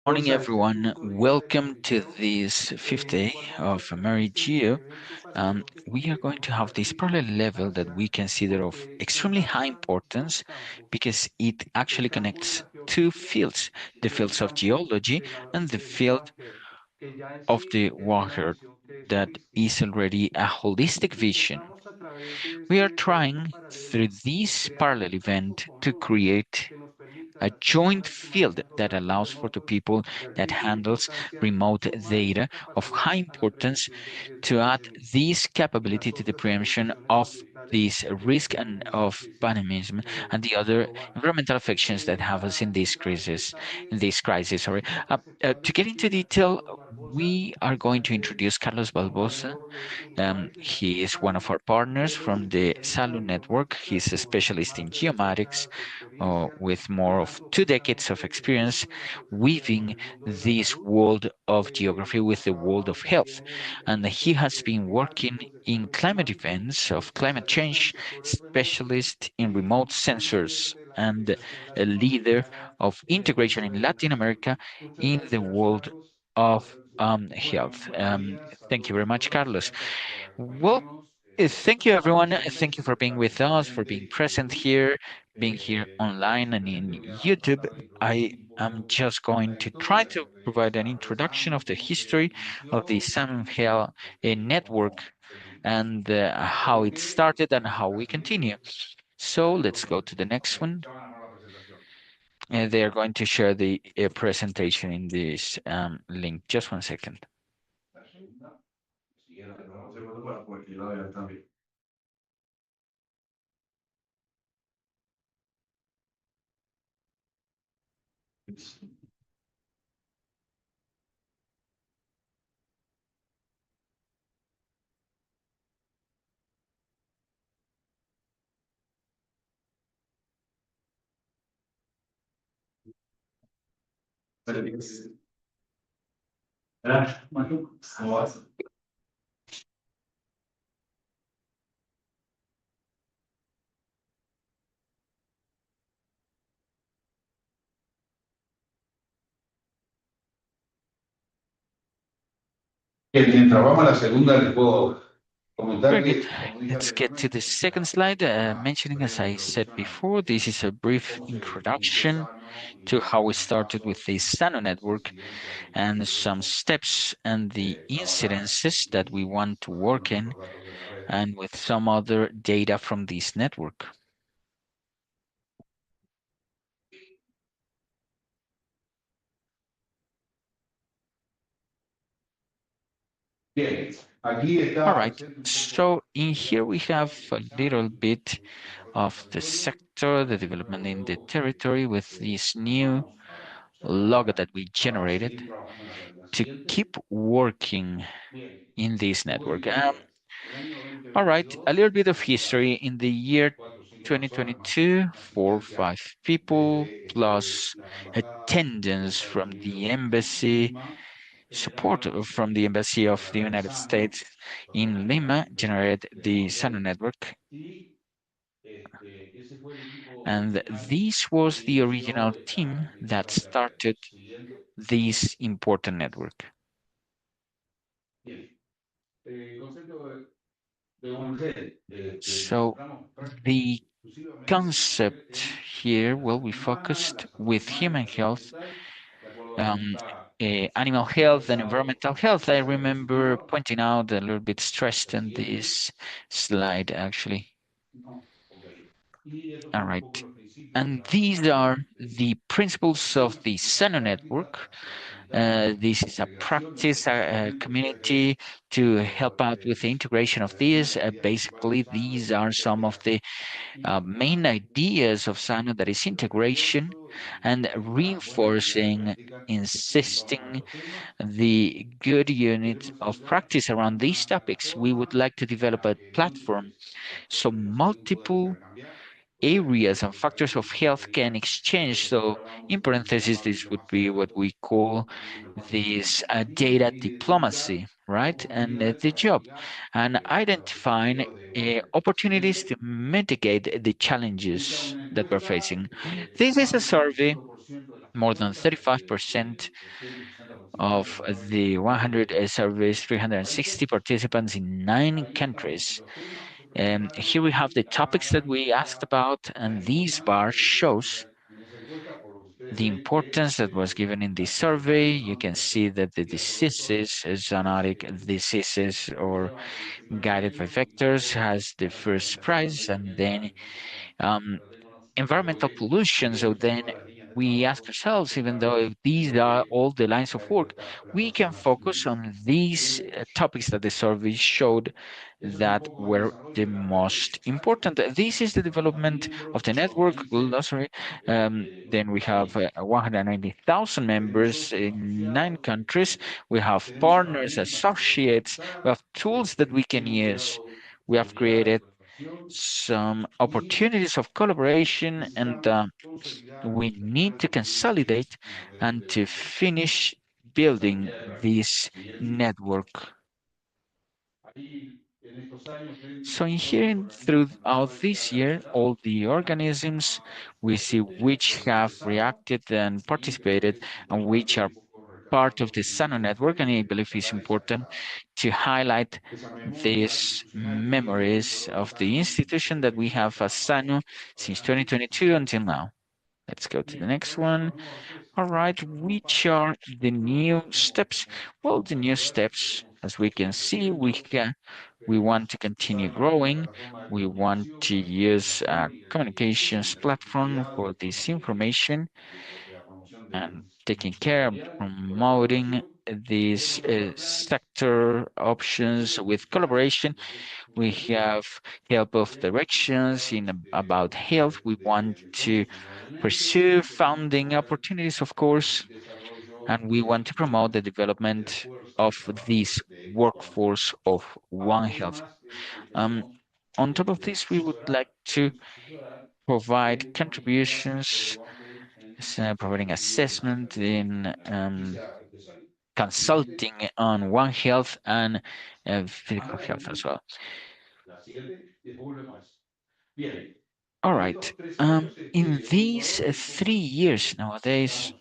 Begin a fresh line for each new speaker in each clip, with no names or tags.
Morning, everyone. Welcome to this fifth day of Geo. We are going to have this parallel level that we consider of extremely high importance because it actually connects two fields, the fields of geology and the field of the water that is already a holistic vision. We are trying through this parallel event to create a joint field that allows for the people that handles remote data of high importance to add this capability to the preemption of this risk and of pandemicism and the other environmental affections that have us in this crisis. Sorry. To get into detail, we are going to introduce Carlos Balbosa. He is one of our partners from the SALO network. He's a specialist in geomatics with more of 2 decades of experience weaving this world of geography with the world of health. And he has been working in climate events of climate change, specialist in remote sensors, and a leader of integration in Latin America in the world of health. Thank you very much, Carlos. Well, thank you, everyone. Thank you for being with us, for being present here, being here online and in YouTube. I am just going to try to provide an introduction of the history of the Salmon Health network and how it started and how we continue. So let's go to the next one. And they are going to share the presentation in this link. Just 1 second.
Mientras vamos a la segunda, les puedo comentar
Very good.
que, como dije
Let's get to the
anteriormente,
second slide. Mentioning, as I said
preintroducción
before, this is a brief
cómo se inició
introduction
SANO
to
y
how we
algunos
started with
pasos
the SANO
y las
network
incidencias en los
and
que
some
queremos
steps and the
trabajar
incidences that we want to
con
work
algunos
in
otros datos de la red.
and with some other data from this network.
Bien, aquí
All
está
right.
presente un
So
poco
in
la
here we have
estructura
a
de SANO
little
y
bit
los desarrollos
of
del
the
territorio.
sector, the
Así
development in the
luego
territory with this new
pasamos a
logo
cerrar
that we
para
generated
seguir trabajando en la realidad
to
siguiente.
keep working
Bien,
in this
un poco de
network.
historia. El año
All right, a
2022
little bit of history.
éramos
In the year
4 o 5 personas
2022,
una
four,
asistencia
five people
desde
plus
la embajada de
attendance
Estados
from the
Unidos en
embassy,
Lima
support
generaron
from the embassy of
la
the
red
United
SANO,
States in
personas
Lima,
de,
generated
de
the SANO
Ecuador
network.
y ese fue el equipo
And
original
this
que
was the
inició
original
esta
team that
administración de red.
started
Siguiente.
this important network.
Bien. El concepto de una red, nos
So
centramos
the
exclusivamente
concept
en
here,
la
well, we
salud humana,
focused
la salud
with
animal y
human
la salud
health,
vegetal, de acuerdo a cómo
um,
está
animal health and
expresado
environmental
en
health. I
esta
remember
diapositiva.
pointing out a little bit stressed
El
on
siguiente.
this slide, actually.
No, ok. Y estos
All
son un poco
right.
los principios de
And
la
these
SANO.
are the principles of the
Una
SANO
práctica
network.
para facilitar
This is a
integración y
practice
perfeccionamiento de esta red.
community to help
Esto
out with the integration of
se define
these.
como ideas principales de
Basically,
SANO,
these
como
are some of
estrategias
the
y
main ideas of SANO, that is
el
integration
refuerzo
and
y la buena calidad de
reinforcing,
práctica en torno a
insisting
estos temas.
the good unit
Queremos
of
desarrollar
practice around these
una
topics. We would
plataforma
like to
en
develop
la
a
que
platform
múltiples
so
factores de salud puedan
multiple
intercambiar,
areas and factors of
compartir
health can
estrategias.
exchange.
Nosotros
So,
hablamos
in
de un
parentheses,
intercambio
this would
diplomático
be
de
what
datos
we call
y repartición
this
y
data
identificar
diplomacy, right? And the
oportunidades para
job,
mitigar
and
las
identifying
expectativas de una red.
opportunities to
Siguiente.
mitigate the
Esta es
challenges
una
that we're
encuesta
facing.
que
This is a
más del
survey
95%
More than 35% of the 100 surveys, 360 participants in 9 countries. Here we have the topics that we asked about, and this bar shows the importance that was given in this survey. You can see that the diseases, zoonotic diseases or guided by vectors, has the first prize, and then um, environmental pollution. So then we ask ourselves, even though if these are all the lines of work, we can focus on these topics that the survey showed that were the most important. This is the development of the network glossary. Then we have 190,000 members in 9 countries. We have partners, associates. We have tools that we can use. We have created some opportunities of collaboration, and we need to consolidate and to finish building this network. So in here, throughout this year, all the organisms, we see which have reacted and participated and which are part of the SANO network, and I believe it's important to highlight these memories of the institution that we have as SANO since 2022 until now. Let's go to the next one. All right, which are the new steps? Well, the new steps, as we can see, we want to continue growing. We want to use a communications platform for this information and taking care of promoting these sector options with collaboration. We have help of directions in about health. We want to pursue funding opportunities, of course, and we want to promote the development of this workforce of One Health. Um, on top of this, we would like to provide contributions, providing assessment in consulting on One Health and physical health as well. All right. In these 3 years nowadays,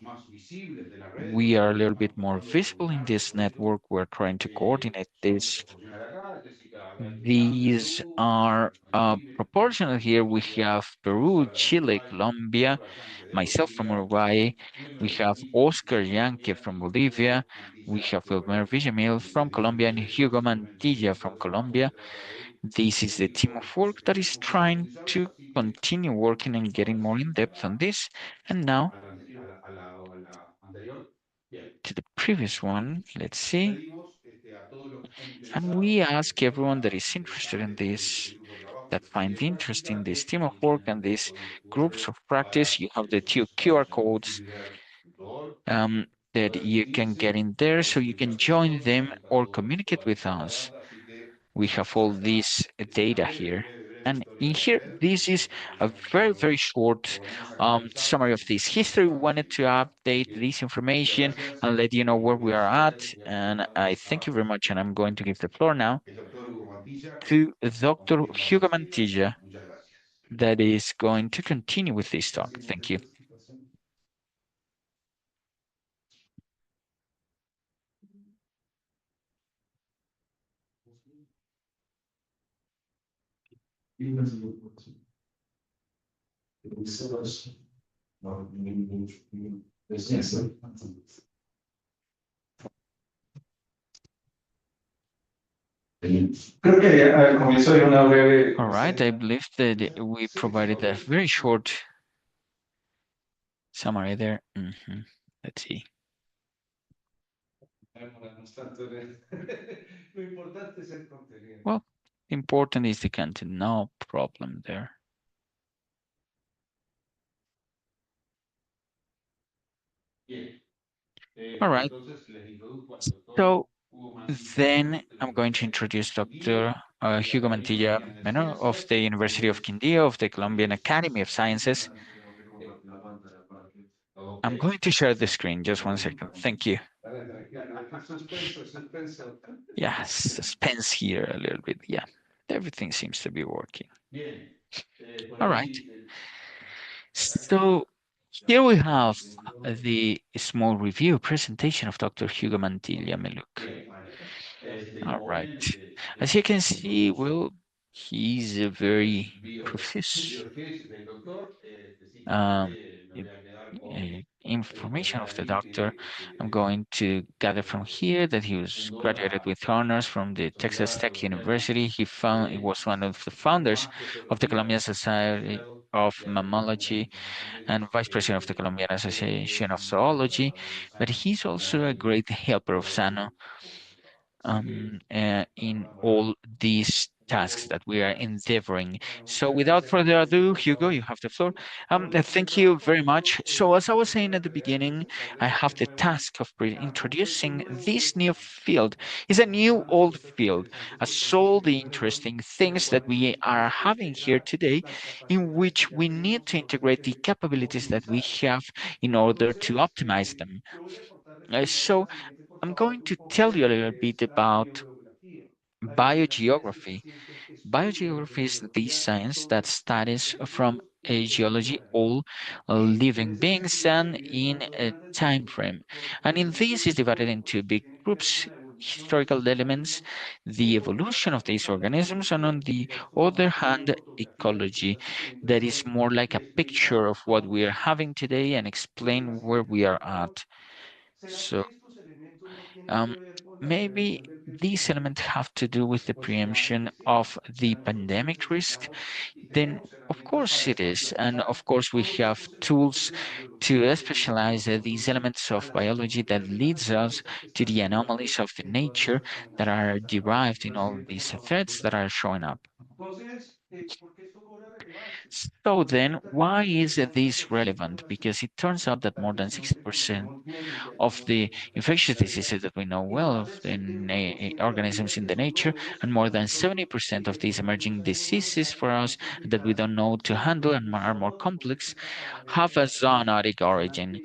we are a little bit more visible in this network. We're trying to coordinate this. These are proportional here. We have Peru, Chile, Colombia, myself from Uruguay. We have Oscar Yanke from Bolivia. We have Wilmer Villamil from Colombia and Hugo Mantilla from Colombia. This is the team of work that is trying to continue working and getting more in depth on this. And now to the previous one, let's see. And we ask everyone that is interested in this, that find interest in this team of work and these groups of practice. You have the two QR codes um, that you can get in there so you can join them or communicate with us. We have all this data here. And in here, this is a very, very short summary of this history. We wanted to update this information and let you know where we are at. And I thank you very much. And I'm going to give the floor now to Dr. Hugo Mantilla, that is going to continue with this talk. Thank you.
Creo que al comienzo de una breve,
All right, I believe that we provided a very short summary there. Let's see. Well, important is the content, no problem there. All right. So then I'm going to introduce Dr. Hugo Mantilla Meno of the University of Quindío of the Colombian Academy of Sciences. I'm going to share the screen. Just one second. Thank you. Yeah, suspense here a little bit. Yeah, everything seems to be working. All right. So Here we have the small review presentation of Dr. Hugo Mantilla Meluk. All right. As you can see, well, he's a very profuse um, i- information of the doctor. I'm going to gather from here that he was graduated with honors from the Texas Tech University. He was one of the founders of the Colombian Society of Mammalogy and vice president of the Colombian Association of Zoology, but he's also a great helper of SANO in all these tasks that we are endeavoring. So without further ado, Hugo, you have the floor. Thank you very much. So as I was saying at the beginning, I have the task of introducing this new field. It's a new old field, as all the interesting things that we are having here today, in which we need to integrate the capabilities that we have in order to optimize them. So I'm going to tell you a little bit about biogeography. Biogeography is the science that studies from a geology all living beings and in a time frame. And in this is divided into big groups, historical elements, the evolution of these organisms, and on the other hand, ecology, that is more like a picture of what we are having today and explain where we are at. So um, maybe these elements have to do with the preemption of the pandemic risk. Then, of course, it is. And of course, we have tools to specialize these elements of biology that leads us to the anomalies of the nature that are derived in all these threats that are showing up. So then, why is this relevant? Because it turns out that more than 60% of the infectious diseases that we know well of in organisms in the nature, and more than 70% of these emerging diseases for us that we don't know to handle and are more complex, have a zoonotic origin.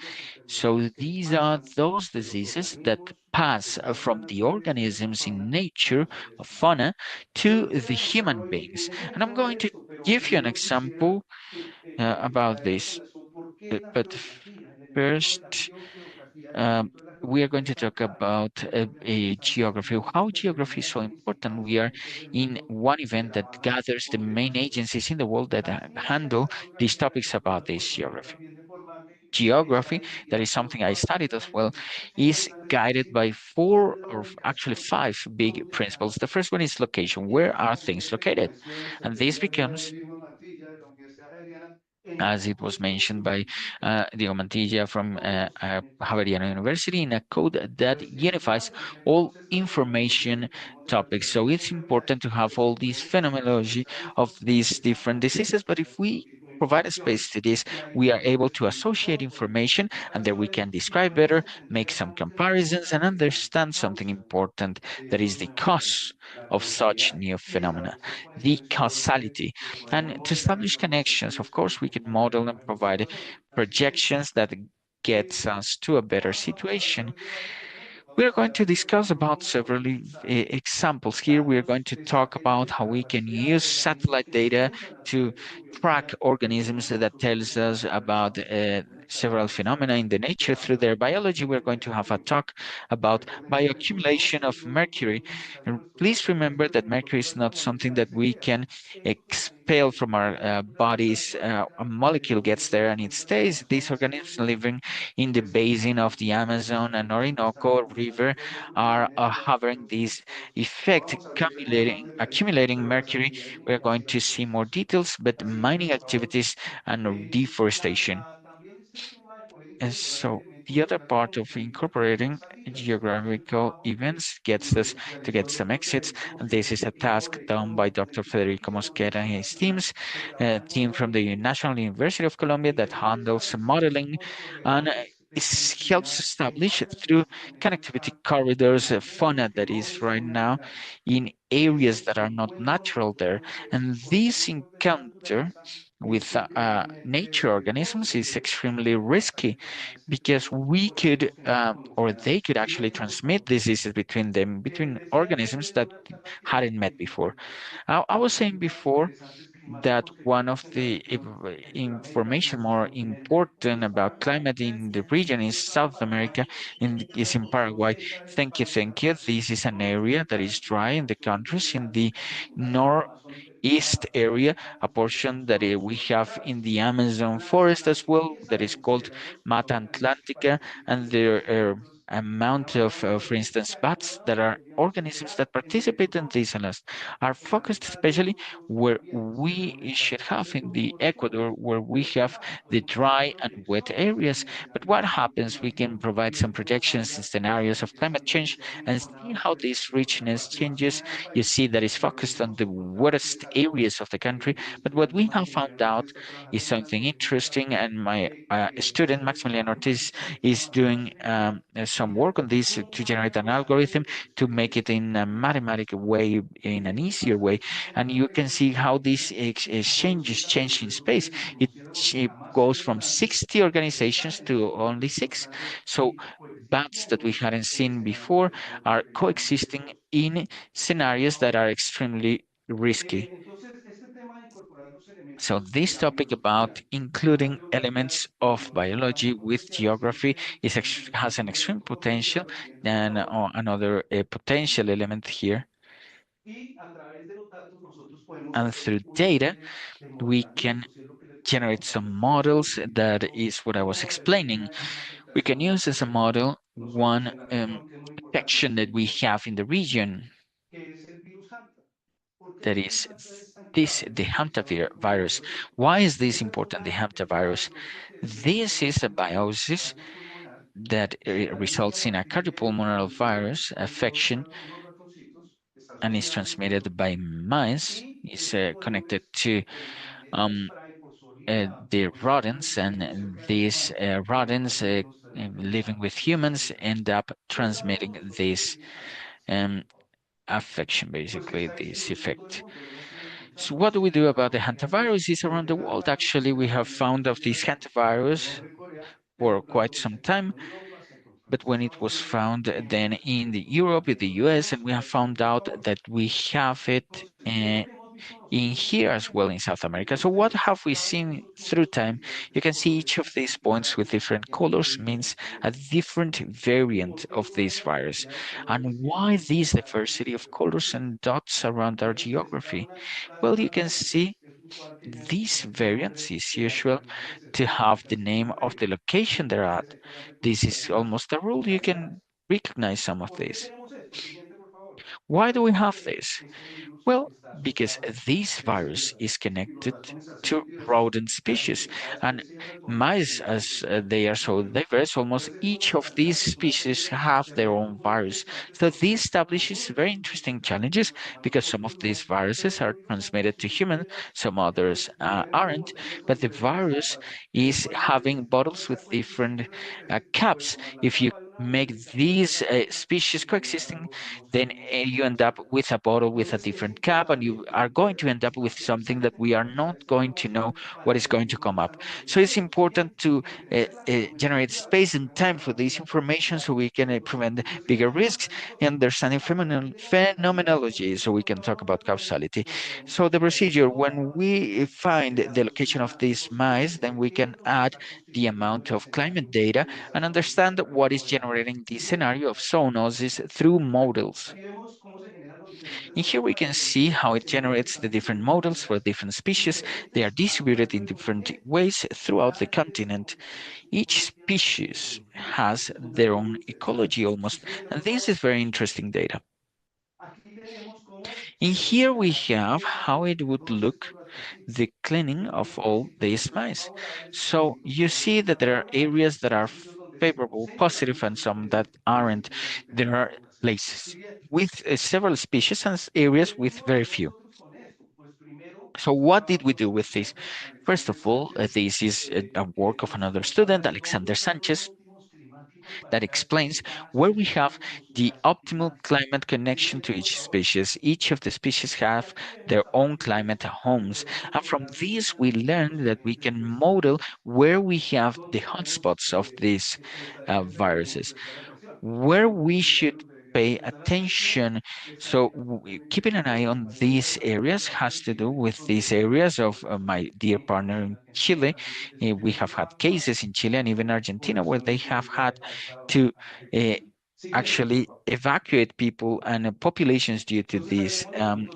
So these are those diseases that pass from the organisms in nature, of fauna, to the human beings. And I'm going to give you an example about this. But first, um, we are going to talk about a geography, how geography is so important. We are in one event that gathers the main agencies in the world that handle these topics about this geography. Geography, that is something I studied as well, is guided by four or actually five big principles. The first one is location. Where are things located? And this becomes, as it was mentioned by Diego Mantilla from Javeriana University, in a code that unifies all information topics. So it's important to have all these phenomenology of these different diseases. But if we provide a space to this, we are able to associate information and then we can describe better, make some comparisons, and understand something important that is the cause of such new phenomena, the causality. And to establish connections, of course, we can model and provide projections that gets us to a better situation. We are going to discuss about several examples here. We are going to talk about how we can use satellite data to track organisms that tells us about several phenomena in the nature through their biology. We're going to have a talk about bioaccumulation of mercury. And please remember that mercury is not something that we can expel from our bodies. A molecule gets there and it stays. These organisms living in the basin of the Amazon and Orinoco River are having this effect, accumulating mercury. We're going to see more details, but mining activities and deforestation. And so the other part of incorporating geographical events gets us to get some exits. And this is a task done by Dr. Federico Mosquera and his teams, a team from the National University of Colombia that handles modeling and helps establish through connectivity corridors, fauna that is right now in areas that are not natural there. And this encounter with nature organisms is extremely risky because we could or they could actually transmit diseases between them, between organisms that hadn't met before. I was saying before that one of the information more important about climate in the region is South America, is in Paraguay. Thank you, thank you. This is an area that is dry in the countries in the northeast area, a portion that we have in the Amazon forest as well, that is called Mata Atlantica, and there are amount of, for instance, bats that are organisms that participate in these and are focused especially where we should have in the Ecuador, where we have the dry and wet areas. But what happens? We can provide some projections and scenarios of climate change and see how this richness changes. You see that it's focused on the wettest areas of the country. But what we have found out is something interesting, and my student Maximilian Ortiz is doing some work on this to generate an algorithm to make it in a mathematical way, in an easier way. And you can see how this exchanges change in space. It goes from 60 organizations to only six. So bats that we hadn't seen before are coexisting in scenarios that are extremely risky. So this topic about including elements of biology with geography has an extreme potential, and another potential element here. And through data, we can generate some models. That is what I was explaining. We can use as a model one infection that we have in the region, that is the hantavirus. Why is this important, the hantavirus? This is a biosis that results in a cardiopulmonary virus affection and is transmitted by mice. Is connected to um, the rodents, and these rodents living with humans end up transmitting this um, affection, basically this effect. So what do we do about the hantaviruses around the world? Actually, we have found of this hantavirus for quite some time, but when it was found then in the Europe, in the US, and we have found out that we have it in here as well in South America. So what have we seen through time? You can see each of these points with different colors means a different variant of this virus. And why this diversity of colors and dots around our geography? Well, you can see these variants is usual to have the name of the location they're at. This is almost a rule. You can recognize some of these. Why do we have this? Well, because this virus is connected to rodent species, and mice, as they are so diverse, almost each of these species have their own virus. So this establishes very interesting challenges because some of these viruses are transmitted to humans, some others aren't, but the virus is having bottles with different caps. If you make these species coexisting, then you end up with a bottle with a different cap, and you are going to end up with something that we are not going to know what is going to come up. So it's important to generate space and time for this information so we can prevent bigger risks and understanding phenomenology so we can talk about causality. So the procedure, when we find the location of these mice, then we can add the amount of climate data and understand what is generating the scenario of zoonosis through models. And here we can see how it generates the different models for different species. They are distributed in different ways throughout the continent. Each species has their own ecology almost, and this is very interesting data. And here we have how it would look the cleaning of all these mice. So you see that there are areas that are favorable, positive, and some that aren't. There are places with several species and areas with very few. So what did we do with this? First of all, this is a work of another student, Alexander Sanchez, that explains where we have the optimal climate connection to each species. Each of the species have their own climate homes. And from this, we learn that we can model where we have the hotspots of these viruses, where we should pay attention. So keeping an eye on these areas has to do with these areas of my dear partner in Chile. We have had cases in Chile and even Argentina where they have had to uh, actually evacuate people and populations due to this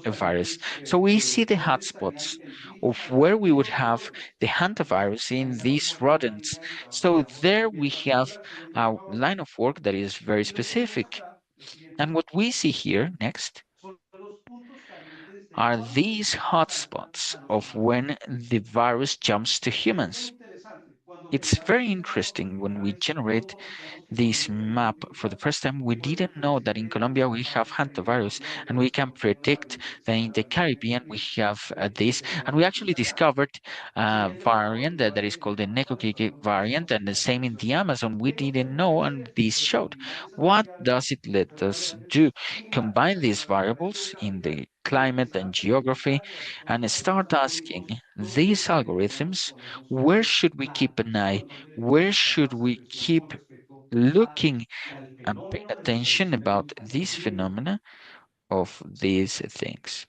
virus. So we see the hotspots of where we would have the hantavirus in these rodents. So there we have a line of work that is very specific. And what we see here next are these hotspots of when the virus jumps to humans. It's very interesting when we generate this map for the first time. We didn't know that in Colombia we have hantavirus, and we can predict that in the Caribbean we have this. And we actually discovered a variant that is called the Necociki variant, and the same in the Amazon. We didn't know, and this showed. What does it let us do? Combine these variables in the climate and geography and start asking these algorithms, where should we keep an eye? Where should we keep looking and paying attention about these phenomena of these things?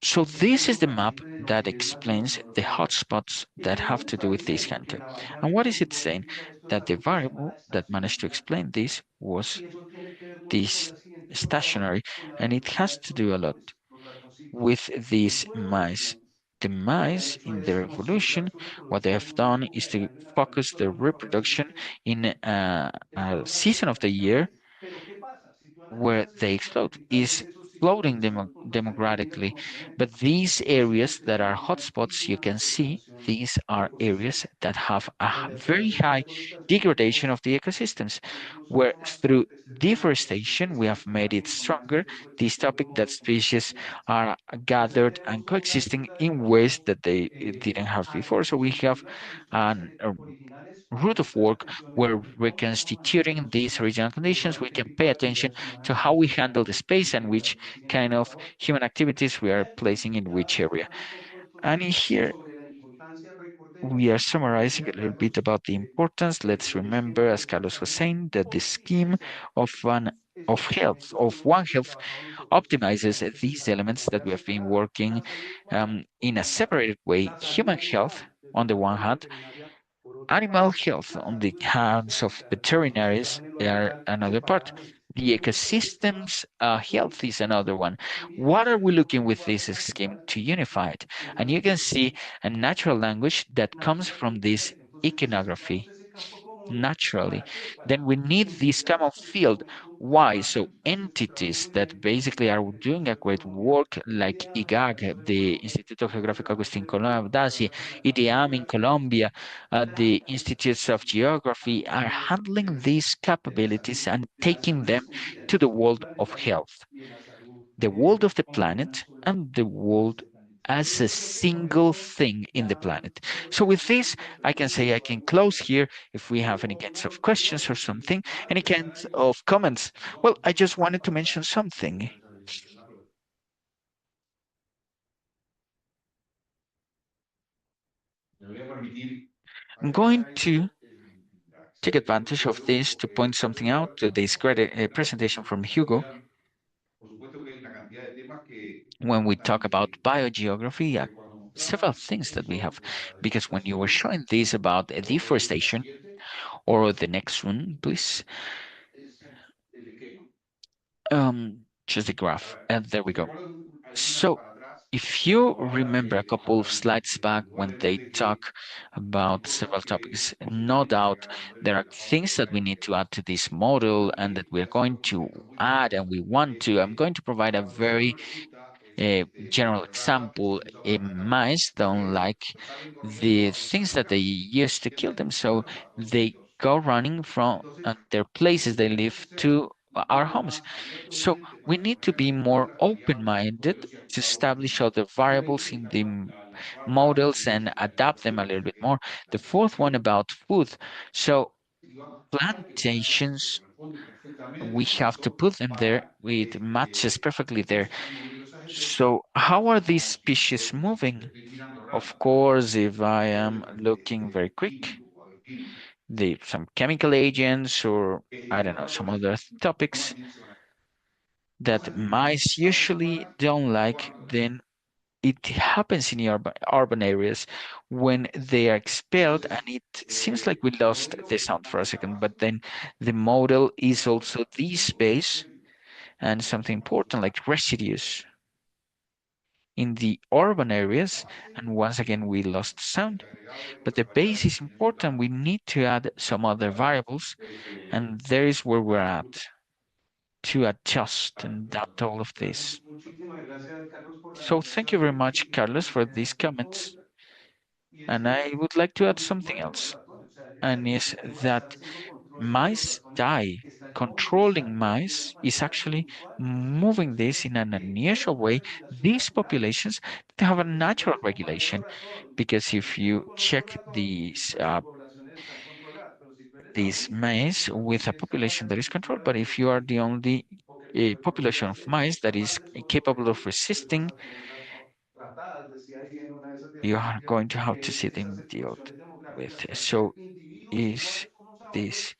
So this is the map that explains the hotspots that have to do with this hunter. And what is it saying? That the variable that managed to explain this was this stationary, and it has to do a lot with these mice. The mice in their evolution, what they have done is to focus their reproduction in a season of the year where they explode, is floating democratically. But these areas that are hotspots, you can see these are areas that have a very high degradation of the ecosystems, where through deforestation we have made it stronger. This topic that species are gathered and coexisting in ways that they didn't have before. So we have a root of work where reconstituting these regional conditions, we can pay attention to how we handle the space and which kind of human activities we are placing in which area. And in here, we are summarizing a little bit about the importance. Let's remember, as Carlos was saying, that the scheme of One Health optimizes these elements that we have been working in a separated way. Human health, on the one hand, animal health on the hands of veterinaries are another part. The ecosystem's health is another one. What are we looking with this scheme to unify it? And you can see a natural language that comes from this iconography naturally. Then we need this kind of field. Why? So entities that basically are doing a great work like IGAG, the Instituto Geográfico Agustín Coladas, IDEAM in Colombia, the Institutes of Geography are handling these capabilities and taking them to the world of health, the world of the planet, and the world as a single thing in the planet. So with this, I can say I can close here. If we have any kinds of questions or something, any kinds of comments. Well, I just wanted to mention something. I'm going to take advantage of this to point something out to this great presentation from Hugo. When we talk about biogeography, several things that we have, because when you were showing this about deforestation, or the next one, please, just the graph, and there we go. So if you remember a couple of slides back when they talk about several topics, no doubt there are things that we need to add to this model and that we're going to add and we want to. I'm going to provide a very a general example, mice don't like the things that they use to kill them, so they go running from their places they live to our homes. So we need to be more open-minded to establish other variables in the models and adapt them a little bit more. The fourth one about food. So plantations, we have to put them there. It matches perfectly there. So how are these species moving? Of course, if I am looking very quick, some chemical agents, or I don't know, some other topics that mice usually don't like, then it happens in the urban areas when they are expelled, and it seems like we lost the sound for a second, but then the model is also the space and something important like residues in the urban areas, and once again we lost sound. But the base is important. We need to add some other variables, and there is where we're at to adjust and adapt all of this. So thank you very much, Carlos, for these comments. And I would like to add something else, and is that mice die. Controlling mice is actually moving this in an unusual way. These populations they have a natural regulation, because if you check these mice with a population that is controlled, but if you are the only population of mice that is capable of resisting, you are going to have to see them dealt with. So is this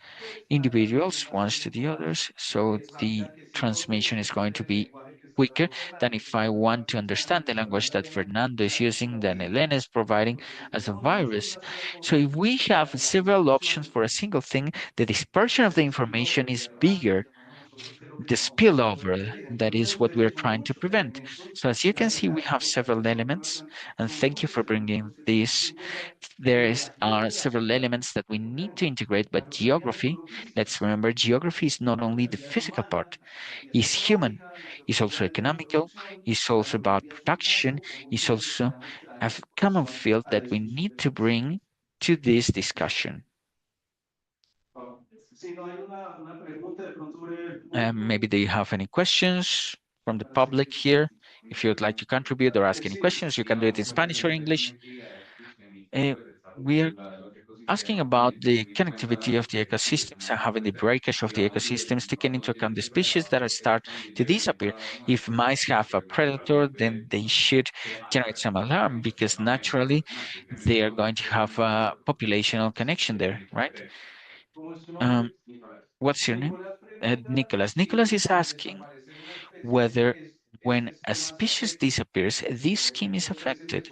individuals ones to the others, so the transmission is going to be quicker than if I want to understand the language that Fernando is using, than Elena is providing as a virus. So if we have several options for a single thing, the dispersion of the information is bigger, the spillover, that is what we're trying to prevent. So as you can see, we have several elements, and thank you for bringing this. Are several elements that we need to integrate, but geography, let's remember, geography is not only the physical part, it's human, it's also economical, it's also about production, it's also a common field that we need to bring to this discussion. Maybe do you have any questions from the public here? If you would like to contribute or ask any questions, you can do it in Spanish or English. Uh, we are asking about the connectivity of the ecosystems and having the breakage of the ecosystems, taking into account the species that are start to disappear. If mice have a predator, then they should generate some alarm, because naturally they are going to have a populational connection there, right? Um, what's your name? Nicholas. Nicholas is asking whether when a species disappears, this scheme is affected.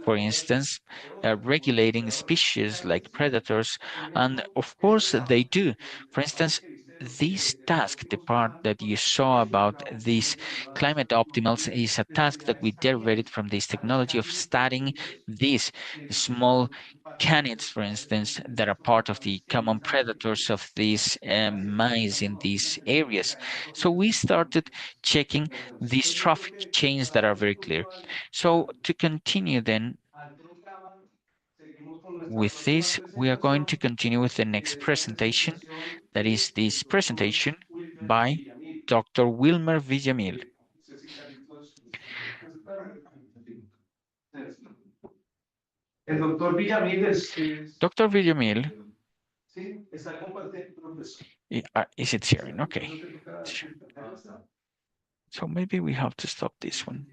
For instance, regulating species like predators, and of course they do. For instance, this task, the part that you saw about these climate optimals, is a task that we derivated from this technology of studying these small canids, for instance, that are part of the common predators of these mice in these areas. So we started checking these traffic chains that are very clear. So to continue then with this, we are going to continue with the next presentation. That is this presentation by Dr. Wilmer Villamil. Dr. Villamil, is it sharing? Okay. So maybe we have to stop this one.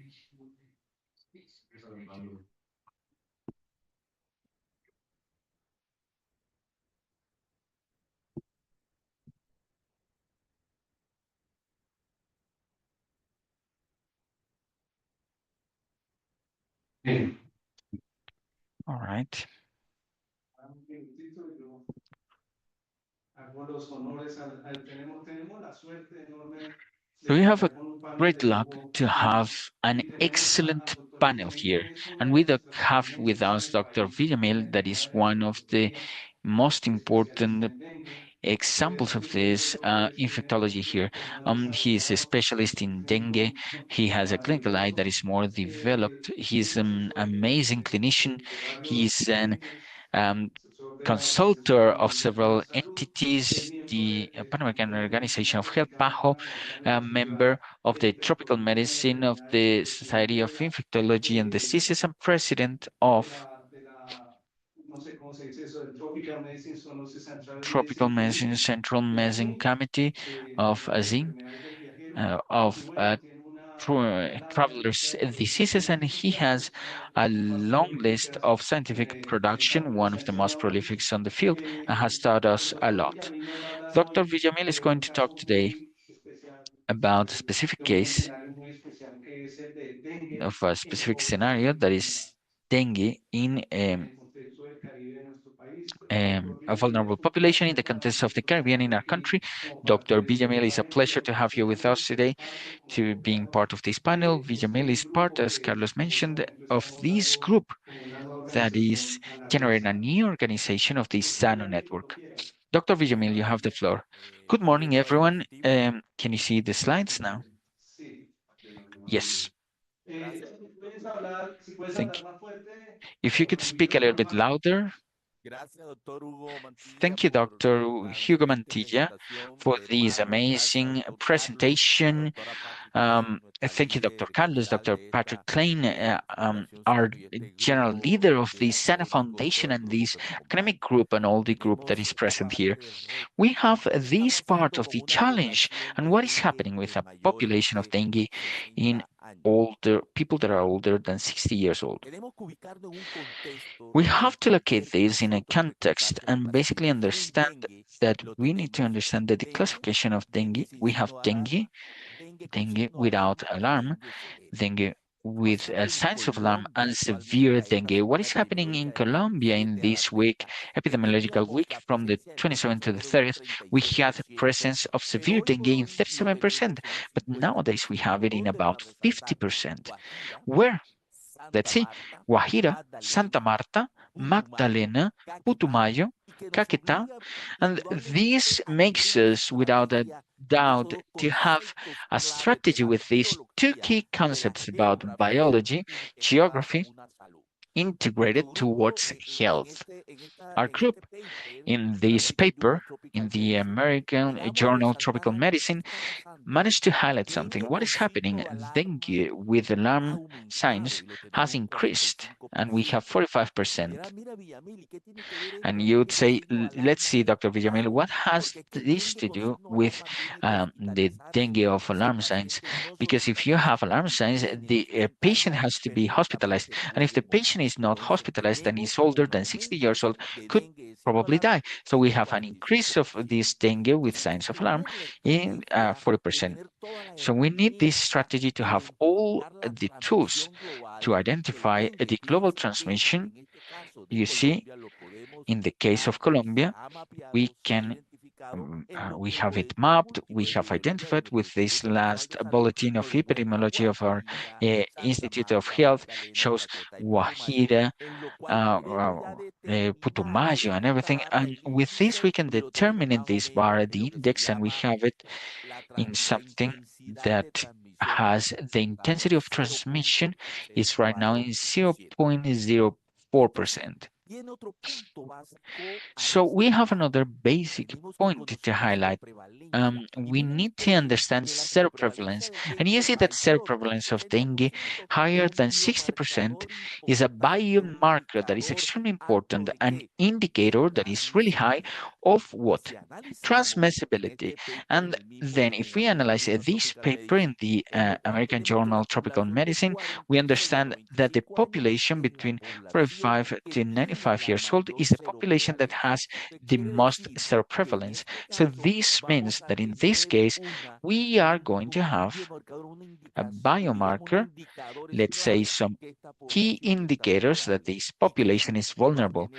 All right. So we have a great luck to have an excellent panel here. And we have with us Dr. Villamil, that is one of the most important examples of this infectology here. He is a specialist in dengue. He has a clinical eye that is more developed. He's an amazing clinician. He's an um, consultor of several entities, the Pan American Organization of Health, PAHO, a member of the Tropical Medicine of the Society of Infectology and Diseases, and president of Tropical Medicine Central Medicine Committee of AZIM, of travelers' diseases, and he has a long list of scientific production, one of the most prolific on the field, and has taught us a
y a
lot.
mí me habla
Dr.
hoy
Villamil is
de
going
un
to talk
caso
today
muy especial,
about a specific
de un
case
escenario muy especial que es el de dengue
of a
en
specific
poblaciones
scenario
en
that
Colombia.
is dengue in
En el contexto del Caribe de nuestro país, pues doctor
a
Villamil,
vulnerable
es un
population in
placer
the
para
context of the
nosotros
Caribbean in our
aquí
country. Dr.
compartir este
Villamil, it's a
panel y
pleasure to have you with
aprovechando
us
usted
today
parte como
to being
colombiano
part of this panel.
de
Villamil
este
is part,
grupo
as
que,
Carlos
como por
mentioned,
ejemplo
of
estamos
this
dando
group
como una nueva
that is
organización a la
generating a
revisar.
new organization of the
Doctor
SANO
Villamil, cuando
network.
quiera.
Dr. Villamil, you have the floor. Good morning, everyone. Can you see the slides now?
Sí,
Yes.
puedes hablar, si puedes
Thank
hablar
you.
más fuerte
If you
o
could
con
speak a little bit
micrófono.
louder. Thank you, Dr. Hugo Mantilla, for this amazing presentation. Thank you, Dr. Carlos, Dr. Patrick Klein, our general leader of the SANA Foundation and this academic group and all the group that is present here. We have this part of the challenge and what is happening with a population of dengue in older people that are older than 60 years old. We have to locate this in a context and basically understand that we need to understand that the classification of dengue, we have dengue without alarm, dengue with signs of alarm, and severe dengue. What is happening in Colombia in this week, epidemiological week, from the 27th to the 30th? We had presence of severe dengue in 37%, but nowadays we have it in about 50%. Where? Let's see, Guajira, Santa Marta, Magdalena, Putumayo, Caquetá, and this makes us, without a doubt, to have a strategy with these two key concepts about biology, geography, integrated towards health. Our group in this paper, in the American Journal of Tropical Medicine, managed to highlight something. What is happening? Dengue with alarm signs has increased, and we have 45%. And you would say, let's see, Dr. Villamil, what has this to do with the dengue of alarm signs? Because if you have alarm signs, the patient has to be hospitalized. And if the patient is not hospitalized and is older than 60 years old, could probably die. So we have an increase of this dengue with signs of alarm in 40%. So we need this strategy to have all the tools to identify the global transmission. You see, in the case of Colombia, we can we have it mapped, we have identified with this last bulletin of epidemiology of our Institute of Health, shows Guajira, Putumayo and everything. And with this, we can determine in this bar the index and we have it in something that has the intensity of transmission is right now in 0.04%. So we have another basic point to highlight. We need to understand seroprevalence. And you see that seroprevalence of dengue higher than 60% is a biomarker that is extremely important, an indicator that is really high of what? Transmissibility. And then if we analyze this paper in the American Journal of Tropical Medicine, we understand that the population between 45 to 95 years old is the population that has the most seroprevalence. So this means that in this case, we are going to have a biomarker, let's say some key indicators that this population is vulnerable,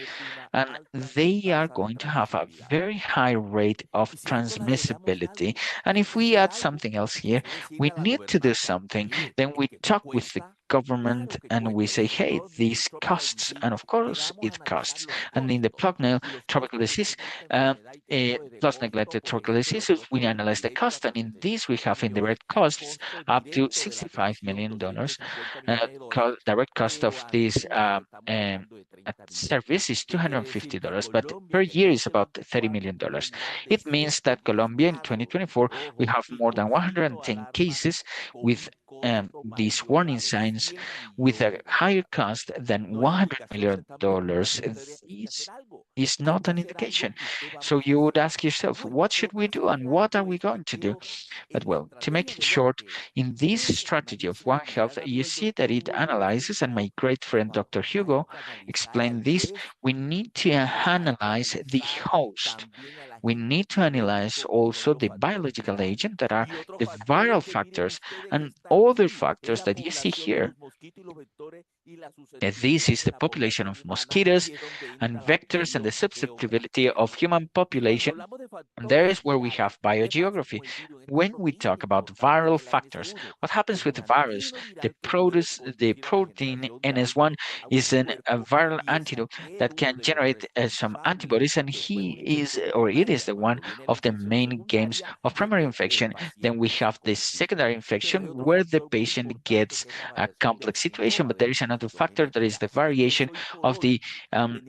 and they are going to have a very high rate of transmissibility. And if we add something else here, we need to do something. Then we talk with the government and we say, hey, this costs, and of course it costs. And in the plugnal tropical disease, plus neglected tropical diseases, we analyze the cost, and in this we have indirect costs up to $65 million. Direct cost of this service is $250, but per year is about $30 million. It means that Colombia in 2024, we have more than 110 cases with these warning signs with a higher cost than $100 million, this is not an indication. So you would ask yourself, what should we do and what are we going to do? But well, to make it short, in this strategy of One Health, you see that it analyzes, and my great friend Dr. Hugo explained this. We need to analyze the host. We need to analyze also the biological agent that are the viral factors and other factors that you see here. This is the population of mosquitoes and vectors and the susceptibility of human population. And there is where we have biogeography. When we talk about viral factors, what happens with the virus? The protein NS1 is a viral antidote that can generate some antibodies, and he is or it is the one of the main games of primary infection. Then we have the secondary infection where the patient gets a complex situation, but there is another factor that is the variation of the um,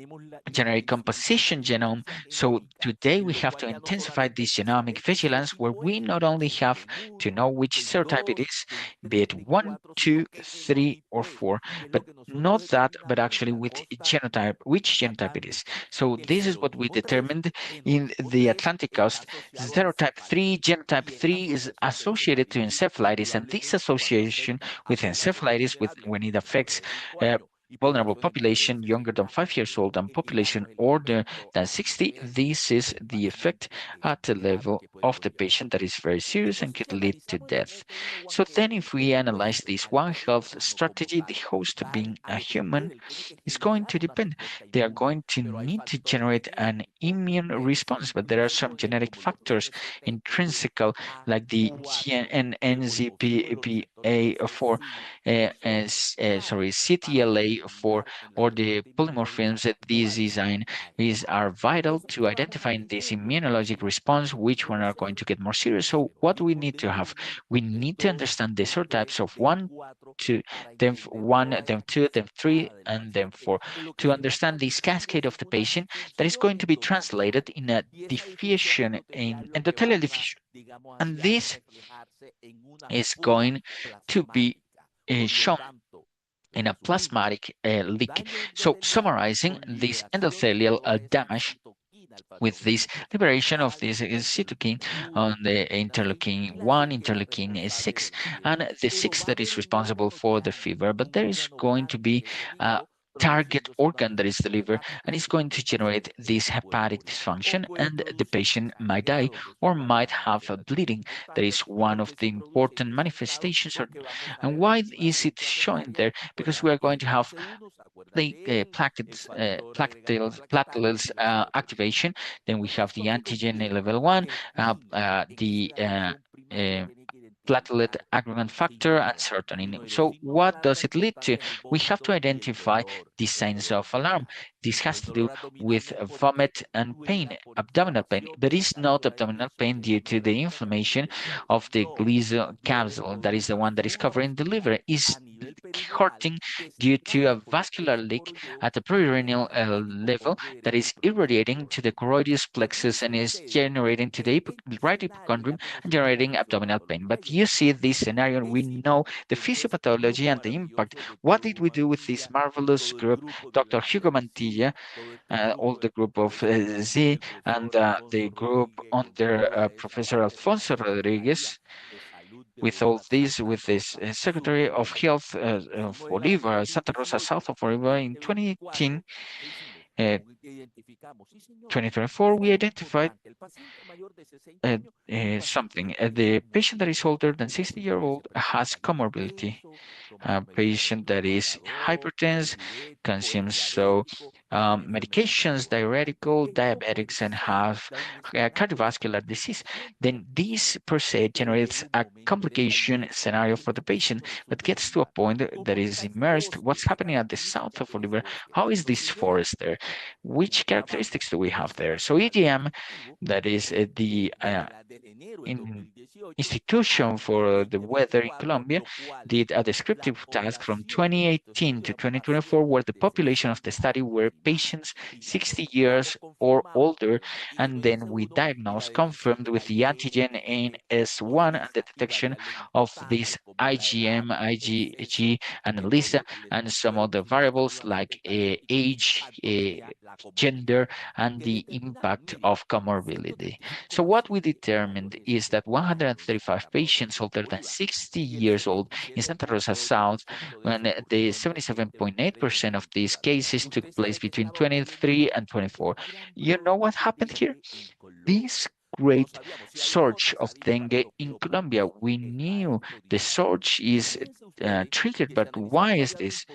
genetic composition genome. So today we have to intensify this genomic vigilance where we not only have to know which serotype it is, be it one, two, three, or four, but not that, but actually with genotype, which genotype it is. So this is what we determined in the Atlantic coast. Serotype 3, genotype 3 is associated to encephalitis, and this association with encephalitis, when it affects uh, vulnerable population younger than 5 years old and population older than 60, this is the effect at the level of the patient that is very serious and could lead to death. So then if we analyze this One Health strategy, the host being a human is going to depend. They are going to need to generate an immune response, but there are some genetic factors intrinsical like the NZPA4 sorry, CTLA4 or the polymorphisms that this design is are vital to identifying this immunologic response, which one are going to get more serious. So what do we need to have? We need to understand the serotypes of one, two, one, then two, then three, and then four to understand this cascade of the patient that is going to be translated in a diffusion in endothelial diffusion. And this is going to be shown in a plasmatic leak. So summarizing this endothelial damage with this liberation of this cytokine on the interleukin 1, interleukin 6, and the 6 that is responsible for the fever. But there is going to be a target organ that is the liver, and it's going to generate this hepatic dysfunction, and the patient might die or might have a bleeding. That is one of the important manifestations. And why is it showing there? Because we are going to have the platelets activation. Then we have the antigen level 1, the uh, platelet aggregate factor, and serotonin. So what does it lead to? We have to identify the signs of alarm. This has to do with vomit and pain, abdominal pain, but it's not abdominal pain due to the inflammation of the gleason capsule, that is the one that is covering the liver. Is hurting due to a vascular leak at the perirenal level that is irradiating to the choroideus plexus and is generating to the right hypochondrium and generating abdominal pain. But you see this scenario, we know the physiopathology and the impact. What did we do with this marvelous group, Dr. Hugo Mantilla, all the group of Z, and the group under Professor Alfonso Rodriguez, with all this, with this Secretary of Health of Bolivar, Santa Rosa, south of Bolivar, in 2018, 2024, we identified uh, something. The patient that is older than 60-year-old has comorbidity. A patient that is hypertense, consumes medications, diuretical, diabetics, and have cardiovascular disease, then this per se generates a complication scenario for the patient, but gets to a point that is immersed. What's happening at the south of Oliver? How is this forest there? Which characteristics do we have there? So EDM, that is the in institution for the weather in Colombia, did a descriptive task from 2018 to 2024 where the population of the study were patients 60 years or older, and then we diagnose confirmed with the antigen NS1 and the detection of this IgM, IgG, and ELISA, and some other variables like age, gender, and the impact of comorbidity. So what we determined is that 135 patients older than 60 years old in Santa Rosa South, when the 77.8% of these cases took place between 23 and 24. You know what happened here? This great surge of dengue in Colombia. We knew the surge is triggered, but why is this?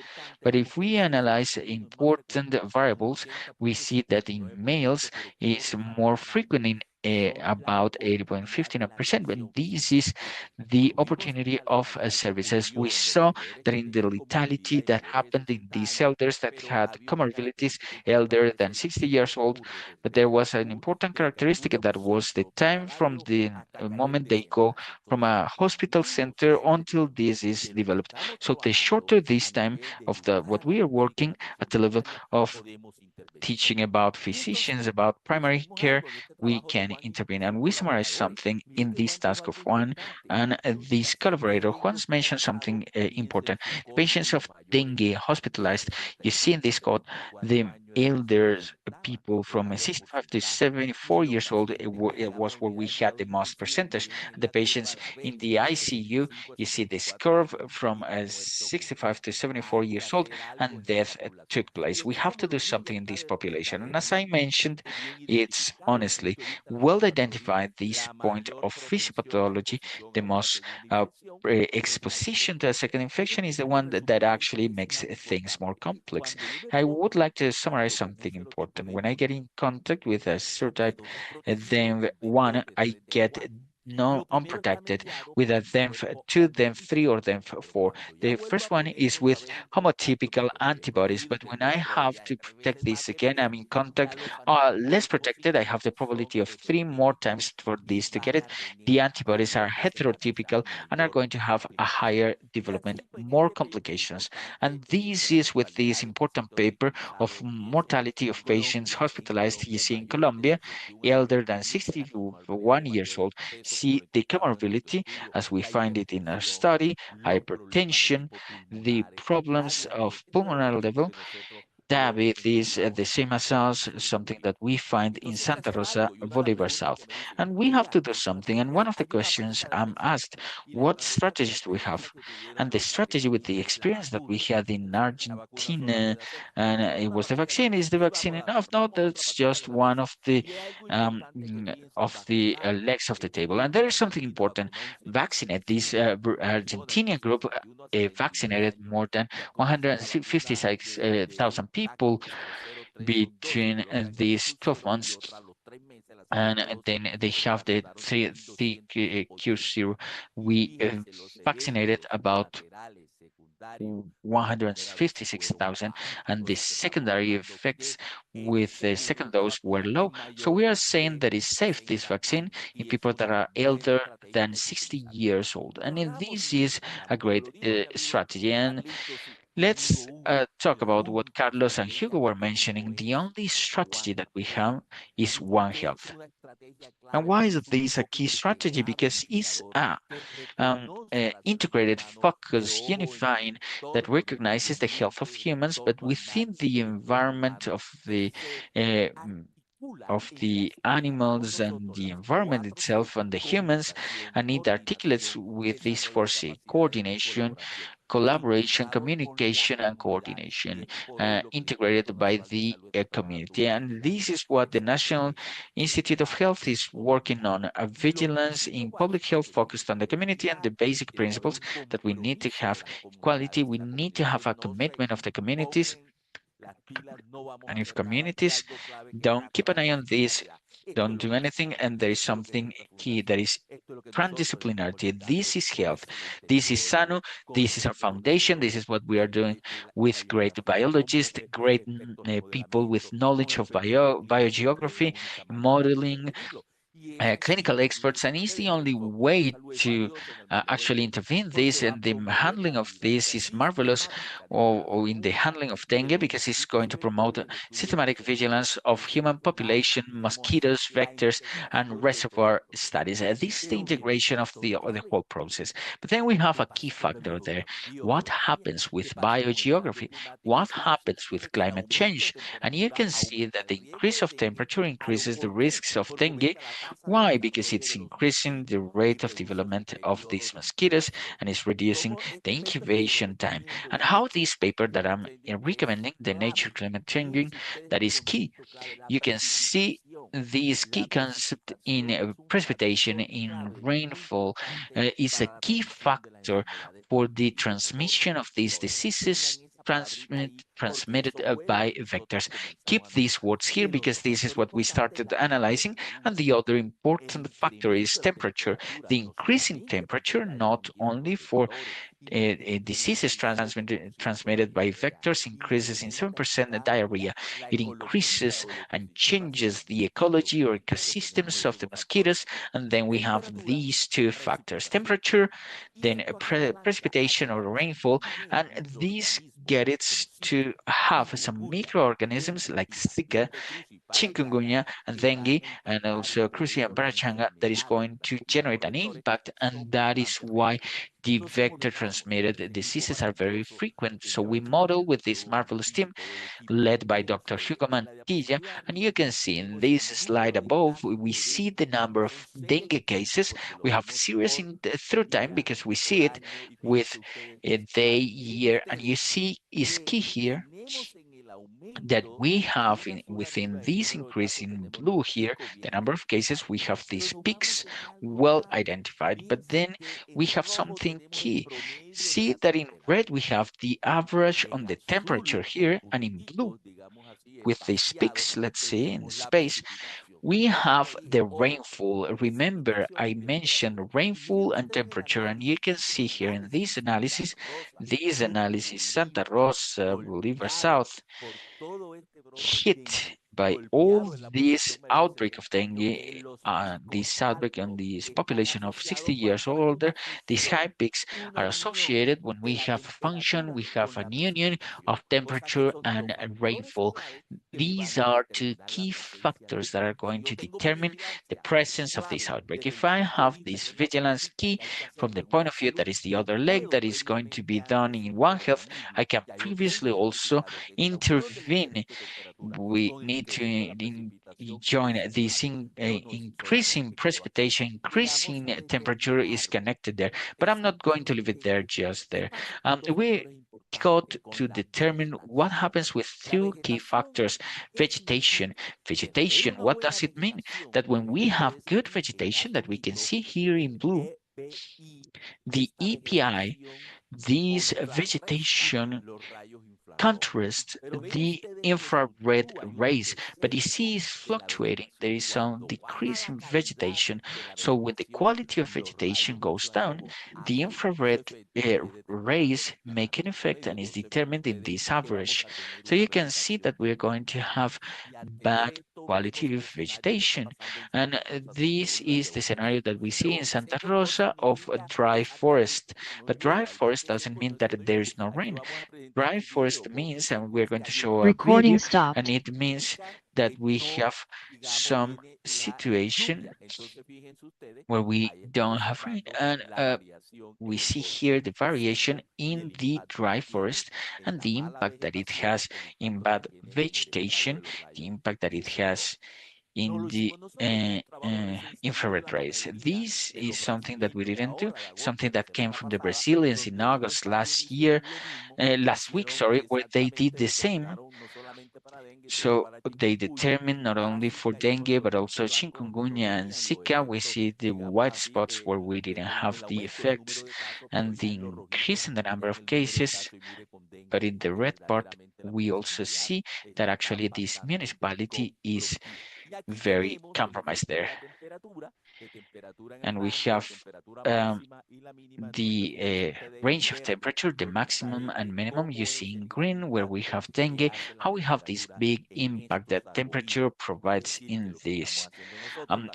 But if we analyze important variables, we see that in males is more frequent in about 80.15%. But this is the opportunity of services. We saw that in the lethality that happened in these elders that had comorbidities elder than 60 years old, but there was an important characteristic that was the time from the moment they go from a hospital center until this is developed. So the shorter this time of the what we are working at the level of teaching about physicians, about primary care, we can intervene. And we summarize something in this task of one. And this collaborator, Juan's mentioned something important. The patients of dengue hospitalized, you see in this code, the elders, people from 65 to 74 years old, it was where we had the most percentage. The patients in the ICU, you see this curve from 65 to 74 years old, and death took place. We have to do something in this population. And as I mentioned, it's honestly well identified this point of physiopathology, the most exposition to a second infection is the one that actually makes things more complex. I would like to summarize something important. When I get in contact with a serotype, then one, I get no unprotected with a DENF2, DENF3, or DENF4. The first one is with homotypical antibodies, but when I have to protect this again, I'm in contact less protected. I have the probability of three more times for this to get it. The antibodies are heterotypical and are going to have a higher development, more complications. And this is with this important paper of mortality of patients hospitalized, you see in Colombia, elder than 61 years old. See the comorbidity as we find it in our study, hypertension, the problems of pulmonary level, diabetes, the same as us, something that we find in Santa Rosa, Bolivar South. And we have to do something. And one of the questions I'm asked, what strategies do we have? And the strategy with the experience that we had in Argentina, and it was the vaccine. Is the vaccine enough? No, that's just one of the legs of the table. And there is something important. Vaccinate this Argentinian group vaccinated more than 156,000 people between these 12 months, and then they have the Q0. We vaccinated about 156,000, and the secondary effects with the second dose were low. So we are saying that it's safe, this vaccine, in people that are elder than 60 years old. And this is a great strategy. And let's talk about what Carlos and Hugo were mentioning. The only strategy that we have is One Health. And why is this a key strategy? Because it's a integrated, focused, unifying that recognizes the health of humans, but within the environment uh, mm, of the animals and the environment itself and the humans, and it articulates with this foresee coordination, collaboration, communication, and coordination integrated by the community. And this is what the National Institute of Health is working on, a vigilance in public health focused on the community and the basic principles that we need to have equality, we need to have a commitment of the communities, and if communities don't keep an eye on this, don't do anything, and there is something key that is transdisciplinarity. This is health. This is SANO. This is our foundation. This is what we are doing with great biologists, great people with knowledge of biogeography, modeling, clinical experts, and it's the only way to actually intervene this. And the handling of this is marvelous, or in the handling of dengue, because it's going to promote systematic vigilance of human population, mosquitoes, vectors, and reservoir studies. This is the integration of the whole process. But then we have a key factor there. What happens with biogeography? What happens with climate change? And you can see that the increase of temperature increases the risks of dengue. Why? Because it's increasing the rate of development of these mosquitoes and it's reducing the incubation time. And how this paper that I'm recommending, the Nature Climate Changing, that is key. You can see this key concept in precipitation, in rainfall, is a key factor for the transmission of these diseases transmitted by vectors. Keep these words here because this is what we started analyzing. And the other important factor is temperature. The increase in temperature, not only for diseases transmitted by vectors, increases in 7% diarrhea. It increases and changes the ecology or ecosystems of the mosquitoes. And then we have these two factors, temperature, then precipitation or rainfall. And these get it to have some microorganisms like Zika, chikungunya, and dengue, and also crucia and barachanga that is going to generate an impact. And that is why the vector transmitted diseases are very frequent. So we model with this marvelous team led by Dr. Hugo Mantilla. And you can see in this slide above, we see the number of dengue cases. We have series in the third time because we see it with a day, year, and you see is key here that we have within this increase in blue here, the number of cases, we have these peaks well identified, but then we have something key. See that in red we have the average on the temperature here, and in blue with these peaks, let's see in space, we have the rainfall. Remember, I mentioned rainfall and temperature, and you can see here in this analysis, Santa Rosa, Bolivar South, hit by all this outbreak of dengue, this outbreak on this population of 60 years or older, these high peaks are associated when we have a function, we have an union of temperature and rainfall. These are two key factors that are going to determine the presence of this outbreak. If I have this vigilance key from the point of view that is the other leg that is going to be done in One Health, I can previously also intervene. We need to join this increasing precipitation, increasing temperature is connected there. But I'm not going to leave it there just there. We got to determine what happens with two key factors. Vegetation. Vegetation, what does it mean? That when we have good vegetation that we can see here in blue, the EPI, this vegetation contrast the infrared rays, but you see it's fluctuating. There is some decrease in vegetation. So when the quality of vegetation goes down, the infrared rays make an effect and is determined in this average. So you can see that we're going to have bad quality of vegetation. And this is the scenario that we see in Santa Rosa of a dry forest. But dry forest doesn't mean that there is no rain. Dry forest means, and we're going to show a
Recording
video, and
stopped.
it means that we have some situation where we don't have rain. And we see here the variation in the dry forest and the impact that it has in bad vegetation, the impact that it has in the infrared rays. This is something that we didn't do, something that came from the Brazilians in August last week, sorry, where they did the same. So they determined not only for dengue, but also chikungunya and Zika. We see the white spots where we didn't have the effects and the increase in the number of cases. But in the red part, we also see that actually this municipality is very compromised there. And we have um, the range of temperature, the maximum and minimum you see in green, where we have dengue, how we have this big impact that temperature provides in this.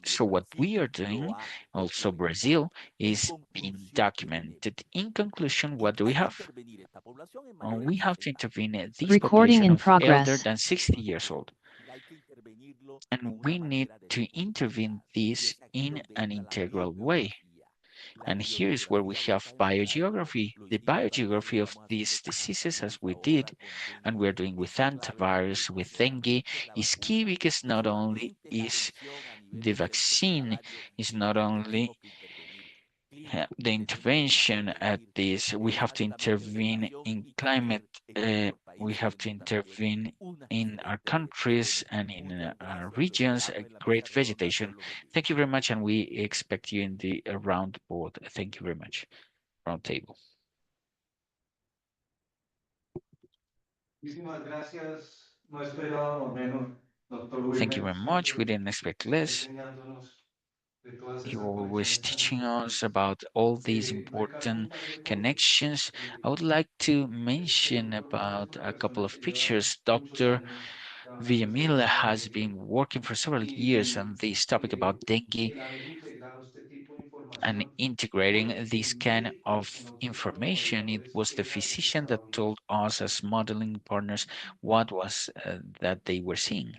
So what we are doing, also Brazil, is being documented. In conclusion, what do we have? We have to intervene in this
Recording
population
in
of elder
progress.
than 60 years old. And we need to intervene this in an integral way. And here is where we have biogeography. The biogeography of these diseases, as we did, and we're doing with antivirus, with dengue, is key because not only is the vaccine, is not only the intervention at this, we have to intervene in climate, we have to intervene in our countries and in our regions, great vegetation. Thank you very much, and we expect you in the round board. Thank you very much. Round table.
Muchísimas gracias. No esperábamos menos, doctor
Thank you
Wilmer,
very much. We
siempre
didn't expect less.
enseñándonos de todas
You
estas
were always
conexiones tan
teaching
importantes.
us about all these
Recalco un
important
par de cosas.
connections. I would like to mention
Doctor Wilmer es
about
una
a couple
persona
of
que lleva
pictures.
muchos
Dr.
años trabajando este
Villamil
tema de
has
dengue
been working for several years
y
on this topic about dengue
el haber integrado este tipo de
and
información
integrating
hoy
this kind
en
of
otros
information. It
colaboradores
was the
en la que
physician that
estábamos.
told us as modeling partners what was that they were seeing.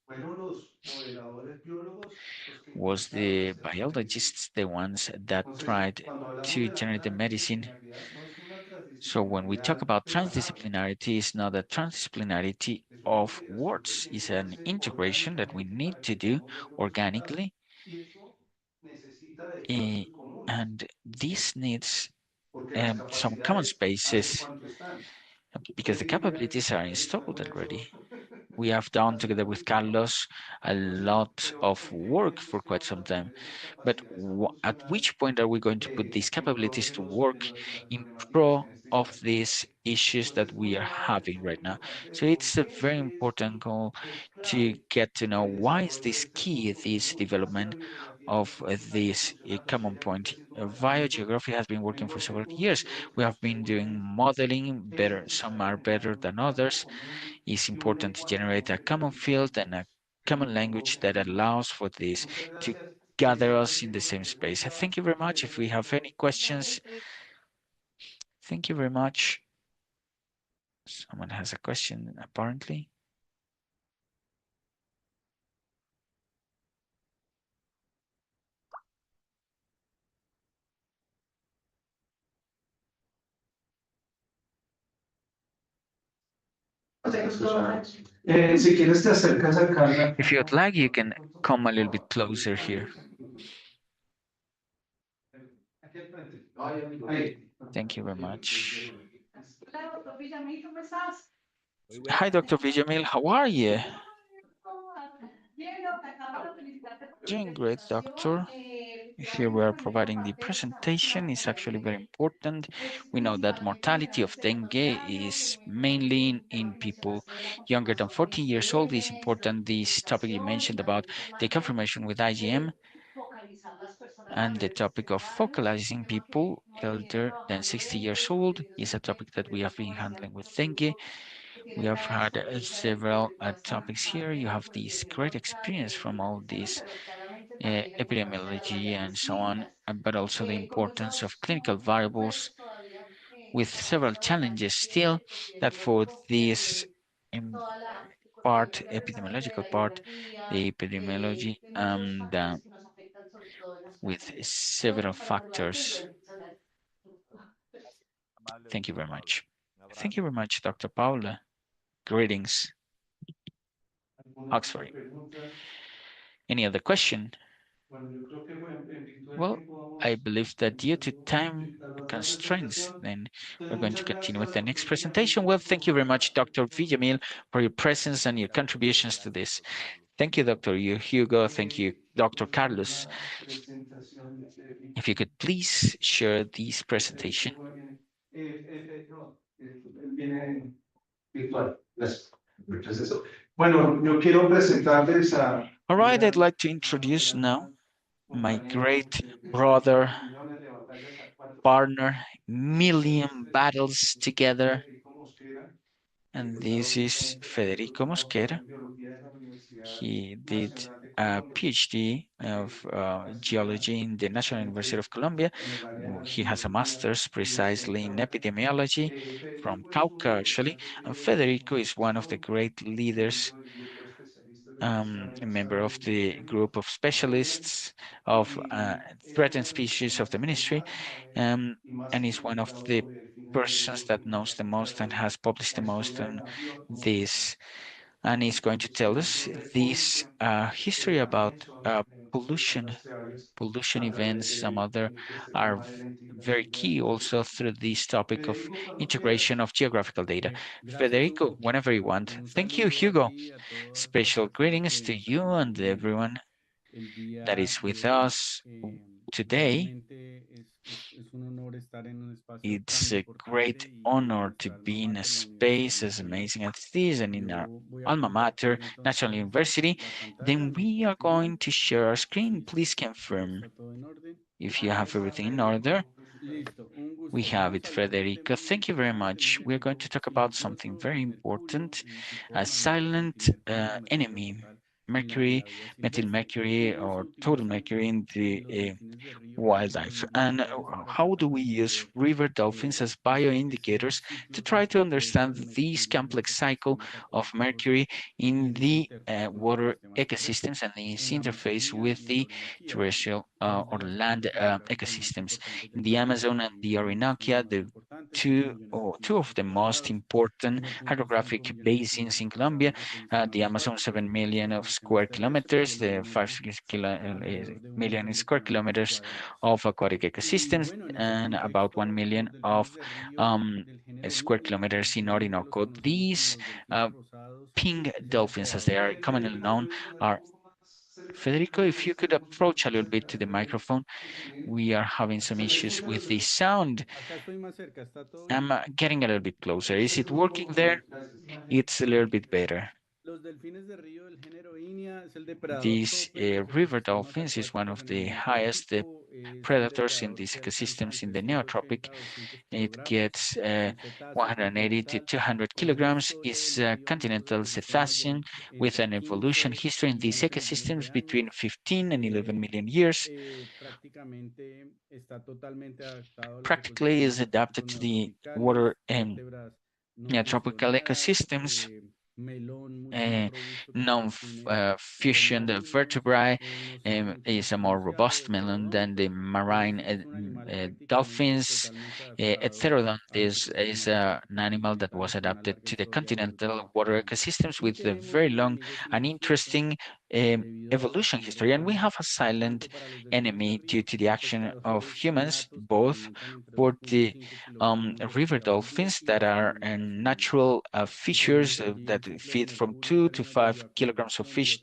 Fueron los modeladores biólogos los que
Was
encontraron
the
las estrategias.
biologists the ones that
Entonces,
tried
cuando hablamos
to
de la
generate the medicine?
transdisciplinariedad, no es una
So when we talk
transdisciplinariedad
about
de palabras,
transdisciplinarity, it's not a transdisciplinarity
es una
of
integración que
words.
tiene
It's
que
an
darse
integration that we
orgánicamente
need
para que
to do
podamos ver los resultados.
organically.
Y eso necesita de
eh,
espacios comunes,
and this needs
porque las
some common
capacidades hace
spaces
cuánto están.
because
Yo
the
diría que
capabilities are
Costa Rica
installed
no ha hecho
already. We have done together with
absolutamente nada.
Carlos a
Entonces,
lot
pero
of
¿en qué
work
momento
for
es que
quite
vamos
some
a
time.
poner esas
But
capacidades a
at
funcionar
which point are we going to put these
en pro
capabilities
de,
to work
de las
in
problemáticas
pro
en este
of
caso?
these issues that
Entonces,
we
uno
are
va a ver
having
por lo
right now?
importante de
So
por
it's a
qué
very important goal
es
to
clave
get to know
el
why is
desarrollo de
this
este
key,
curso, que
this
uno hace la
development
bibliografía
of
multidisciplinaria
this
funcionando
common
seriamente
point.
haciendo mandamientos
Biogeography has been working
en
for
los
several
recursos
years. We have
teóricos
been doing
seguramente
modeling
es
better. Some
necesario
are
generar
better
un
than
lenguaje
others.
común
It's
y un
important to
lenguaje
generate a common
comprensible
field and a
entre
common
todos
language that
ellos.
allows for this
Muchas
to
gracias.
gather
Si
us
alguien
in the
tiene una
same space.
pregunta,
Thank you very much. If we
proceda, por
have any
favor.
questions, thank you very much. Someone has a question, apparently.
Si quieres te acercas acá la
If you'd
cámara.
like, you can come a little bit closer here.
Aquí al frente. Ahí.
Thank you very much.
Hola, doctor Villamil, ¿cómo estás?
Hi, Dr. Villamil. How are you?
Bien, doctor, acá para felicitarte por tu
Doing great,
presentación.
doctor. Here we
Efectivamente,
are
también
providing the
compartes
presentation.
como
It's
la
actually very
dengue
important.
es
We know that
principalmente
mortality
generada en
of dengue
solidario,
is
luego en
mainly
el
in
tema que
people
mencionaste de la
younger than
confirmación con
14 years old. It's
IgM, la
important, this topic you
identificación y
mentioned
también
about
el tema
the
de
confirmation with IgM
focalizar las personas
and the
mayores de
topic of
60 años, un
focalizing
tema que
people
hemos venido
elder than
trabajando
60
dengue
years
y
old
yo
is a
sé
topic that
que
we
es
have
una
been
capacidad
handling
muy
with dengue.
contributiva que
We
tiene
have
gran
had
experiencia
several
de toda esta
topics here. You
parte
have this great
epidemiológica
experience from
y
all
asistencia,
this
pero claramente también el importancia de
epidemiology and
variables
so on,
clínicas.
but also the
Como
importance of
estamos
clinical
muy, muy
variables
nuevos todavía
with
en la
several
parte laboral,
challenges still
el
that for
epidemiólogo
this um,
toda la
part,
conocimiento precisamente de
epidemiological
la
part,
demografía,
the epidemiology,
de muchos
and
factores que nos afectan sobre todo en las
with
personas.
several
Bueno, para saludarte y
factors.
bueno, saber.
Thank you very much. Thank you very much, Dr. Paula. Greetings, Oxford. Any other question? Well, I believe that due to time constraints, then we're going to continue with the next presentation. Well, thank you very much, Dr. Villamil, for your presence and your contributions to this. Thank you, Dr. Hugo. Thank you, Dr. Carlos. If you could please share this presentation.
No, él viene virtual. Gracias. Entonces, bueno, yo quiero presentarles a
All
y
right, I'd
eran
like to
más,
introduce
eran
now
más
my
compañeros
great
que se
brother,
libraron millones de batallas a cuatro
partner,
bandas.
million
Este
battles together,
Federico Mosquera,
and
egresado
this is
justamente de
Federico
doctorado
Mosquera.
en biología de la Universidad
He did
Nacional de
a
Colombia,
PhD of
maestría
geology in the National University of Colombia.
en el área de la
He has a
epidemiología
master's
y de
precisely in
geografía.
epidemiology from
Federico es uno
Cauca,
de los
actually.
grandes
And
líderes de
Federico is one of the
comunicación
great leaders,
dentro del grupo de especialistas del sistema
a
universal
member
de
of the group of
Colombia.
specialists of
Es
threatened
una de las
species of
personas
the
que
ministry,
más sabe
um,
y más
and
ha
is one of the
publicado de delfines de
persons
río
that
en
knows the
materia
most and
de
has published
la
the most
historia de
on
la bioeconomía,
this, and is going to
el
tell us
seguimiento
this
precoz
history
también
about
son
pollution,
distintas teorías
pollution
a través
events. Some other
de este
are
tema de la
very
integración de
key
datos
also
geográficos.
through this topic of
Federico, cuando
integration
quieras.
of geographical data.
Gracias,
Federico,
Hugo.
whenever you want.
Un
Thank you,
saludo a
Hugo.
ti y a todas las
Special
personas
greetings
que
to
nos
you and
acompañan
everyone
el
that
día
is
de
with
hoy.
us today.
Realmente es un honor estar en un espacio tan
It's a
importante
great
y en
honor to
nuestra alma
be in a
mater, la Universidad
space as
Nacional.
amazing as this and in our
Yo voy a
alma mater,
compartir
National
entonces
University.
la pantalla.
Then
¿Me
we are
confirman?
going to share our screen.
Sí,
Please
ahí
confirm
está todo en orden.
if you
Ahí
have
está
everything in order.
Federico con su
Listo,
pregunta.
un
We
gusto.
have
Vamos
it,
a hablar de un
Federico.
tema muy
Thank you very
interesante, un
much. We're going
enemigo
to talk about something
silencioso,
very
mercurio,
important,
y su
a
forma de
silent
convertirse en mercurio
enemy,
total en
mercury,
la vida
methyl
silvestre.
mercury,
¿Cómo se
or total
utilizan
mercury in the
los delfines de río como
wildlife. And
bioindicadores para
how do
tratar
we
de
use
entender
river dolphins as
ese
bioindicators to
ciclo tan
try to
complejo
understand
de
this
mercurio en los
complex cycle
ecosistemas
of
acuáticos
mercury
y
in
en esa
the
interfaz con los
water
ecosistemas
ecosystems
terrestres?
and its
En la
interface
Amazonía
with
y en la
the
Orinoquía,
terrestrial
dos de
or
las
land
cuencas hidrográficas más
ecosystems?
importantes
In
del
the
planeta,
Amazon
con
and
un
the
volumen oceánico
Orinoquia,
más
the
importante,
two of the most important
1.5
hydrographic
millones de
basins in
kilómetros
Colombia.
cuadrados de ecosistemas
The Amazon,
acuáticos,
7
y los
million of
ecosistemas
square
terrestres,
kilometers, the
generalmente alrededor de
million
un
square
kilómetros
kilometers
cuadrados.
of aquatic
Y
ecosystems,
bueno, en ese
and about 1
contexto,
million
los delfines
of
de río
um,
del género
square
Vinia,
kilometers in
comúnmente los
Orinoco.
conocemos como
These
los delfines
uh,
rosados
pink
del
dolphins, as they
Ecuador.
are commonly known,
Federico, ¿puedes
are.
un poco más cerca del
Federico, if
micrófono?
you
Es que
could
no escucho
approach a
muy
little bit
cerca.
to the microphone, we are having some
¿Se me
issues
escucha
with
mejor?
the sound.
Acá estoy más cerca, ¿está todo bien?
I'm getting a little bit closer. Is it
Eso es
working
muy
there?
bueno, gracias.
It's a little bit better.
Los delfines de río del género Inia es el depredador
These
tope en los
river
ecosistemas
dolphins is one
acuáticos
of
en el
the highest
neotrópico. Es un
predators in
depredador
these
que alcanza
ecosystems in
entre
the neotropic.
180 a 200
It
kilogramos.
gets
Es un cetáceo
180 to
continental
200
con una
kilograms.
historia
Is
del
a
río en estos
continental
ecosistemas
cetacean
de
with
entre
an evolution
15
history in
y
these
11 millones de
ecosystems between
años.
15 and 11 million years.
Prácticamente está totalmente adaptado a los
Practically
ecosistemas
is
acuáticos
adapted to the
neotropicales,
water and
vértebras no
tropical
fusionadas,
ecosystems,
melón mucho más
uh,
robusto que los delfines
non-fusion
marinos,
vertebrae
mucho
is
más
a more
pronunciado,
robust melon than the
heterodonto.
marine
Es un animal prácticamente
dolphins.
totalmente adaptado
Pterodon
a los
is
ecosistemas
an animal that was
continentales con una
adapted
larga
to the
historia
continental
evolutiva
water
presente.
ecosystems
Y
with a
tenemos
very
un
long
enemigo
and
silencioso
interesting
debido a
evolution
su
history. And we
irrelevancia,
have a silent
tanto para los delfines de
enemy due
río,
to the
son
action of
pescadores
humans,
innatos que se
both
alimentan entre
for the
2.5 kilogramos de
river
pescado al día
dolphins
y
that
hasta
are
1.000 gramos.
natural
Entonces
fishes
allí
that
el ciclo de
feed from
mercurio en
2 to
términos de
5 kilograms of
bioacumulación,
fish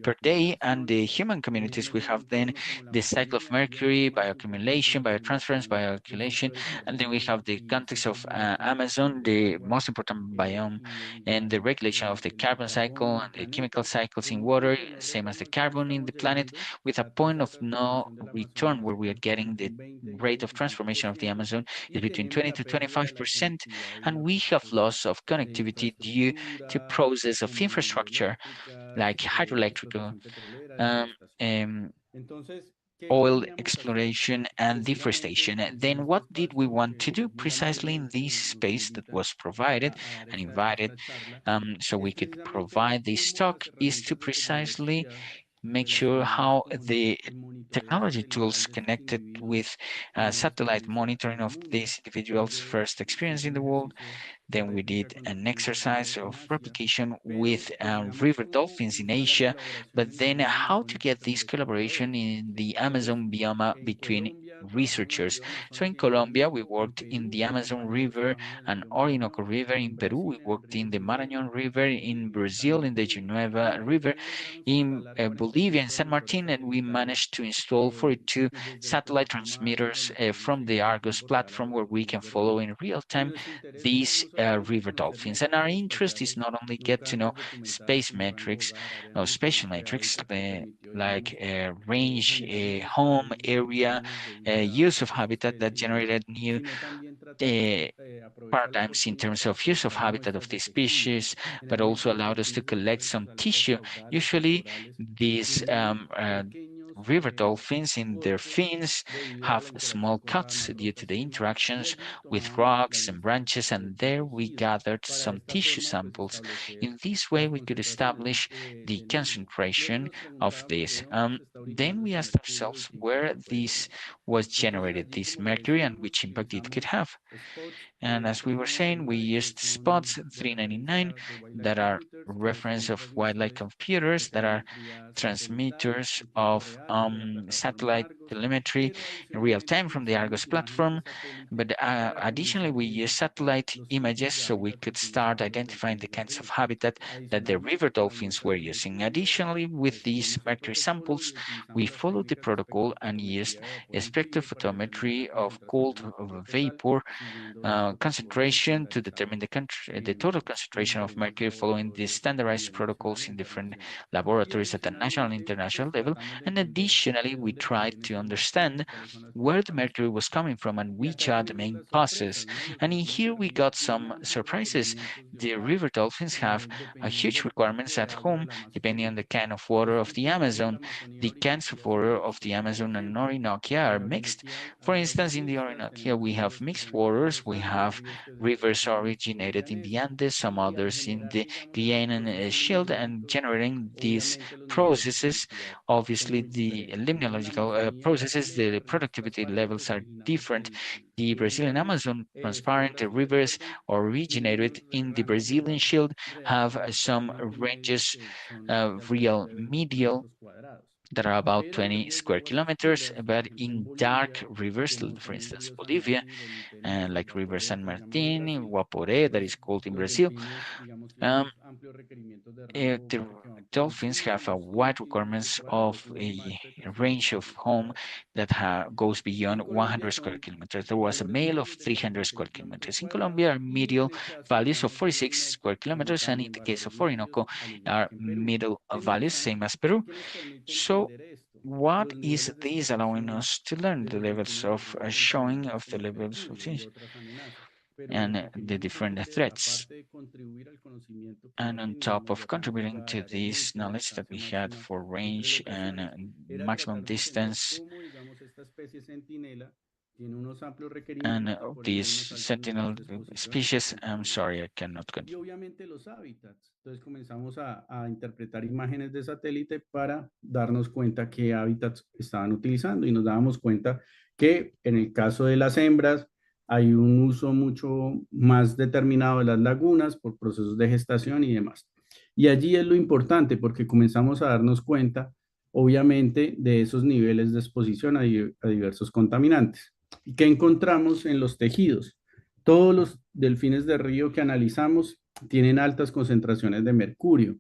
per day. And
biotransferencia,
the human communities,
regiones
we
del
have then
entorno como la
the cycle of
Amazonía,
mercury,
biomas
bioaccumulation,
importantes en el
biotransference,
del
bioaccumulation.
ciclo del
And then we
carbono
have the
y
context
ciclos
of
bioquímicos
Amazon,
del
the
agua
most important biome, and the
del,
regulation of the
del
carbon cycle
carbono
and
del
the chemical
planeta.
cycles in
Como
water,
punto de no
same as the
retorno, aquí
carbon in
estamos
the planet,
llegando.
with a
La
point
tasa de
of no
transformación de la
return
Amazonía
where
se
we are
calcula
getting
entre
the
un 20 y un
rate of transformation of the
25%
Amazon is
y
between
tenemos
20
la
to
pérdida de la
25%,
conectividad
and
debido a
we have
procesos
loss of
de
connectivity due to
infraestructura
process of
como
infrastructure
hidroeléctricas,
like hydroelectrical,
explotación petrolera,
um,
deforestación.
um,
Entonces, ¿qué
oil
veníamos a hacer?
exploration and
Precisamente
deforestation.
en
Then
este
what did we
espacio
want to
que
do
muy
precisely in
amablemente
this
nos
space that
invitan
was provided
a dar
and
esta
invited,
charla,
so we
es
could
precisamente
provide this
cómo
talk
las
is to
herramientas de
precisely
tecnología
make sure
relacionadas
how
con
the
el monitoreo
technology
satelital
tools
de estos
connected
individuos
with
tienen
satellite
experiencia en
monitoring
el
of
mundo.
these individuals'
Entonces
first
se
experience
hizo
in
un
the world.
ejercicio de
Then we
réplica
did
con
an
delfines de
exercise
río
of
en Asia,
replication with
pero pues veamos
river
cómo
dolphins in
buscar la
Asia,
colaboración
but
en el
then
mundo
how to
amazónico
get
entre
this collaboration
pescadores.
in the
Entonces,
Amazon biome
en
between
Colombia nos
researchers.
íbamos
So in
familiarizando
Colombia, we
como en
worked in the
Perú,
Amazon River
empezamos en el
and
río
Orinoco
Marañón,
River.
en
In Peru, we
Brasil en el
worked
río
in the
Geneva,
Marañon River.
en
In
Bolivia
Brazil, in the
Canindeyú, y
Geneva
de
River.
allí logramos
In
instalar
Bolivia, in
48
San
emisoras
Martin, and we
satelitales
managed to install 42
desde lo que se
satellite
llama Argos,
transmitters
donde podemos
from the
seguir en
Argos
tiempo real a
platform
los
where we
delfines
can
de
follow
río.
in real
Y
time
nuestro interés es
these
no solamente
river
conocer
dolphins. And our
métricas
interest is
espaciales,
not only
no
get to know
campos documentados
space
como rango
metrics
hogar, área
or spatial
nutriente,
metrics
hábitat que permitió,
like
digamos,
range,
generar nuevos
home,
parámetros en
area,
términos de vida
use of
de esa
habitat that
especie y demás,
generated new
sino también tratar
uh,
de aprovechar la
paradigms in
oportunidad
terms
para
of use of
colectar
habitat of
muestras
the
de tejidos.
species, but also
Generalmente los
allowed us to
delfines de
collect
río,
some
sus aletas
tissue.
caudales y
Usually,
pectorales
these
tienen pequeños
river dolphins in their
cortes
fins
debido a
have
la interacción
small
con
cuts
ramas,
due to
rocas
the
y demás, y
interactions
allí
with
tomábamos las
rocks and
muestras
branches, and
de
there we
tejido
gathered
para de
some
esta
tissue
forma pues
samples.
establecer
In this way,
las
we could
concentraciones
establish the
de número. Luego
concentration
nos
of
preguntábamos de
this.
dónde se está
Then
originando
we
este
asked
mercurio y
ourselves
qué
where
impacto puede
this
tener.
was
Entonces
generated,
allí,
this
como le
mercury, and
decíamos,
which impact it could
utilizamos
have.
spots
And
de
as we were
término
saying, we
nacional que
used spots
son de
399
referencia de Wildlife
that are
Computers, que
reference
son
of wildlife
transmisores de
computers that are
telemetría satelital
transmitters
en tiempo
of
real desde la plataforma
satellite
Argos,
telemetry
pero
in real
adicionalmente
time from the
utilizamos
Argos
imágenes de
platform.
satélite
But
para
additionally,
comenzar a
we use
identificar
satellite
los tipos
images
de
so we
hábitat que
could start
utilizaban los
identifying the
delfines de
kinds of
río.
habitat that the river
Adicionalmente, con las
dolphins were
muestras de
using.
mercurio,
Additionally, with these
seguimos el
mercury
protocolo y
samples, we
utilizamos las
followed the
técnicas de
protocol and
espectrofotometría
used
de vapor en frío para determinar la
spectrophotometry of
concentración
cold
de mercurio total,
vapor
siguiendo los protocolos
concentration to determine
estandarizados
the total
en
concentration of
diferentes
mercury following the
laboratorios a
standardized
nivel nacional
protocols
e
in different
internacional. Y
laboratories at the national and
adicionalmente,
international
pues
level.
tratamos de
And
entender
additionally,
de
we
dónde
tried
proviene
to
este mercurio
understand
y cuáles son las
where the
principales
mercury was
causas.
coming from and
Y
which
acá
are the
tenemos
main
las
causes.
sorpresas, ¿no? Los
And in
delfines de
here we
río
got
tienen
some
amplios
surprises.
requerimientos de
The
hogar,
river dolphins have a huge
dependiendo el tipo
requirements
de
at
agua
home
del
depending on
Amazonia.
the kind of water
Los
of the
cultivos de la
Amazon.
Amazonía
The cans of
orinoquia son
water of the
mixtos. Por
Amazon and
ejemplo,
Orinoquia
en
are
la
mixed.
orinoquia
For
hay aguas
instance, in the
mixtas,
Orinoquia,
tenemos
we have
ríos que
mixed
provienen de
waters.
los
We
Andes,
have
ríos que
rivers
provienen del
originated in the
llanés,
Andes, some
y al
others in
generar,
the
digamos, estos
Guianan
procesos
Shield, and
limnológicos,
generating these
obviamente los niveles de
processes.
productividad son
Obviously,
muy
the
diferentes, ¿no? En la
limnological
Amazonía
processes, the
brasilera, ríos
productivity levels
transparentes
are
originados en
different.
el
The
sur del
Brazilian
país,
Amazon
son
transparent
brasileros,
rivers
perdón, tienen
originated
unos
in the
rangos de
Brazilian
hogar
Shield have some
relativamente medios
ranges
que son de
real
alrededor de 20
medial
kilómetros cuadrados.
that are about
Pero en
20
ríos de
square
aguas
kilometers,
oscuras, por
but
ejemplo en
in dark
Bolivia,
rivers,
como
for
son el
instance,
río San
Bolivia,
Martín, el
and
Interuso, el
like River
Guaporé,
San
que le llamamos en
Martin,
Brasil,
Guaporé, that is
los,
called in
los
Brazil.
delfines, digamos, tienen
Um,
unos amplios requerimientos de rango de
the
hogar que van por
dolphins
encima de
have a
los 100
wide
kilómetros
requirements of
cuadrados, un
a
impacto de 300
range of
kilómetros
home
cuadrados.
that goes beyond
En
100
Colombia
square
son
kilometers. There was a
valores
male of
medios de
300
46
square
kilómetros
kilometers. In Colombia,
cuadrados
are
y en
medial
el caso,
values of
digamos, del
46
Orinoco
square
son
kilometers, and in
también
the case
valores
of
medios,
Orinoco,
al igual
are
que en Perú.
middle
¿Qué nos
values,
está,
same as Peru.
qué nos permite
So,
entender esto?
what
Los
is
niveles de
this allowing
exposición
us to learn?
de
The
los
levels
delfines de
of
río frente a
showing
heladas
of the
como el
levels of
mercurio y
this
otras amenazas. Pero
and
lo que
the
queremos
different
entender,
threats.
aparte de contribuir al conocimiento que
And
ya
on top
teníamos
of
de rango de
contributing
hogar,
to
área
this
límite,
knowledge that
distancia
we had
máxima
for
entre
range and
locaciones, era
maximum
tratar de entender
distance
cómo, digamos, esta especie centinela tiene unos amplios
and
requerimientos y por ende
these
unos altos niveles
sentinel
de exposición a
species, I'm
contaminantes.
sorry, I cannot
Y
continue.
obviamente los hábitats. Entonces comenzamos a interpretar imágenes de satélite para darnos cuenta qué hábitats estaban utilizando y nos dábamos cuenta que en el caso de las hembras hay un uso mucho más determinado de las lagunas por procesos de gestación y demás. Y allí es lo importante porque comenzamos a darnos cuenta, obviamente, de esos niveles de exposición a diversos contaminantes. ¿Y qué encontramos en los tejidos? Todos los delfines de río que analizamos tienen altas concentraciones de mercurio.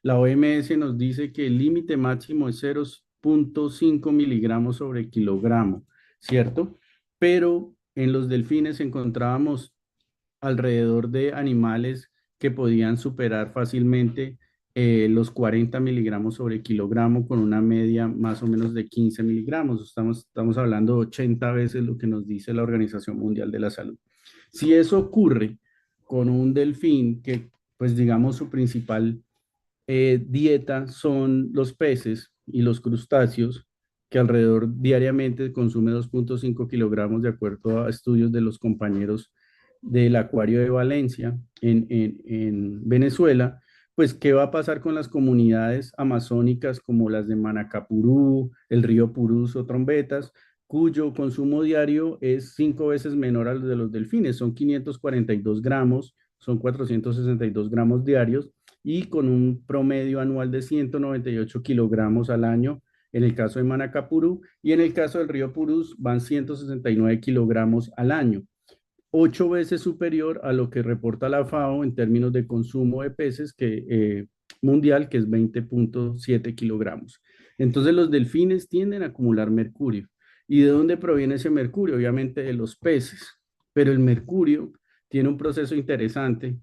La OMS nos dice que el límite máximo es 0,5 miligramos sobre kilogramo, ¿cierto? Pero en los delfines encontrábamos alrededor de animales que podían superar fácilmente los 40 miligramos sobre kilogramo con una media más o menos de 15 miligramos. Estamos hablando de 80 veces lo que nos dice la Organización Mundial de la Salud. Si eso ocurre con un delfín que, pues digamos, su principal dieta son los peces y los crustáceos, que alrededor diariamente consume 2,5 kilogramos de acuerdo a estudios de los compañeros del Acuario de Valencia en Venezuela, pues qué va a pasar con las comunidades amazónicas como las de Manacapurú, el río Purús o Trombetas, cuyo consumo diario es 5 veces menor al de los delfines, son 542 gramos, son 462 gramos diarios y con un promedio anual de 198 kilogramos al año en el caso de Manacapurú, y en el caso del río Purús van 169 kilogramos al año, 8 veces superior a lo que reporta la FAO en términos de consumo de peces mundial, que es 20,7 kilogramos. Entonces los delfines tienden a acumular mercurio. ¿Y de dónde proviene ese mercurio? Obviamente de los peces, pero el mercurio tiene un proceso interesante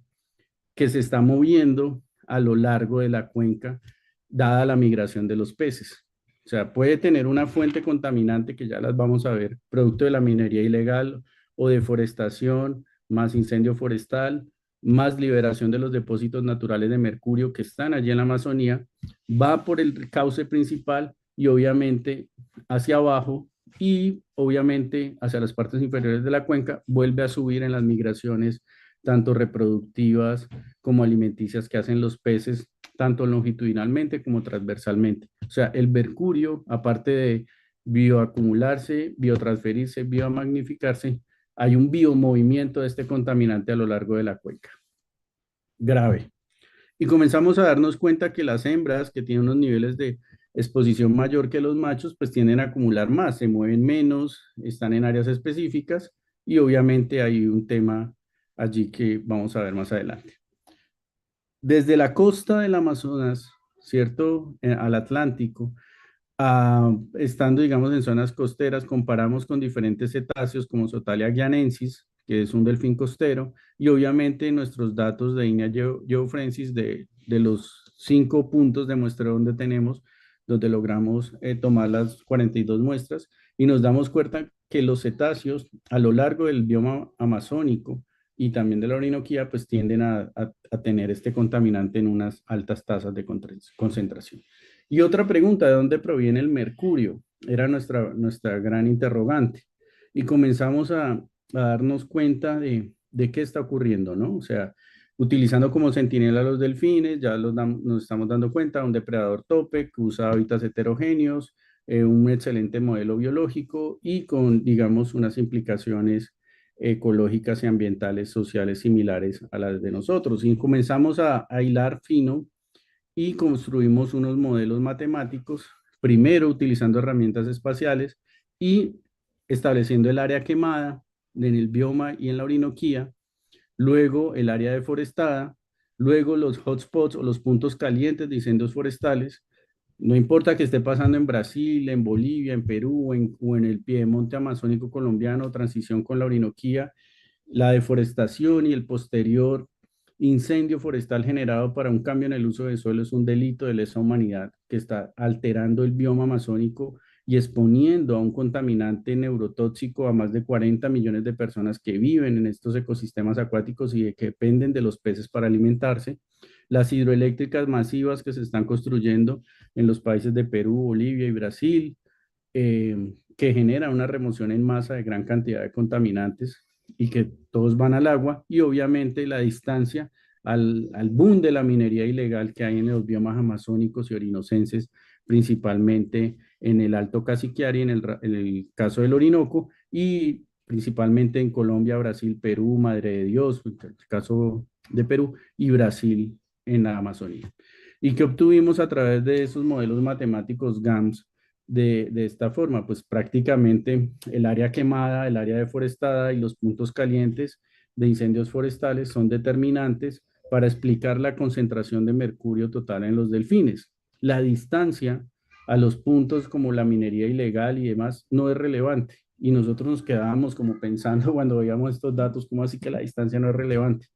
que se está moviendo a lo largo de la cuenca, dada la migración de los peces. O sea, puede tener una fuente contaminante que ya las vamos a ver, producto de la minería ilegal o deforestación, más incendio forestal, más liberación de los depósitos naturales de mercurio que están allí en la Amazonía, va por el cauce principal y obviamente hacia abajo y obviamente hacia las partes inferiores de la cuenca vuelve a subir en las migraciones tanto reproductivas como alimenticias que hacen los peces, tanto longitudinalmente como transversalmente. O sea, el mercurio, aparte de bioacumularse, biotransferirse, biomagnificarse, hay un biomovimiento de este contaminante a lo largo de la cuenca. Grave. Y comenzamos a darnos cuenta que las hembras que tienen unos niveles de exposición mayor que los machos, pues tienden a acumular más, se mueven menos, están en áreas específicas y obviamente hay un tema allí que vamos a ver más adelante. Desde la costa del Amazonas, ¿cierto? Al Atlántico, estando, digamos, en zonas costeras, comparamos con diferentes cetáceos como Sotalia guianensis, que es un delfín costero, y obviamente nuestros datos de Inia geofrensis de los 5 puntos de muestreo donde tenemos, donde logramos tomar las 42 muestras, y nos damos cuenta que los cetáceos a lo largo del bioma amazónico y también de la Orinoquía, pues tienden a tener este contaminante en unas altas tasas de concentración. Y otra pregunta, ¿de dónde proviene el mercurio? Era nuestra gran interrogante. Y comenzamos a darnos cuenta de qué está ocurriendo, ¿no? O sea, utilizando como centinela a los delfines, ya nos estamos dando cuenta, un depredador tope que usa hábitats heterogéneos, un excelente modelo biológico y con, digamos, unas implicaciones ecológicas y ambientales sociales similares a las de nosotros. Y comenzamos a hilar fino y construimos unos modelos matemáticos, primero utilizando herramientas espaciales y estableciendo el área quemada en el bioma y en la Orinoquía, luego el área deforestada, luego los hotspots o los puntos calientes de incendios forestales. No importa que esté pasando en Brasil, en Bolivia, en Perú o en el piedemonte amazónico colombiano, transición con la Orinoquía, la deforestación y el posterior incendio forestal generado para un cambio en el uso de suelo es un delito de lesa humanidad que está alterando el bioma amazónico y exponiendo a un contaminante neurotóxico a más de 40 millones de personas que viven en estos ecosistemas acuáticos y que dependen de los peces para alimentarse. Las hidroeléctricas masivas que se están construyendo en los países de Perú, Bolivia y Brasil, que genera una remoción en masa de gran cantidad de contaminantes y que todos van al agua, y obviamente la distancia al boom de la minería ilegal que hay en los biomas amazónicos y orinocenses, principalmente en el Alto Cassiquiare, en el caso del Orinoco, y principalmente en Colombia, Brasil, Perú, Madre de Dios, en el caso de Perú, y Brasil en la Amazonía. ¿Y qué obtuvimos a través de esos modelos matemáticos GAMS de esta forma? Pues prácticamente el área quemada, el área deforestada y los puntos calientes de incendios forestales son determinantes para explicar la concentración de mercurio total en los delfines. La distancia a los puntos como la minería ilegal y demás no es relevante. Y nosotros nos quedábamos como pensando cuando veíamos estos datos, ¿cómo así que la distancia no es relevante?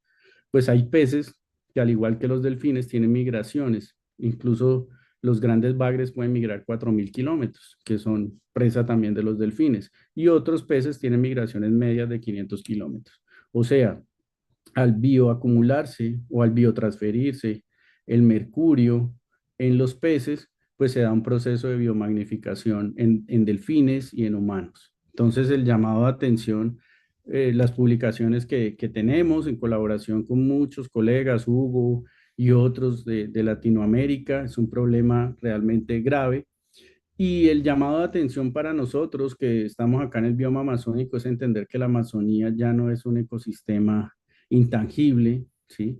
Pues hay peces que al igual que los delfines tienen migraciones, incluso los grandes bagres pueden migrar 4.000 kilómetros, que son presa también de los delfines, y otros peces tienen migraciones medias de 500 kilómetros. O sea, al bioacumularse o al biotransferirse el mercurio en los peces, pues se da un proceso de biomagnificación en delfines y en humanos. Entonces, el llamado a atención, las publicaciones que tenemos en colaboración con muchos colegas, Hugo y otros de Latinoamérica, es un problema realmente grave. Y el llamado de atención para nosotros que estamos acá en el bioma amazónico es entender que la Amazonía ya no es un ecosistema intangible, ¿sí?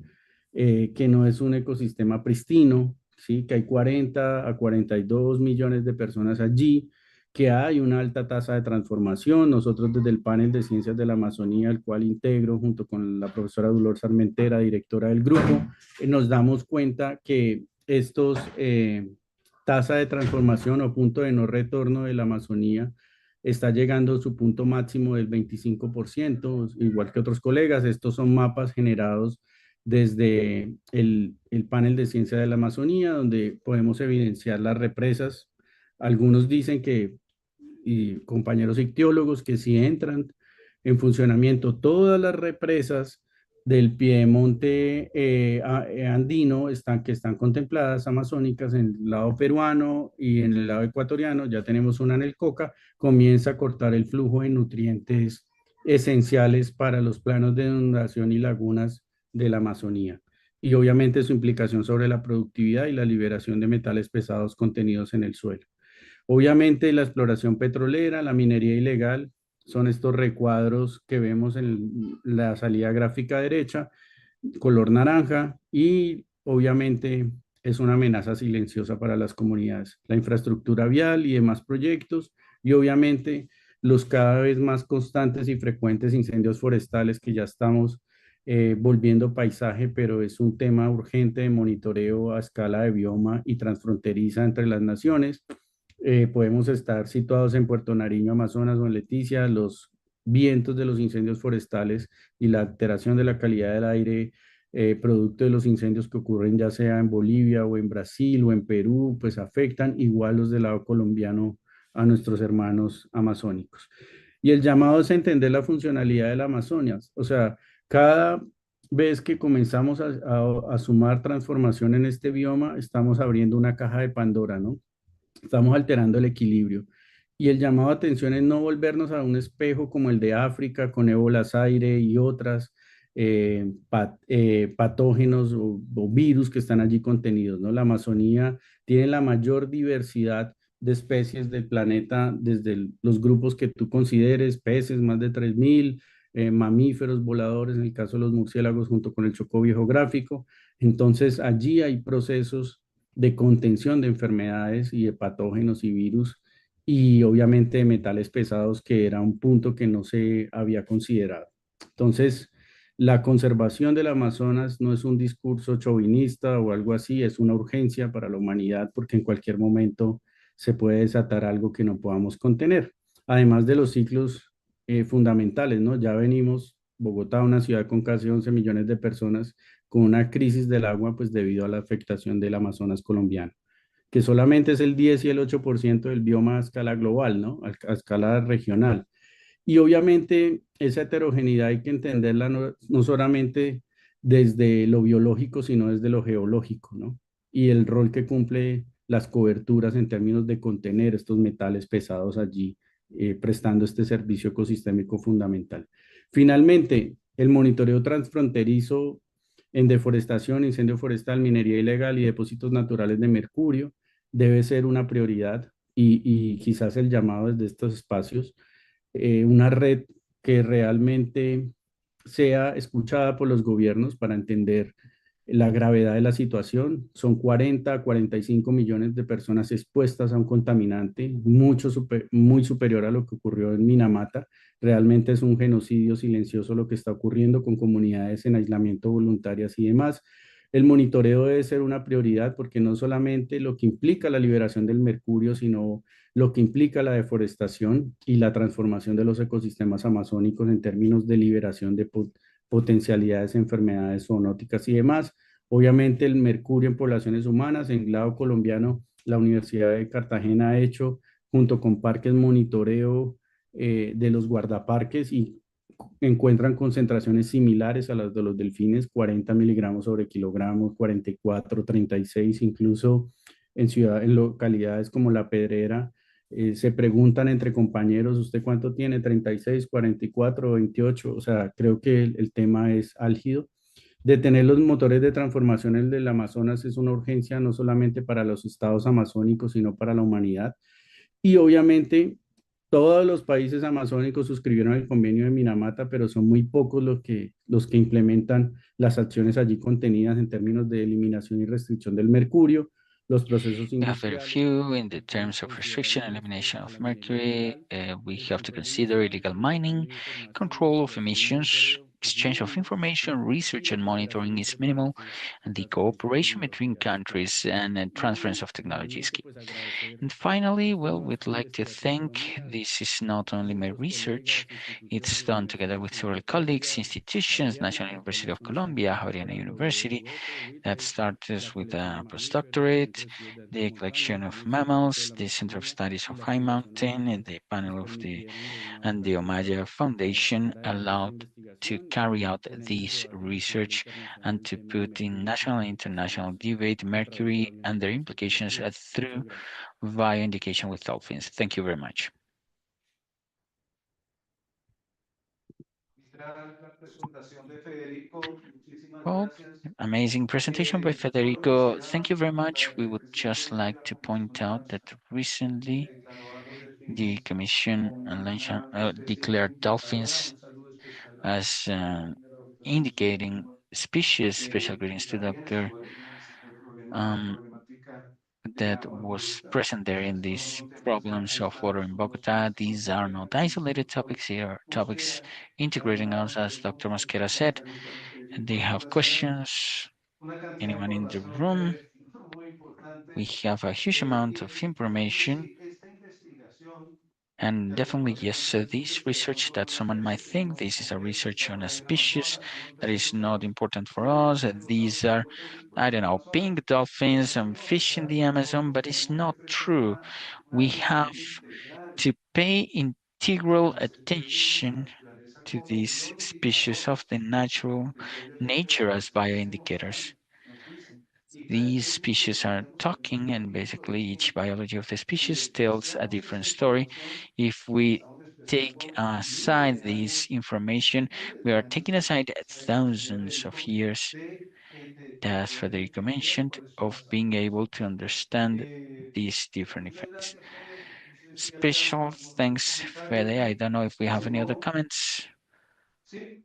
Que no es un ecosistema pristino, ¿sí? Que hay 40 a 42 millones de personas allí, que hay una alta tasa de transformación. Nosotros desde el panel de ciencias de la Amazonía, el cual integro junto con la profesora Dolores Armentera, directora del grupo, nos damos cuenta que estos tasa de transformación o punto de no retorno de la Amazonía está llegando a su punto máximo del 25%, igual que otros colegas. Estos son mapas generados desde el panel de ciencia de la Amazonía, donde podemos evidenciar las represas. Algunos dicen que, y compañeros ictiólogos, que si entran en funcionamiento todas las represas del piedemonte andino que están contempladas amazónicas en el lado peruano y en el lado ecuatoriano, ya tenemos una en el Coca, comienza a cortar el flujo de nutrientes esenciales para los planos de inundación y lagunas de la Amazonía. Y obviamente su implicación sobre la productividad y la liberación de metales pesados contenidos en el suelo. Obviamente la exploración petrolera, la minería ilegal, son estos recuadros que vemos en la salida gráfica derecha, color naranja, y obviamente es una amenaza silenciosa para las comunidades. La infraestructura vial y demás proyectos, y obviamente los cada vez más constantes y frecuentes incendios forestales que ya estamos volviendo paisaje, pero es un tema urgente de monitoreo a escala de bioma y transfronteriza entre las naciones. Podemos estar situados en Puerto Nariño, Amazonas o en Leticia. Los vientos de los incendios forestales y la alteración de la calidad del aire producto de los incendios que ocurren ya sea en Bolivia o en Brasil o en Perú, pues afectan igual los del lado colombiano a nuestros hermanos amazónicos. Y el llamado es a entender la funcionalidad de la Amazonia. O sea, cada vez que comenzamos a sumar transformación en este bioma, estamos abriendo una caja de Pandora, ¿no? Estamos alterando el equilibrio. Y el llamado a atención es no volvernos a un espejo como el de África, con ébola aire y otras patógenos o virus que están allí contenidos, ¿no? La Amazonía tiene la mayor diversidad de especies del planeta, desde los grupos que tú consideres, peces, más de 3.000, mamíferos voladores, en el caso de los murciélagos, junto con el Chocó Biogeográfico. Entonces, allí hay procesos de contención de enfermedades y de patógenos y virus, y obviamente de metales pesados, que era un punto que no se había considerado. Entonces, la conservación del Amazonas no es un discurso chauvinista o algo así, es una urgencia para la humanidad, porque en cualquier momento se puede desatar algo que no podamos contener. Además de los ciclos fundamentales, ¿no? Ya venimos, Bogotá, una ciudad con casi 11 millones de personas, con una crisis del agua, pues debido a la afectación del Amazonas colombiano, que solamente es el 10 y el 8% del bioma a escala global, ¿no? A escala regional. Y obviamente esa heterogeneidad hay que entenderla no solamente desde lo biológico, sino desde lo geológico, ¿no? Y el rol que cumple las coberturas en términos de contener estos metales pesados allí, prestando este servicio ecosistémico fundamental. Finalmente, el monitoreo transfronterizo en deforestación, incendio forestal, minería ilegal y depósitos naturales de mercurio debe ser una prioridad, y quizás el llamado desde estos espacios, una red que realmente sea escuchada por los gobiernos para entender la gravedad de la situación. Son 40 a 45 millones de personas expuestas a un contaminante, muy superior a lo que ocurrió en Minamata. Realmente es un genocidio silencioso lo que está ocurriendo con comunidades en aislamiento voluntarias y demás. El monitoreo debe ser una prioridad, porque no solamente lo que implica la liberación del mercurio, sino lo que implica la deforestación y la transformación de los ecosistemas amazónicos en términos de liberación de potencialidades, enfermedades zoonóticas y demás. Obviamente el mercurio en poblaciones humanas, en el lado colombiano, la Universidad de Cartagena ha hecho, junto con parques, monitoreo de los guardaparques, y encuentran concentraciones similares a las de los delfines: 40 miligramos sobre kilogramos, 44, 36, incluso en localidades como La Pedrera. Se preguntan entre compañeros: ¿usted cuánto tiene? 36, 44, 28. O sea, creo que el tema es álgido. Detener los motores de transformación en el Amazonas es una urgencia no solamente para los estados amazónicos, sino para la humanidad. Y obviamente todos los países amazónicos suscribieron el convenio de Minamata, pero son muy pocos los que implementan las acciones allí contenidas en términos de eliminación y restricción del mercurio. los procesos
We have very
industriales,
few in the
hay que
terms of
considerar
restriction
la
and elimination
a
of
la minería
mercury.
ilegal,
We
el
have to
control
consider
ambiental,
illegal mining,
intercambio de información,
control of
observación y
emissions,
monitoreo es
exchange of
mínimo
information,
y
research
la
and
cooperación
monitoring is
entre
minimal,
países,
and the
transferencia
cooperation between
tecnológica es clave.
countries and transference
Y
of technology is
finalmente,
key.
pues agradecer
And finally, well,
estas
we'd like to
investigaciones
thank
colombianas,
this is not only my
muchos
research,
colegas,
it's
instituciones,
done together
universidades
with
como
several colleagues,
Colombia,
institutions, National
Javeriana,
University of
Formación
Colombia,
SANO,
Javeriana
Escuela
University,
Biogeography,
that
WITES,
started
la
with
colección de
a
mamíferos, el
postdoctorate,
Centro de Estudios de Altas
the collection
Montañas, el
of
Instituto de
mammals,
la
the Center of
Amazonía
Studies
y
of
la
High
Fundación
Mountain, and
Omaya
the
nos
panel of the
permitieron de una
and the
manera
Omaya
virtual
Foundation
llevar adelante esta
allowed to
investigación
carry
y
out
poner en
this
debate nacional e
research
internacional
and
el
to
tema de
put in
mercurio y sus
national and international
implicaciones
debate
a través de la
mercury and their implications
bioindicación.
through
Muchas gracias.
bioindication with dolphins. Thank you very much.
La presentación de Federico, muchísimas
Well,
gracias.
amazing presentation by
Solo
Federico. Thank
quisiera
you very much.
contar que
We
el
would
presidente
just
de
like
la
to
Comisión
point
de
out that
Paz
recently
declaró a los
the
delfines
Commission
como una especie
declared
importadora.
dolphins
Un saludo especial
as
a la doctora Lucía
indicating species, special
y
greetings to
también
Dr.
estuvo en la
Um,
problemática del
that
agua en
was
Bogotá.
present there in
Son
these
son temas de
problems of water
aislados,
in
son
Bogota.
temas
These are not
complejas. Y el
isolated
doctor
topics, they are topics
Mosquera,
integrating us,
además,
as Dr.
tenemos
Mosquera
una
said.
pregunta muy
And they
Federico. En
have
la sala,
questions.
una cantidad de
Anyone in the
información
room?
muy
We
importante.
have a huge amount of
Digamos que
information.
sí, esta investigación
And
que
definitely,
algunos
yes,
pensamos
this
que de
research
pronto
that
no nos
someone might
parece que
think
no
this is a research on a
está en la
species
zona, no
that is
tenemos
not
a
important for us.
obviamente los
These are,
agrotécnicos
I
en
don't
la
know,
zona,
pink dolphins
pero
and
no,
fish in the
no,
Amazon,
no
but it's
tenemos que
not
prestar
true.
una
We have
atención integral
to pay
a
integral
las especies de la
attention
naturaleza
to
como
these
biortificadores,
species of the natural
depende mucho de
nature
lo que
as
ustedes como
bioindicators.
tal nos dicen. Y cada
These
especie
species
pues
are
tenemos que tener un
talking, and
capítulo
basically each
distinto.
biology of the
Si
species tells a
despreciamos esta
different story.
información,
If
pues
we
estamos
take
despreciando miles
aside
de
this
años,
information, we
miles de
are
años
taking aside
a este señor
thousands of
Federico
years, as
poder
Federico
entender
mentioned,
cuáles son
of
las
being
causas.
able to understand
Eh,
these different
Muchas
effects.
gracias, Fede. No sé si haya
Special
algún otro
thanks,
comentario.
Fede. I don't know if we have
Si
any other
no,
comments.
sí,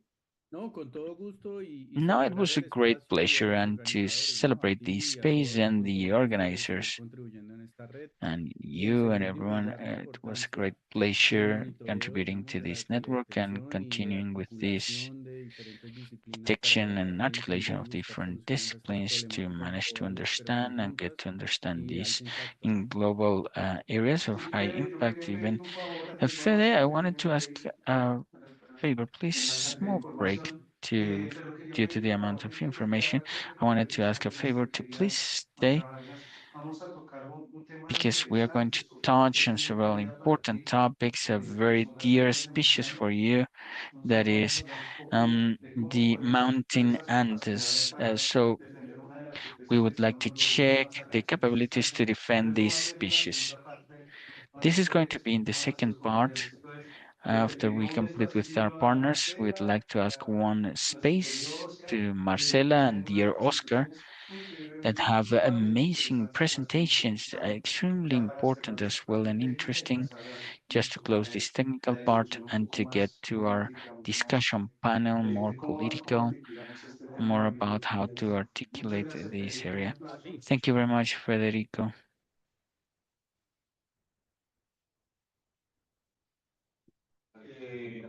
No, con todo gusto y
No, it
celebrar
was a
el
great
espacio y a
pleasure
los
and to
organizadores, ¿no? A
celebrate the
ti y a todo
space
el
and
grupo
the
nuestro de seguir
organizers
contribuyendo en esta red
and
y en
you and
seguir
everyone.
divulgar la
It was a great
importancia del
pleasure
monitoreo,
contributing
digamos,
to
de la
this network and
detección y de
continuing with this
articulación de diferentes disciplinas para
detection
tratar
and
de
articulation
entender
of
y buscar
different
soluciones a estas
disciplines to
problemáticas
manage to
globales, pero
understand and get
conjuntas
to understand
y de
these
alto impacto, ¿no?
in global areas of
sí,
high
Fede, yo
impact.
quería
Even
pedirle un favor, haciendo
Fede, I
este
wanted to
pequeño
ask
break
a
para
favor, please.
la cantidad de
Small break
información.
to
Pero quería
due to
pedirle
the
un
amount
favor
of
muy especial
information.
a Fede,
I
porque
wanted to ask a favor
precisamente
to
quería
please stay
aclararlas. Vamos a tocar un tema muy
because we are going
interesante,
to
sobre todo
touch
es
on
muy
several
querida para
important
ti,
topics, a
que
very
son las
dear
lenguas de
species for
montaña.
you,
Entonces
that
vamos a
is
hablar un poco de cómo
the
podemos mejorar
mountain
esas capacidades
Andes.
para
So
defender una de las
we
especies que
would like
están
to
volviéndose
check
más
the
salvajes.
capabilities to defend
Pero eso
these
va a ser en la
species.
segunda parte, más
This is going
después,
to be in the
con nuestros
second part.
compañeros. Entonces,
After we
pedimos
complete with our
despacio a
partners, we'd
Marcela,
like to ask one
nuestro querido
space
Oscar,
to
que
Marcela and
tienen unas
dear Oscar
presentaciones increíbles,
that
muy,
have
muy válidas e
amazing
interesantes para ser
presentations,
utilizado
extremely
ya para
important
cerrar
as
esta
well
parte
and
técnica y
interesting,
pasar a
just to
nuestro
close this
panel, a
technical
la
part
discusión un
and
poco
to get
más
to our
política, mucho más
discussion panel, more
cómo
political,
articulamos este
more
tema
about how to
biodiversidad. Muchas
articulate
gracias,
this
Federico, un
area.
aplauso.
Thank you very much, Federico.
Eh,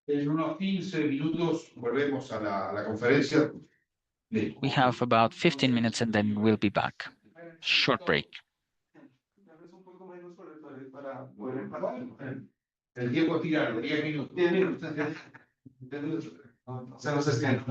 En unos 15 minutos volvemos a la conferencia.
We have about 15
Entonces,
minutes and then we'll be back. Short break.
tal vez un poco menos para poder empatar. El tiempo tirado, 10 minutos. 10 minutos. Se nos extiende.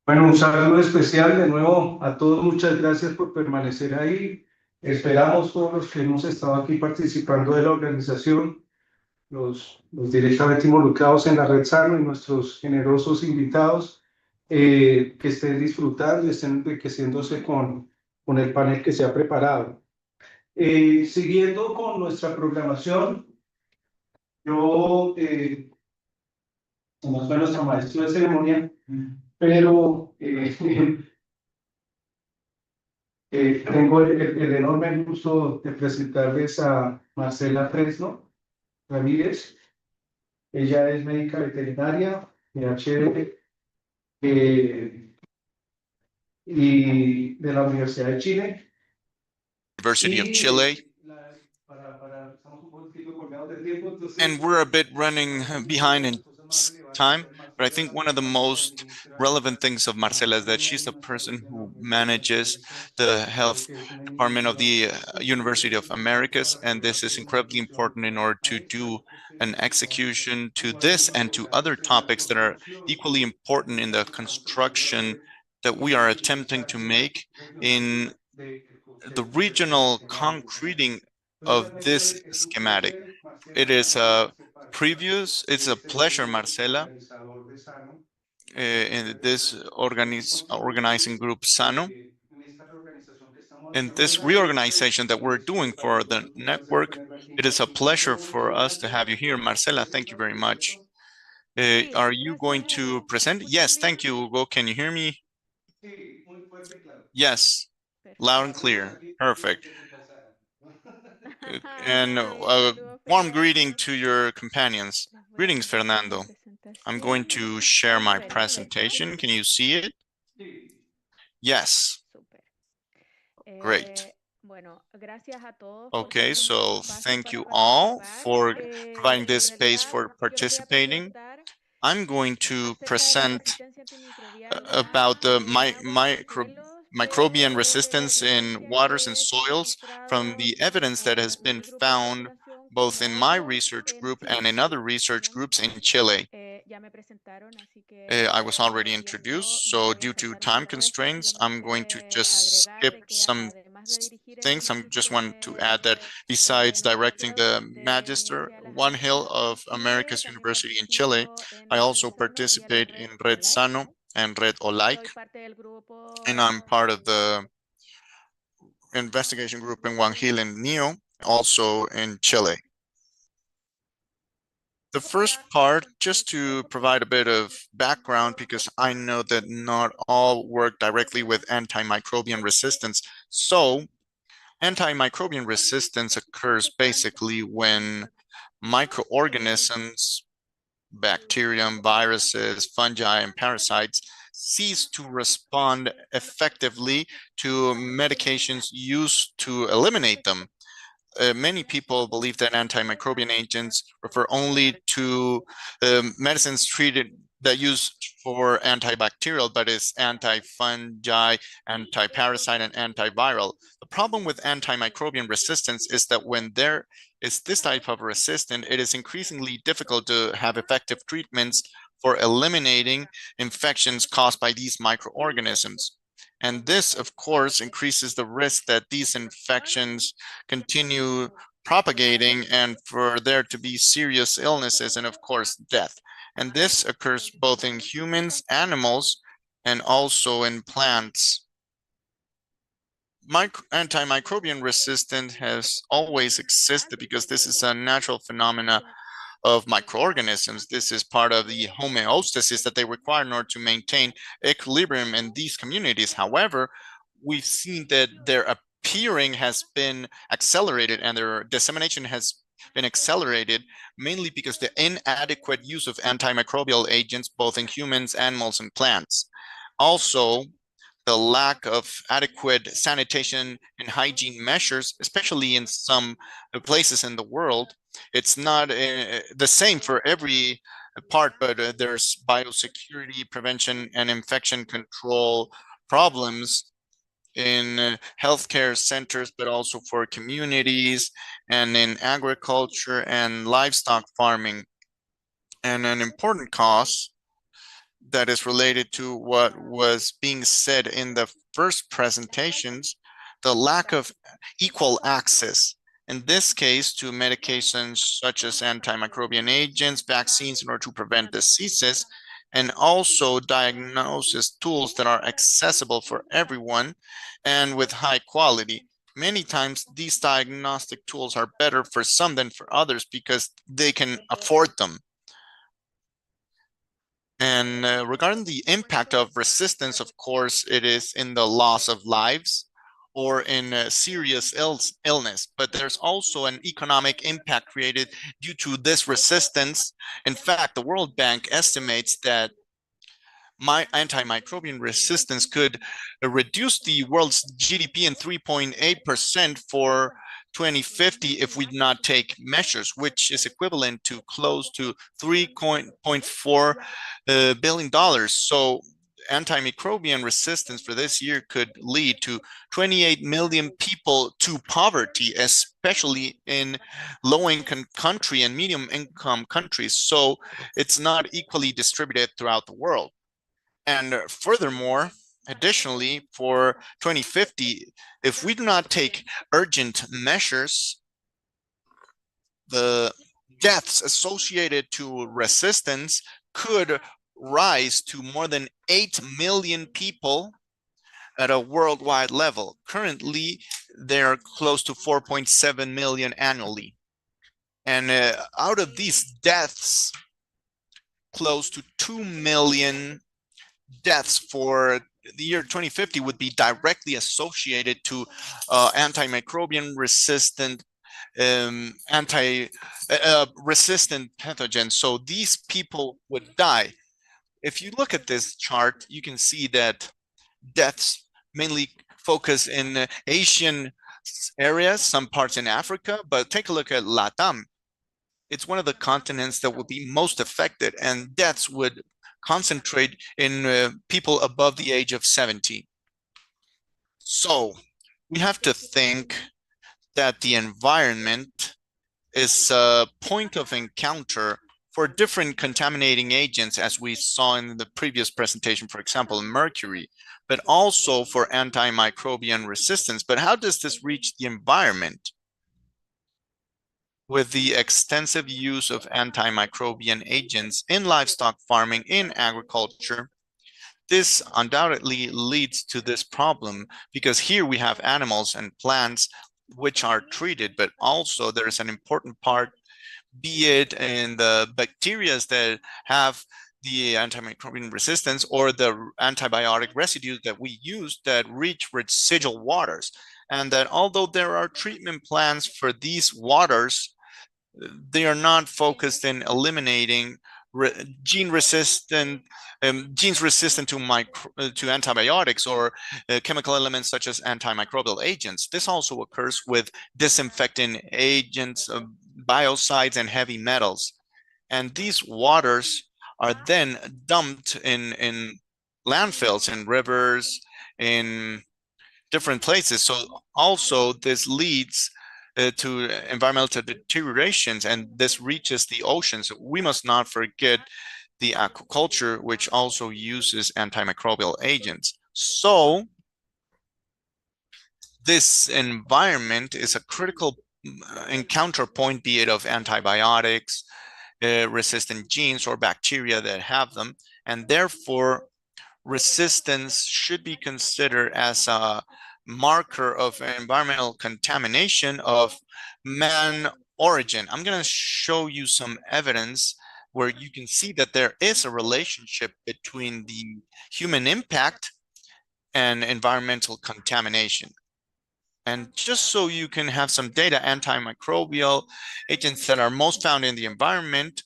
Bueno, un saludo especial de nuevo a todos. Muchas gracias por permanecer ahí. Esperamos todos los que hemos estado aquí participando de la organización, los directamente involucrados en la red SANO y nuestros generosos invitados, que estén disfrutando y estén enriqueciéndose con el panel que se ha preparado. Siguiendo con nuestra programación, yo, como soy nuestro maestro de ceremonia, pero tengo el enorme gusto de presentarles a Marcela Fresno Ramírez. Ella es médica veterinaria, PhD, y de la Universidad de Chile.
University of Chile.
Estamos un poquito colgados de tiempo,
And
entonces
we're a bit running
una
behind
de
in
las cosas más relevantes
time,
de
but I
Marcela
think one of
es
the
que ella
most
administra
relevant things of
la
Marcela is that
célula
she's
y
the
la
person
salud en la
who
Universidad de
manages
Americas.
the
Creo
health
que es una
department of
iniciativa
the
sostenible
University
e
of
importante
Americas,
para
and this
lograr
is
toda una
incredibly
evolución
important in order to do an
posterior y trabajo
execution to this
igualmente
and to
lograr
other
extremar
topics that are
contribución
equally important in the
estamos tratando de
construction
hacer
that we are
una
attempting to
visualización
make
regional
in
del
the
concepto del
regional
esquema de Sano.
concreting of
Realmente
this
es un
schematic.
placer,
It
Marcela,
is
para mí
a
hacer parte
previous, it's
de
a
este
pleasure,
grupo
Marcela,
organizador de Sano.
in this organizing
Contribuir
group SANO.
en esta reorganización que estamos
In
haciendo de
this
la red
reorganization that we're doing for the
es un placer
network,
tenerla aquí.
it is a pleasure for
Muchas
us to have
gracias.
you here. Marcela, thank you very much.
Sí,
Are you
gracias,
going to
Hugo. ¿Me
present?
escuchan
Yes,
bien?
thank you, Hugo. Can you hear me?
Sí, muy fuerte y claro.
Yes, loud and
Perfecto.
Saludos
clear.
aquí desde
Perfect.
Sara.
And
Sí,
a
saludos,
warm
Fernando.
greeting to your companions.
Les voy a
Greetings,
compartir mi
Fernando. I'm going
presentación.
to share
Ahí
my
se ve perfecto.
presentation. Can you see it?
Sí.
Yes.
Súper.
Great.
Bueno, gracias a todos por
Okay,
cederme este
so
espacio
thank
para
you all
participar.
for providing
En
this space
realidad,
for
yo les voy a
participating.
presentar
I'm going to
acerca de la
present
resistencia antimicrobial en
about
agua,
the
en aguas y en suelos,
microbian
de la
resistance in
evidencia
waters and
que se ha
soils from
registrado
the evidence that has
tanto en
been
mi grupo de
found
investigación
both in
como
my
otros
research
en
group and
Chile.
in other research
Perdón.
groups in Chile.
Ya me presentaron, así que
I was
por
already
el tiempo
introduced,
me
so
voy a
due to
saltar un
time
poco esto.
constraints, I'm going to
Solamente
just
agregar
skip
de que
some
además de dirigir el
things. I just want to
magíster
add that besides
en el
directing
Departamento
the
de
Magister
Universidad de las
One Hill
Américas en
of
Chile,
America's
también
University in Chile,
participo en
I
la red
also
SANO y en la
participate
red
in Red
OLAIC.
Sano and Red
Soy
Olaik,
parte del
and I'm part of
grupo
the investigation group in One Hill and Neo, also in Chile. The first part, just to provide a bit of background, because I know that not all work directly with antimicrobian resistance. So antimicrobian resistance occurs basically when microorganisms, bacterium, viruses, fungi, and parasites cease to respond effectively to medications used to eliminate them. Many people believe that antimicrobial agents refer only to medicines treated that use for antibacterial, but it's anti-fungi, anti-parasite, and antiviral. The problem with antimicrobial resistance is that when there is this type of resistance, it is increasingly difficult to have effective treatments for eliminating infections caused by these microorganisms. And this, of course, increases the risk that these infections continue propagating and for there to be serious illnesses and, of course, death. And this occurs both in humans, animals, and also in plants. Antimicrobial resistance has always existed because this is a natural phenomena of microorganisms. This is part of the homeostasis that they require in order to maintain equilibrium in these communities. However, we've seen that their appearing has been accelerated and their dissemination has been accelerated mainly because the inadequate use of antimicrobial agents both in humans, animals, and plants. Also, the lack of adequate sanitation and hygiene measures, especially in some places in the world. It's not the same for every part, but there's biosecurity, prevention, and infection control problems in healthcare centers, but also for communities and in agriculture and livestock farming. And an important cause that is related to what was being said in the first presentations, the lack of equal access, in this case, to medications such as antimicrobial agents, vaccines in order to prevent diseases, and also diagnosis tools that are accessible for everyone and with high quality. Many times these diagnostic tools are better for some than for others because they can afford them. And regarding the impact of resistance, of course, it is in the loss of lives or in serious illness, but there's also an economic impact created due to this resistance. In fact, the World Bank estimates that antimicrobial resistance could reduce the world's GDP in 3.8% for 2050 if we do not take measures, which is equivalent to close to $3.4 billion. So antimicrobial resistance for this year could lead to 28 million people to poverty, especially in low-income country and medium-income countries. So it's not equally distributed throughout the world. And furthermore, additionally, for 2050, if we do not take urgent measures, the deaths associated to resistance could rise to more than 8 million people at a worldwide level. Currently, they're close to 4.7 million annually. And out of these deaths, close to 2 million deaths for the year 2050 would be directly associated to antimicrobial resistant resistant pathogens. So these people would die. If you look at this chart, you can see that deaths mainly focus in Asian areas, some parts in Africa, but take a look at LATAM. It's one of the continents that would be most affected, and deaths would concentrate in people above the age of 70. So we have to think that the environment is a point of encounter for different contaminating agents, as we saw in the previous presentation, for example, mercury, but also for antimicrobial resistance. But how does this reach the environment? With the extensive use of antimicrobial agents in livestock farming, in agriculture, this undoubtedly leads to this problem, because here we have animals and plants which are treated, but also there's an important part, be it in the bacteria that have the antimicrobial resistance or the antibiotic residues that we use that reach residual waters. And that although there are treatment plans for these waters, they are not focused in eliminating genes resistant to antibiotics or chemical elements such as antimicrobial agents. This also occurs with disinfecting agents, biocides, and heavy metals. And these waters are then dumped in landfills, in rivers, in different places. So also this leads to environmental deteriorations, and this reaches the oceans. We must not forget the aquaculture, which also uses antimicrobial agents. So this environment is a critical encounter point, be it of antibiotics, resistant genes, or bacteria that have them, and therefore resistance should be considered as a marker of environmental contamination of man origin. I'm going to show you some evidence where you can see that there is a relationship between the human impact and environmental contamination. And just so you can have some data, antimicrobial agents that are most found in the environment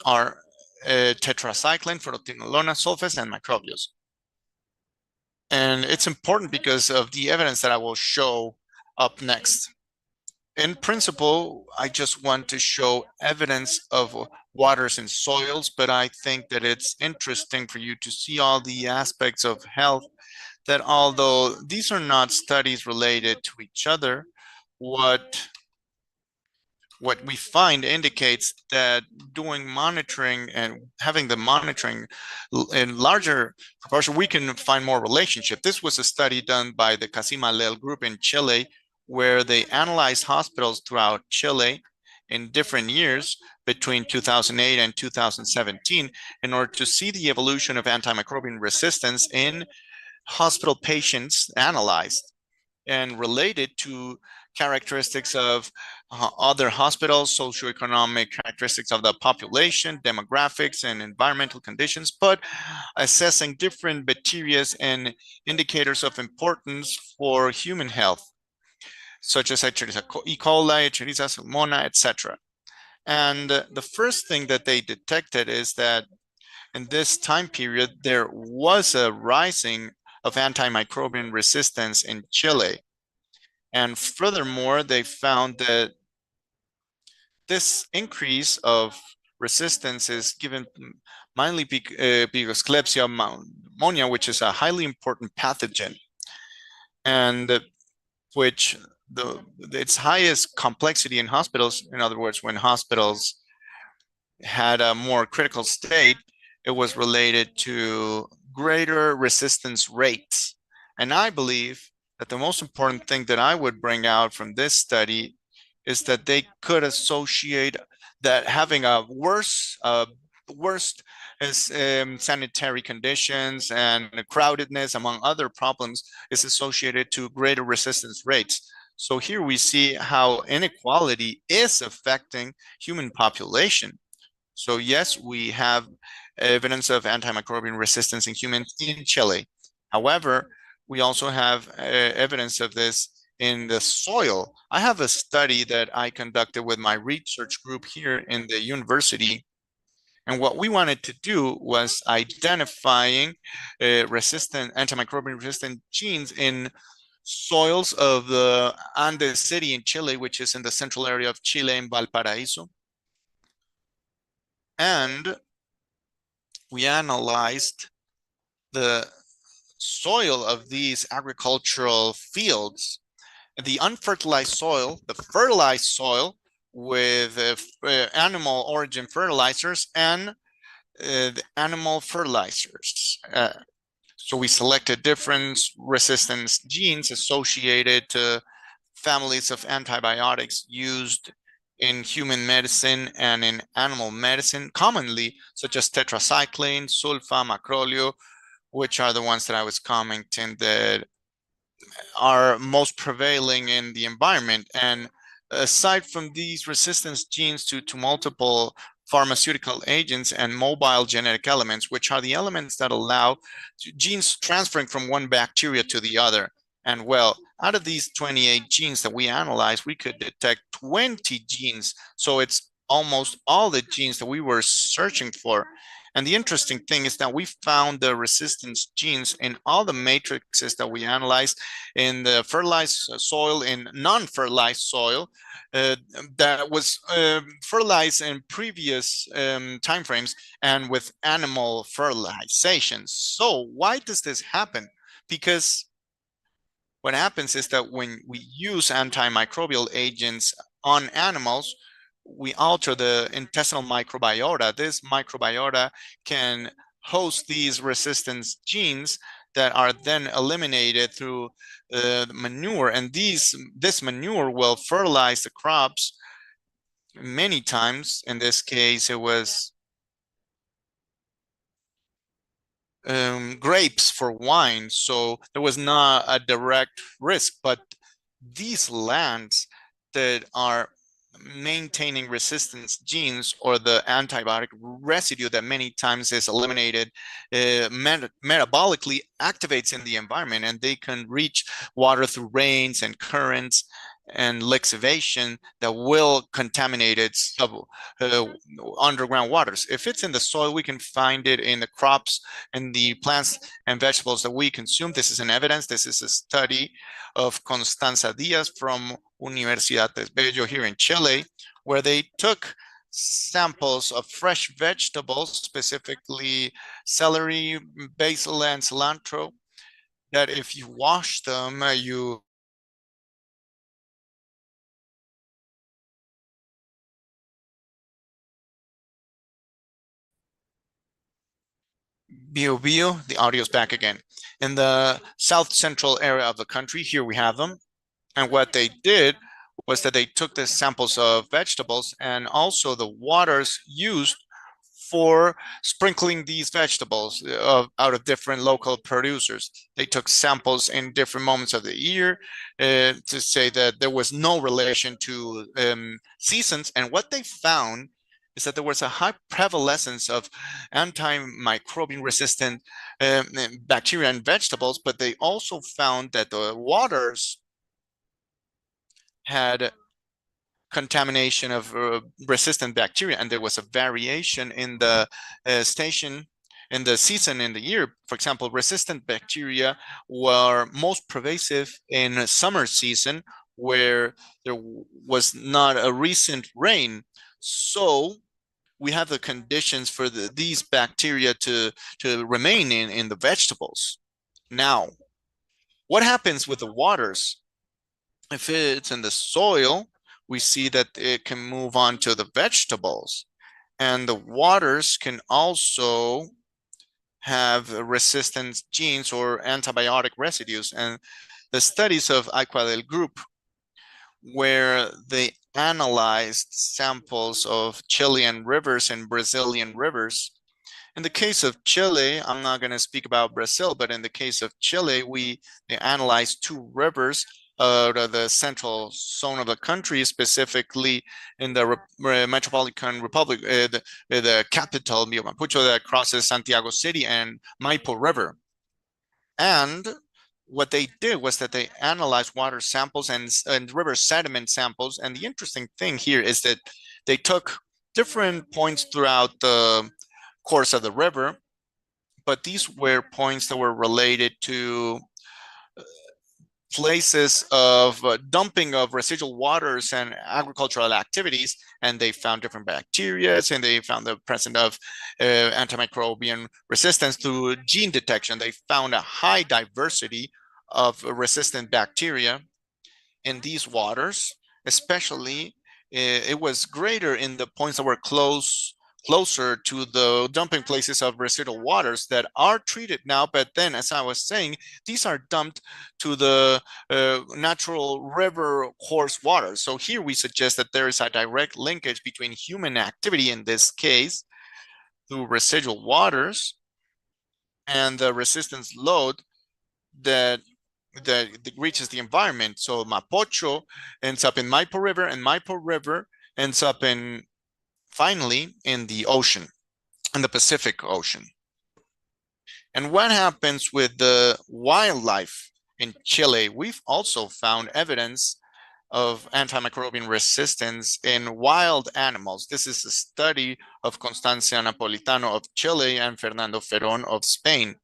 are tetracycline, phototinolona, sulfates, and microbials. And it's important because of the evidence that I will show up next. In principle, I just want to show evidence of waters and soils, but I think that it's interesting for you to see all the aspects of health, that although these are not studies related to each other, what what we find indicates that doing monitoring and having the monitoring in larger proportion, we can find more relationship. This was a study done by the Casim group in Chile, where they analyzed hospitals throughout Chile in different years between 2008 and 2017 in order to see the evolution of antimicrobial resistance in hospital patients analyzed and related to characteristics of other hospitals, socioeconomic characteristics of the population, demographics, and environmental conditions, but assessing different bacteria and indicators of importance for human health, such as Echerichia E. coli, Echerichia pneumoniae, etc. And the first thing that they detected is that in this time period, there was a rising of antimicrobial resistance in Chile. And furthermore, they found that this increase of resistance is given mainly because Klebsiella pneumonia, which is a highly important pathogen, and which its highest complexity in hospitals, in other words, when hospitals had a more critical state, it was related to greater resistance rates. And I believe that the most important thing that I would bring out from this study is that they could associate that having a worst sanitary conditions and crowdedness, among other problems, is associated to greater resistance rates. So here we see how inequality is affecting human population. So yes, we have evidence of antimicrobial resistance in humans in Chile. However, we also have evidence of this in the soil. I have a study that I conducted with my research group here in the university. And what we wanted to do was identifying antimicrobial resistant genes in soils of the Andes city in Chile, which is in the central area of Chile in Valparaíso. And we analyzed the soil of these agricultural fields, the unfertilized soil, the fertilized soil with animal origin fertilizers and the animal fertilizers. So we selected different resistance genes associated to families of antibiotics used in human medicine and in animal medicine, commonly, such as tetracycline, sulfa, macrolio, which are the ones that I was commenting that are most prevailing in the environment. And aside from these resistance genes to multiple pharmaceutical agents and mobile genetic elements, which are the elements that allow genes transferring from one bacteria to the other. And well, out of these 28 genes that we analyzed, we could detect 20 genes. So it's almost all the genes that we were searching for. And the interesting thing is that we found the resistance genes in all the matrices that we analyzed in the fertilized soil, in non-fertilized soil, that was fertilized in previous timeframes and with animal fertilization. So why does this happen? Because what happens is that when we use antimicrobial agents on animals, we alter the intestinal microbiota. This microbiota can host these resistance genes that are then eliminated through manure, and this manure will fertilize the crops many times. In this case, it was grapes for wine, so there was not a direct risk, but these lands that are maintaining resistance genes or the antibiotic residue that many times is eliminated metabolically activates in the environment, and they can reach water through rains and currents and lixiviation that will contaminate its underground waters. If it's in the soil, we can find it in the crops and the plants and vegetables that we consume. This is an evidence. This is a study of Constanza Diaz from Universidad de Bello here in Chile, where they took samples of fresh vegetables, specifically celery, basil, and cilantro, that if you wash them, you Bio, the audio's back again. In the south central area of the country, here we have them. And what they did was that they took the samples of vegetables and also the waters used for sprinkling these vegetables out of different local producers. They took samples in different moments of the year to say that there was no relation to seasons. And what they found is that there was a high prevalence of antimicrobial resistant bacteria in vegetables, but they also found that the waters had contamination of resistant bacteria, and there was a variation in the station in the season in the year. For example, resistant bacteria were most pervasive in summer season where there was not a recent rain. So we have the conditions for these bacteria to remain in the vegetables. Now, what happens with the waters? If it's in the soil, we see that it can move on to the vegetables. And the waters can also have resistance genes or antibiotic residues. And the studies of Aquadel group, where they analyzed samples of Chilean rivers and Brazilian rivers. In the case of Chile, I'm not going to speak about Brazil, but in the case of Chile, they analyzed two rivers out of the central zone of the country, specifically in the Metropolitan Republic, the capital, Mapucho, that crosses Santiago City, and Maipo River. And what they did was that they analyzed water samples and river sediment samples. And the interesting thing here is that they took different points throughout the course of the river, but these were points that were related to places of dumping of residual waters and agricultural activities, and they found different bacteria, and they found the presence of antimicrobial resistance through gene detection. They found a high diversity of resistant bacteria in these waters, especially it was greater in the points that were closer to the dumping places of residual waters that are treated now. But then, as I was saying, these are dumped to the natural river course water. So here we suggest that there is a direct linkage between human activity, in this case, through residual waters, and the resistance load that reaches the environment. So Mapocho ends up in Maipo River, and Maipo River ends up finally in the ocean, in the Pacific Ocean. And what happens with the wildlife in Chile? We've also found evidence of antimicrobial resistance in wild animals. This is a study of Constancia Napolitano of Chile and Fernando Ferón of Spain,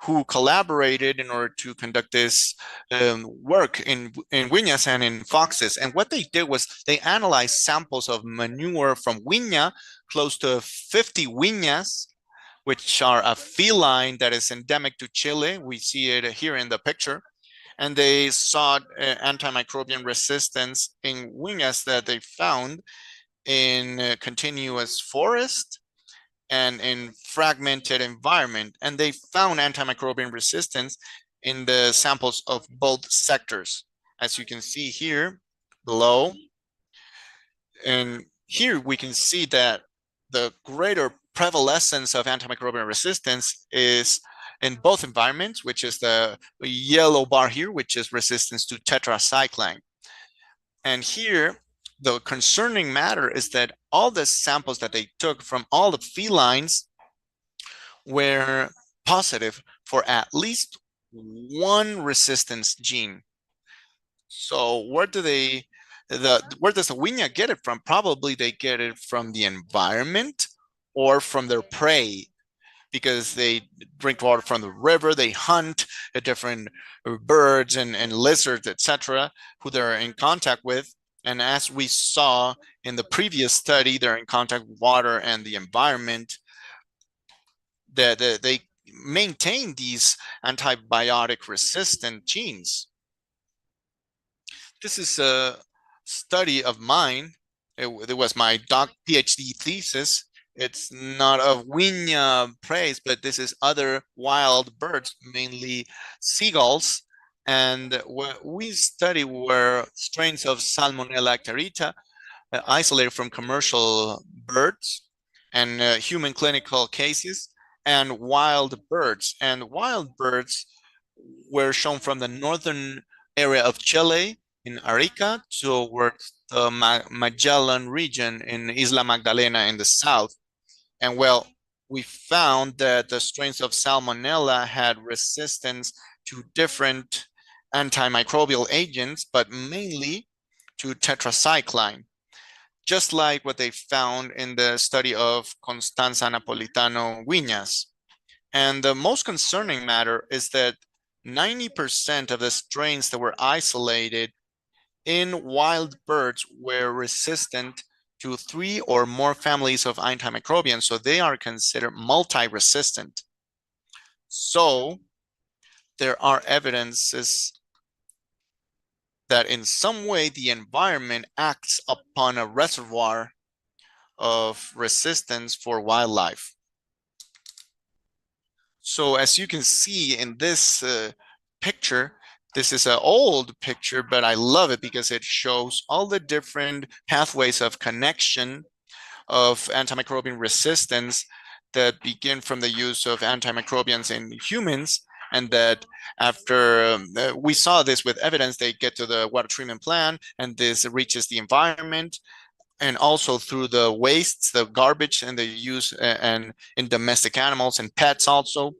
who collaborated in order to conduct this work in Viñas and in foxes. And what they did was they analyzed samples of manure from Viña, close to 50 Viñas, which are a feline that is endemic to Chile. We see it here in the picture. And they saw antimicrobial resistance in Viñas that they found in continuous forest and in fragmented environment. And they found antimicrobial resistance in the samples of both sectors, as you can see here below. And here we can see that the greater prevalence of antimicrobial resistance is in both environments, which is the yellow bar here, which is resistance to tetracycline. And here, the concerning matter is that all the samples that they took from all the felines were positive for at least one resistance gene. So where does the Viña get it from? Probably they get it from the environment or from their prey, because they drink water from the river, they hunt different birds and lizards, etc., who they're in contact with. And as we saw in the previous study, they're in contact with water and the environment, that they maintain these antibiotic resistant genes. This is a study of mine. It was my PhD thesis It's not of Winya praise, but this is other wild birds, mainly seagulls. And what we study were strains of Salmonella actarita isolated from commercial birds and human clinical cases and wild birds. And wild birds were shown from the northern area of Chile in Arica towards the Magellan region in Isla Magdalena in the south. And well, we found that the strains of Salmonella had resistance to different antimicrobial agents, but mainly to tetracycline, just like what they found in the study of Constanza Napolitano Viñas. And the most concerning matter is that 90% of the strains that were isolated in wild birds were resistant to 3 or more families of antimicrobians, so they are considered multi-resistant. So there are evidences that in some way the environment acts upon a reservoir of resistance for wildlife. So as you can see in this picture, this is an old picture, but I love it because it shows all the different pathways of connection of antimicrobial resistance that begin from the use of antimicrobians in humans, and that after we saw this with evidence, they get to the water treatment plant and this reaches the environment, and also through the wastes, the garbage, and the use and in domestic animals and pets also,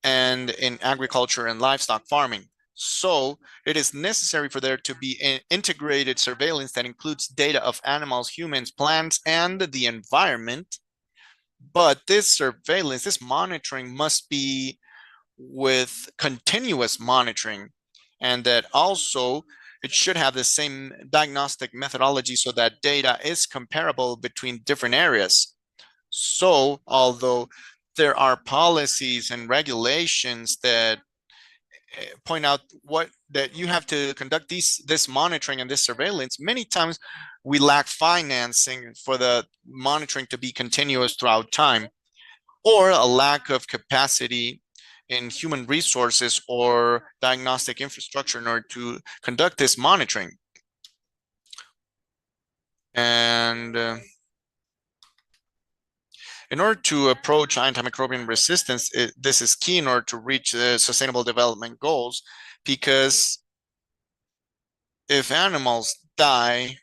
and in agriculture and livestock farming. So it is necessary for there to be an integrated surveillance that includes data of animals, humans, plants, and the environment. But this surveillance, this monitoring must be with continuous monitoring, and that also it should have the same diagnostic methodology so that data is comparable between different areas. So although there are policies and regulations that point out that you have to conduct this monitoring and this surveillance, many times we lack financing for the monitoring to be continuous throughout time, or a lack of capacity in human resources or diagnostic infrastructure in order to conduct this monitoring. And in order to approach antimicrobial resistance, this is key in order to reach sustainable development goals, because if animals die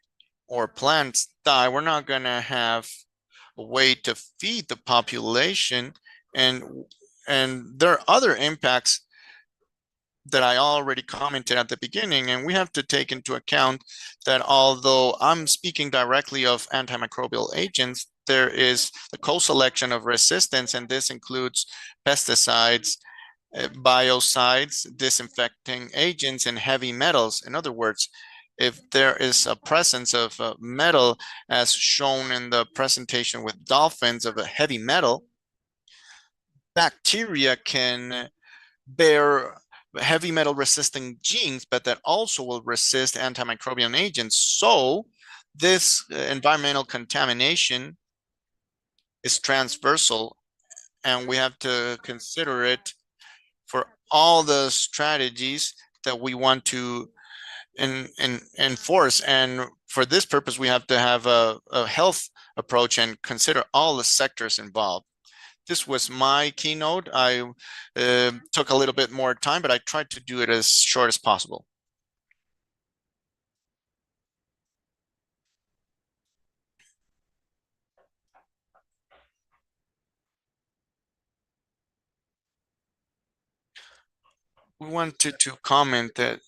or plants die, we're not going to have a way to feed the population. And there are other impacts that I already commented at the beginning, and we have to take into account that although I'm speaking directly of antimicrobial agents, there is the co-selection of resistance, and this includes pesticides, biocides, disinfecting agents, and heavy metals. In other words, if there is a presence of metal, as shown in the presentation with dolphins of a heavy metal, bacteria can bear heavy metal resisting genes, but that also will resist antimicrobial agents. So this environmental contamination is transversal, and we have to consider it for all the strategies that we want to enforce. And for this purpose, we have to have a health approach and consider all the sectors involved. This was my keynote. I took a little bit more time, but I tried to do it as short as possible. We wanted to comment that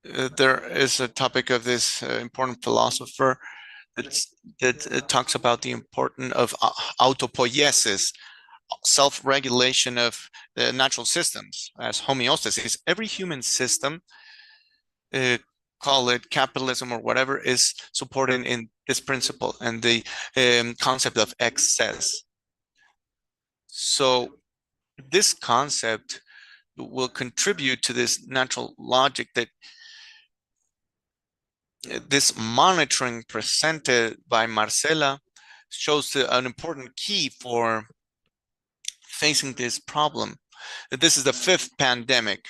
there is a topic of this important philosopher that talks about the importance of autopoiesis, self-regulation of the natural systems as homeostasis. Every human system, call it capitalism or whatever, is supported in this principle and the concept of excess. So this concept will contribute to this natural logic that this monitoring presented by Marcela shows an important key for facing this problem. This is the 5th pandemic.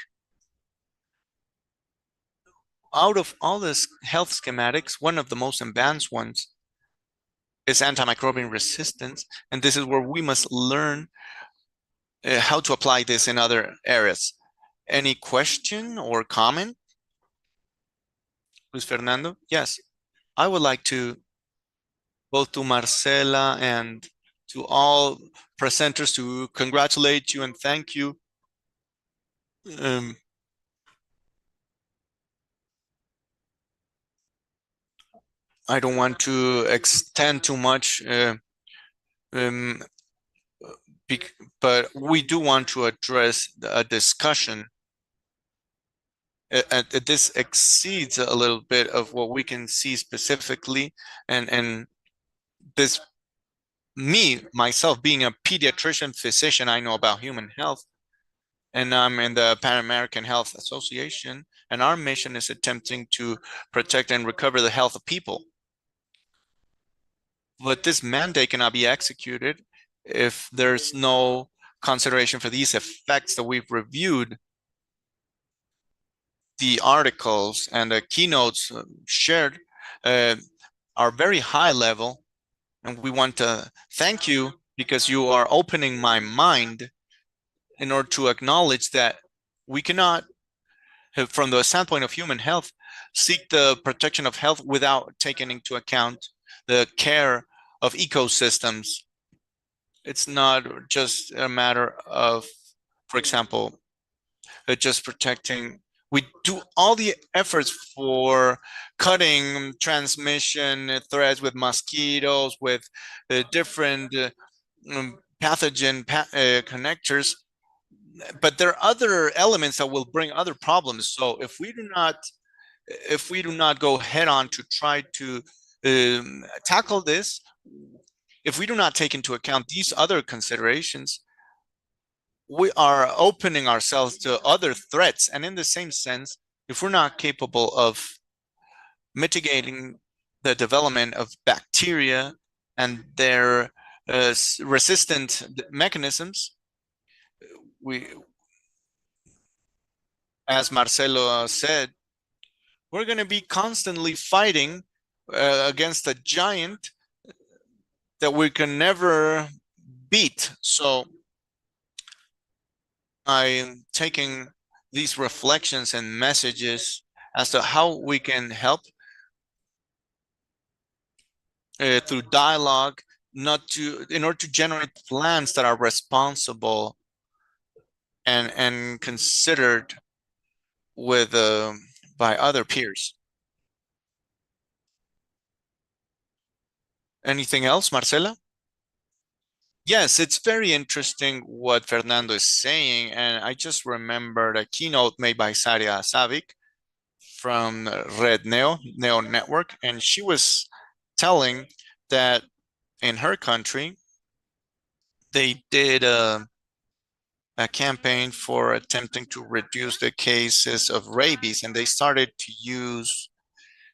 Out of all this health schematics, one of the most advanced ones is antimicrobial resistance, and this is where we must learn how to apply this in other areas. Any question or comment? Luis Fernando? Yes, I would like to both to Marcela and to all presenters to congratulate you and thank you. I don't want to extend too much, um, but we do want to address a discussion. This exceeds a little bit of what we can see specifically, and this, myself being a pediatrician physician, I know about human health, and I'm in the Pan American Health Association, and our mission is attempting to protect and recover the health of people. But this mandate cannot be executed if there's no consideration for these effects that we've reviewed. The articles and the keynotes shared are very high level, and we want to thank you because you are opening my mind in order to acknowledge that we cannot, from the standpoint of human health, seek the protection of health without taking into account the care of ecosystems. It's not just a matter of, for example, just protecting. We do all the efforts for cutting transmission threads with mosquitoes, with different pathogen connectors, but there are other elements that will bring other problems. So if we do not go head on to try to tackle this, if we do not take into account these other considerations, we are opening ourselves to other threats. And in the same sense, if we're not capable of mitigating the development of bacteria and their resistant mechanisms, as Marcelo said, we're going to be constantly fighting against a giant that we can never beat. So I'm taking these reflections and messages as to how we can help through dialogue, in order to generate plans that are responsible and considered with by other peers. Anything else, Marcela? Yes, it's very interesting what Fernando is saying, and I just remembered a keynote made by Saria Savic from Red Neo Network, and she was telling that in her country, they did a campaign for attempting to reduce the cases of rabies, and they started to use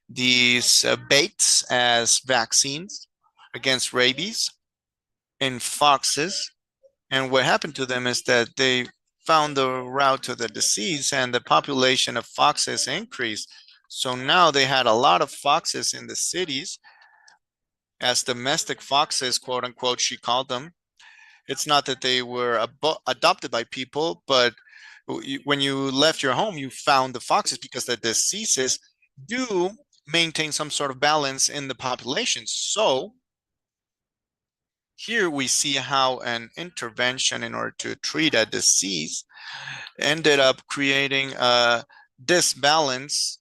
these baits as vaccines against rabies in foxes. And what happened to them is that they found the route to the disease, and the population of foxes increased. So now they had a lot of foxes in the cities as domestic foxes, quote unquote, she called them. It's not that they were adopted by people, but when you left your home, you found the foxes because the diseases do maintain some sort of balance in the population. So here we see how an intervention in order to treat a disease ended up creating a disbalance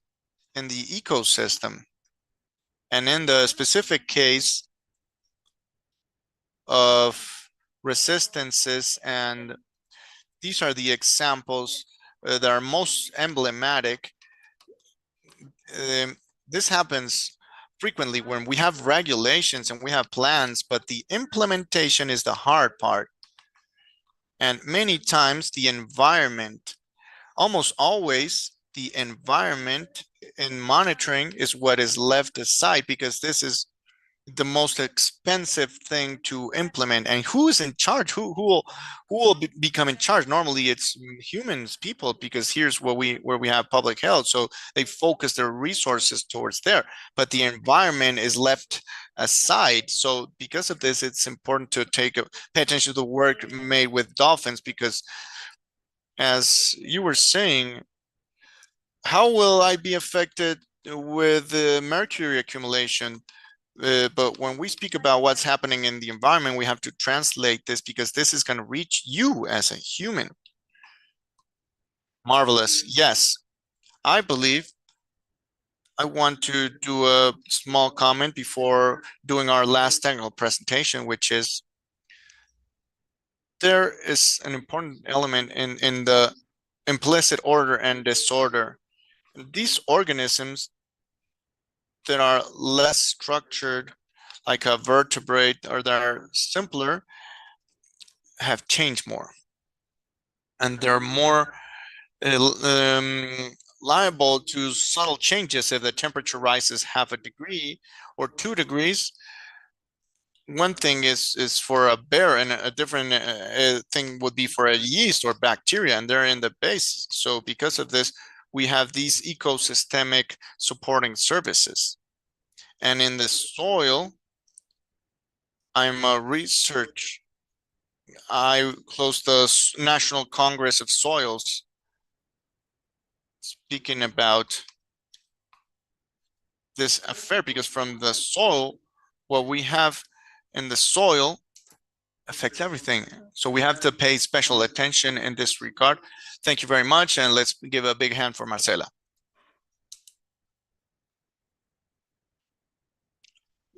in the ecosystem. And in the specific case of resistances, and these are the examples that are most emblematic. This happens frequently when we have regulations and we have plans, but the implementation is the hard part. And many times the environment, almost always the environment in monitoring is what is left aside, because this is the most expensive thing to implement. And who is in charge? Who will become in charge? Normally it's humans, people, because here's where we have public health, so they focus their resources towards there, but the environment is left aside. So because of this, it's important to pay attention to the work made with dolphins, because as you were saying, how will I be affected with the mercury accumulation? But when we speak about what's happening in the environment, we have to translate this, because this is going to reach you as a human. Marvelous. Yes, I believe I want to do a small comment before doing our last technical presentation, which is there is an important element in the implicit order and disorder. These organisms that are less structured, like a vertebrate, or that are simpler, have changed more. And they're more liable to subtle changes if the temperature rises half a degree or 2 degrees. One thing is for a bear, and a different thing would be for a yeast or bacteria, and they're in the base. So because of this, we have these ecosystemic supporting services. And in the soil, I'm a research. I closed the National Congress of Soils, speaking about this affair, because from the soil, what we have in the soil affects everything. So we have to pay special attention in this regard. Thank you very much, and let's give a big hand for Marcela.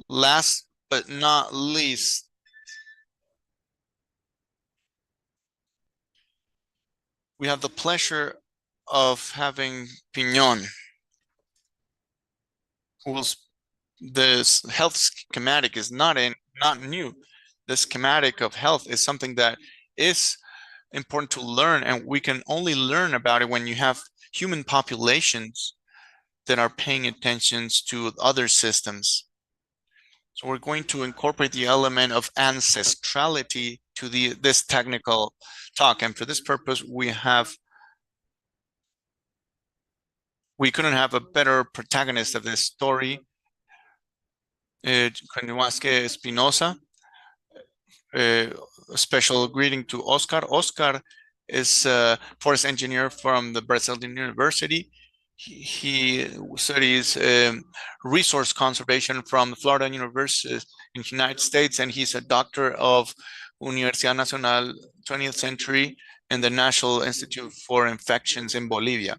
Last but not least, we have the pleasure of having Piñón, who will. This health schematic is not new. The schematic of health is something that is important to learn, and we can only learn about it when you have human populations that are paying attention to other systems. So we're going to incorporate the element of ancestrality to this technical talk, and for this purpose, we couldn't have a better protagonist of this story, Espinosa. A special greeting to Oscar. Oscar is a forest engineer from the Brazilian University. He studies resource conservation from Florida University in the United States, and he's a doctor of Universidad Nacional 20th Century and the National Institute for Infections in Bolivia.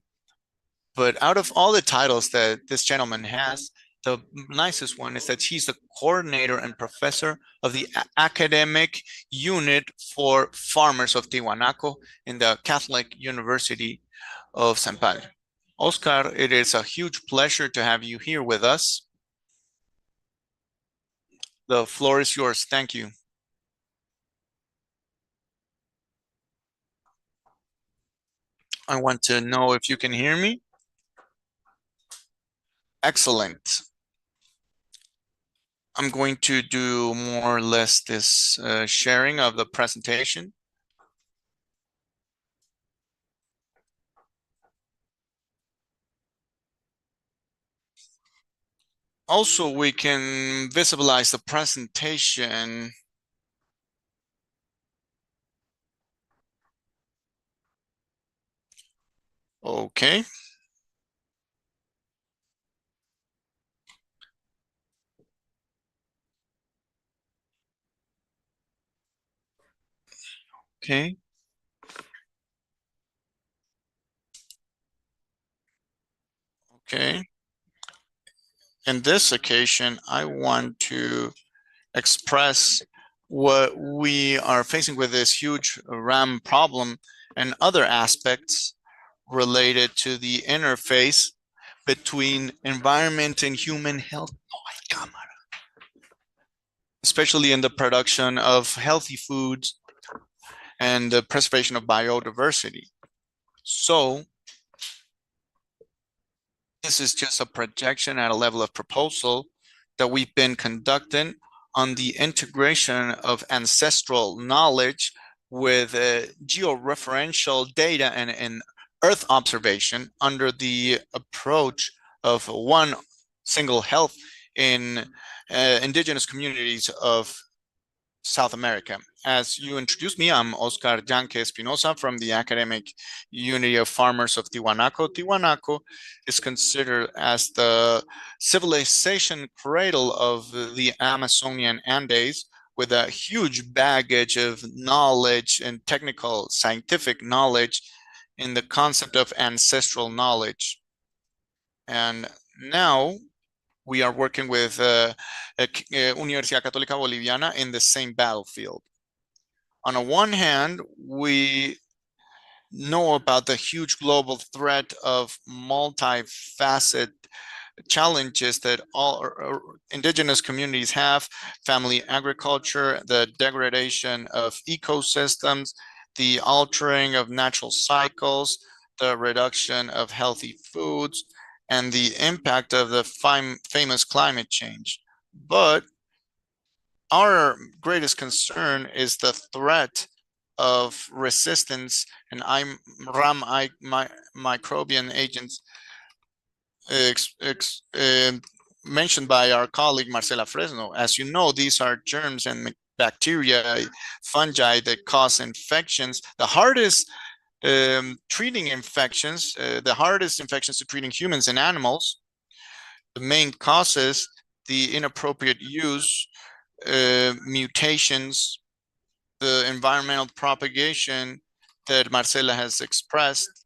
But out of all the titles that this gentleman has, the nicest one is that he's the coordinator and professor of the academic unit for farmers of Tiwanaku in the Catholic University of San Paulo. Oscar, it is a huge pleasure to have you here with us. The floor is yours. Thank you. I want to know if you can hear me. Excellent. I'm going to do more or less this sharing of the presentation. Also, we can visualize the presentation. Okay. Okay. Okay. In this occasion, I want to express what we are facing with this huge RAM problem and other aspects related to the interface between environment and human health, especially in the production of healthy foods and the preservation of biodiversity. So this is just a projection at a level of proposal that we've been conducting on the integration of ancestral knowledge with georeferential data and Earth observation under the approach of one single health in indigenous communities of South America. As you introduced me, I'm Oscar Yanque Espinosa from the Academic Unity of Farmers of Tiwanaku. Tiwanaku is considered as the civilization cradle of the Amazonian Andes, with a huge baggage of knowledge and technical scientific knowledge in the concept of ancestral knowledge. And now we are working with Universidad Católica Boliviana in the same battlefield. On the one hand, we know about the huge global threat of multifaceted challenges that all indigenous communities have: family agriculture, the degradation of ecosystems, the altering of natural cycles, the reduction of healthy foods, and the impact of the famous climate change. But our greatest concern is the threat of resistance and microbian agents mentioned by our colleague Marcela Fresno. As you know, these are germs and bacteria, fungi that cause infections. The hardest treating infections, the hardest infections to treat in humans and animals. The main causes: the inappropriate use, mutations, the environmental propagation that Marcela has expressed,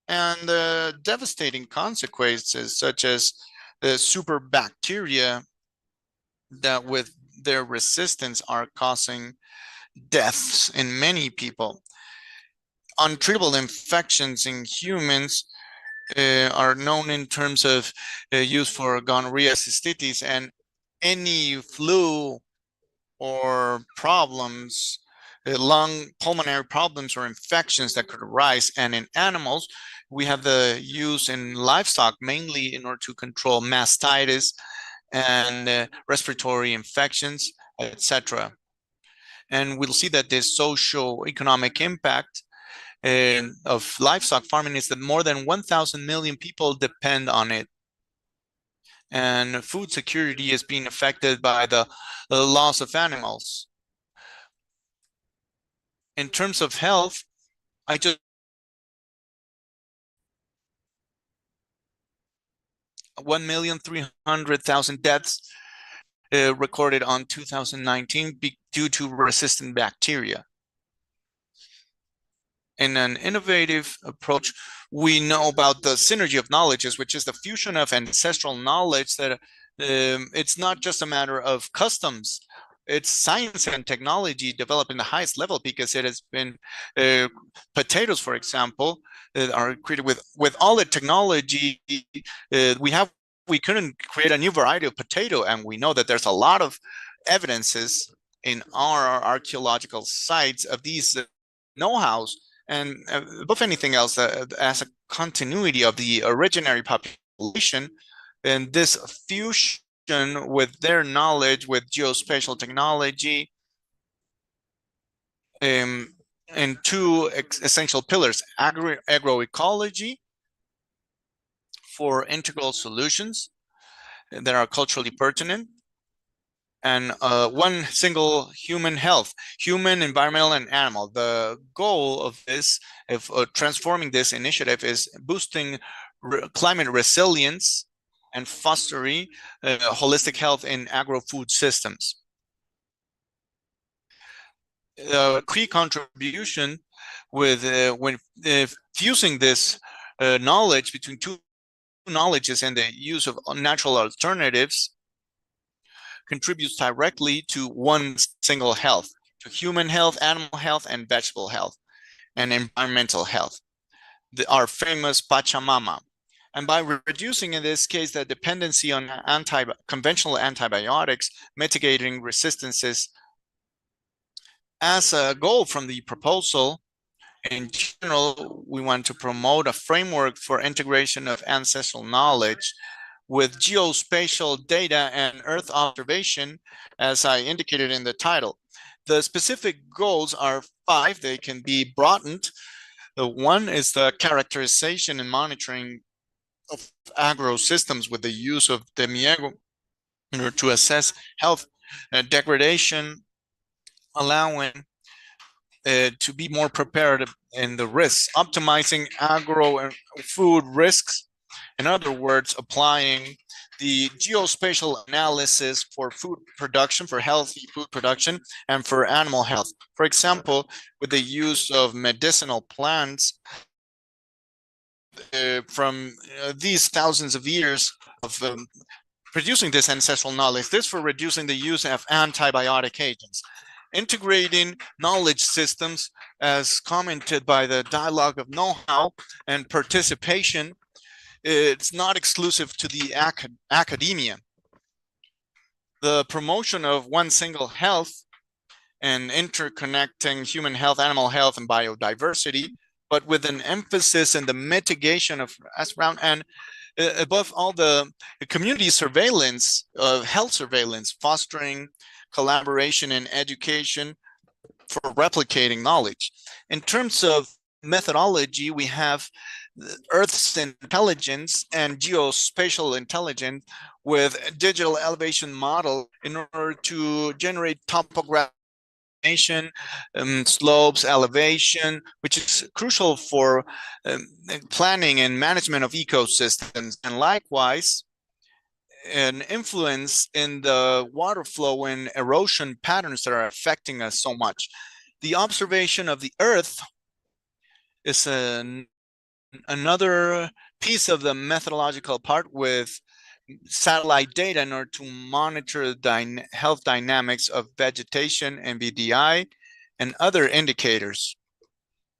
and devastating consequences such as the super bacteria that with their resistance are causing deaths in many people. Untreatable infections in humans are known in terms of use for gonorrhea, cystitis, and any flu or problems, lung, pulmonary problems or infections that could arise. And in animals, we have the use in livestock, mainly in order to control mastitis and respiratory infections, etc. And we'll see that this socio-economic impact of livestock farming is that more than 1,000 million people depend on it. And food security is being affected by the loss of animals. In terms of health, I just 1,300,000 deaths recorded on 2019 due to resistant bacteria. In an innovative approach, we know about the synergy of knowledges, which is the fusion of ancestral knowledge that it's not just a matter of customs. It's science and technology developed in the highest level, because it has been potatoes, for example, are created with all the technology we couldn't create a new variety of potato. And we know that there's a lot of evidences in our archaeological sites of these know-hows, and above anything else, as a continuity of the originary population. And this fusion with their knowledge with geospatial technology, and two essential pillars: agroecology for integral solutions that are culturally pertinent, and one single human health, human, environmental, and animal. The goal of this, of transforming this initiative, is boosting climate resilience and fostering holistic health in agro-food systems. Key contribution with when fusing this knowledge between two knowledges and the use of natural alternatives contributes directly to one single health, to human health, animal health, and vegetable health, and environmental health, our famous Pachamama. And by reducing, in this case, the dependency on conventional antibiotics, mitigating resistances, as a goal from the proposal, in general, we want to promote a framework for integration of ancestral knowledge with geospatial data and Earth observation, as I indicated in the title. The specific goals are 5. They can be broadened. One is the characterization and monitoring of agro systems with the use of Demiego in order to assess health degradation, allowing to be more prepared in the risks, optimizing agro and food risks. In other words, applying the geospatial analysis for food production, for healthy food production, and for animal health. For example, with the use of medicinal plants from these thousands of years of producing this ancestral knowledge, this for reducing the use of antibiotic agents. Integrating knowledge systems, as commented by the dialogue of know-how and participation, it's not exclusive to the academia. The promotion of one single health and interconnecting human health, animal health, and biodiversity, but with an emphasis in the mitigation of around and above all the community surveillance, health surveillance, fostering collaboration and education for replicating knowledge. In terms of methodology, we have Earth's intelligence and geospatial intelligence with digital elevation model in order to generate topographic slopes, elevation, which is crucial for planning and management of ecosystems, and likewise an influence in the water flow and erosion patterns that are affecting us so much. The observation of the Earth is another piece of the methodological part with satellite data in order to monitor the health dynamics of vegetation, NVDI, and other indicators.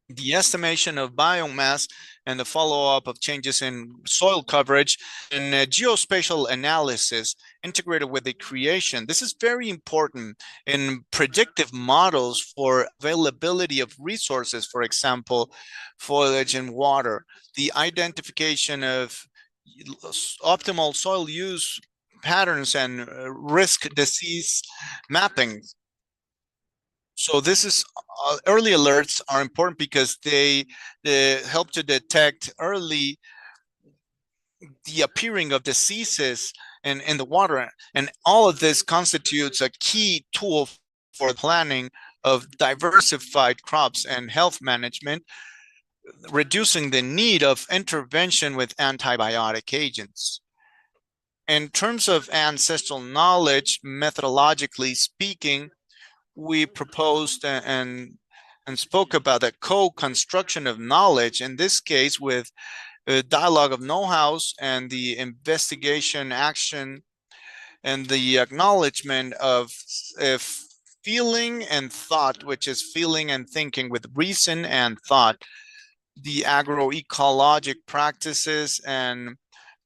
The estimation of biomass and the follow-up of changes in soil coverage and geospatial analysis integrated with the creation. This is very important in predictive models for availability of resources, for example, foliage and water. The identification of optimal soil use patterns and risk disease mapping. So this is early alerts are important because they help to detect early the appearing of diseases in the water. And all of this constitutes a key tool for planning of diversified crops and health management, reducing the need of intervention with antibiotic agents. In terms of ancestral knowledge, methodologically speaking, we proposed and spoke about the co-construction of knowledge, in this case with a dialogue of know-hows and the investigation action and the acknowledgement of feeling and thought, which is feeling and thinking with reason and thought, the agroecologic practices and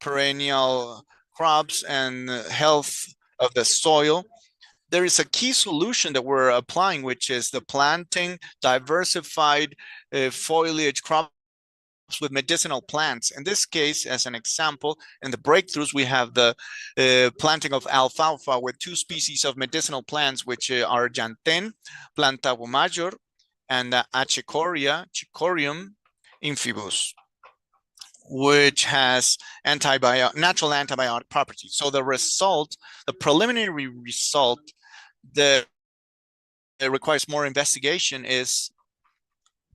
perennial crops and health of the soil. There is a key solution that we're applying, which is the planting diversified foliage crops with medicinal plants. In this case, as an example, in the breakthroughs, we have the planting of alfalfa with 2 species of medicinal plants, which are Janten, Plantago major, and Achicoria, Chicorium infibus, which has natural antibiotic properties. So the result, the preliminary result that requires more investigation is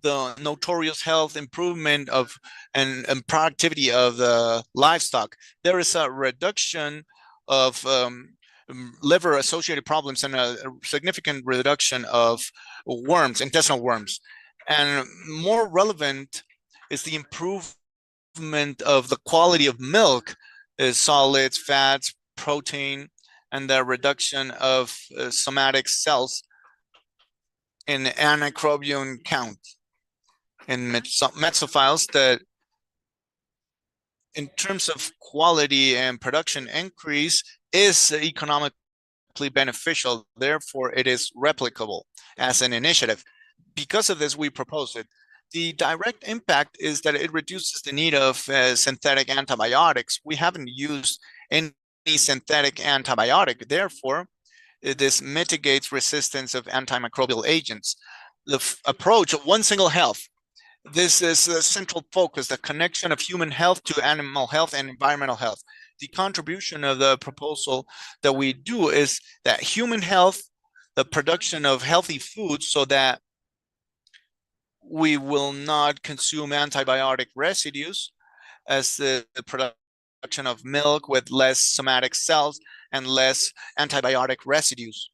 the notorious health improvement of and productivity of the livestock. There is a reduction of liver associated problems and a significant reduction of worms, intestinal worms. And more relevant is the improvement of the quality of milk, solids, fats, protein, and the reduction of somatic cells in antimicrobial count in mesophiles, that in terms of quality and production increase is economically beneficial. Therefore, it is replicable as an initiative. Because of this, we proposed it. The direct impact is that it reduces the need of synthetic antibiotics. We haven't used any synthetic antibiotic. Therefore, this mitigates resistance of antimicrobial agents. The approach of one single health. This is a central focus, the connection of human health to animal health and environmental health. The contribution of the proposal that we do is that human health, the production of healthy foods so that we will not consume antibiotic residues, as the production of milk with less somatic cells and less antibiotic residues.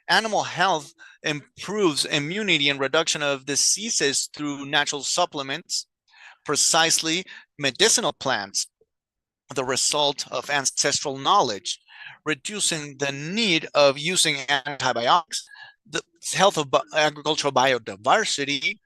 Animal health improves immunity and reduction of diseases through natural supplements, precisely medicinal plants, the result of ancestral knowledge, reducing the need of using antibiotics, the health of agricultural biodiversity,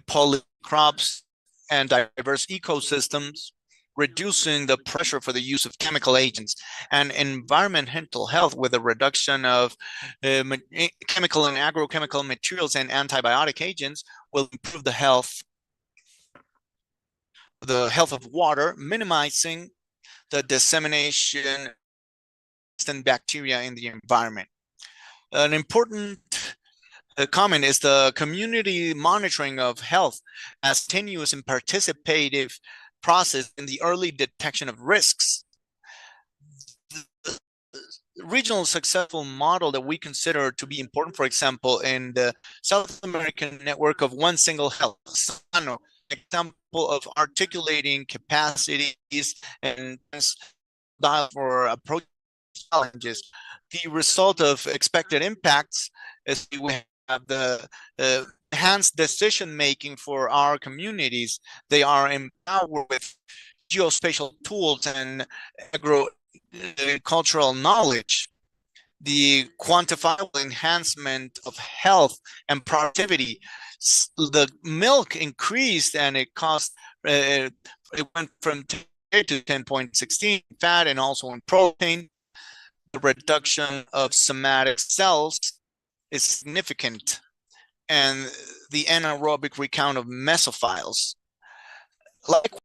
polycrops, and diverse ecosystems, reducing the pressure for the use of chemical agents, and environmental health with a reduction of chemical and agrochemical materials and antibiotic agents will improve the health of water, minimizing the dissemination of bacteria in the environment. An important comment is the community monitoring of health as continuous and participative process in the early detection of risks. The regional successful model that we consider to be important, for example, in the South American network of one single health, SANO, example of articulating capacities and for approach challenges. The result of expected impacts is we have the enhanced decision making for our communities. They are empowered with geospatial tools and agricultural knowledge. The quantifiable enhancement of health and productivity. The milk increased and it cost, it went from 10 to 10.16 fat and also in protein. The reduction of somatic cells is significant, and the anaerobic recount of mesophiles. Likewise,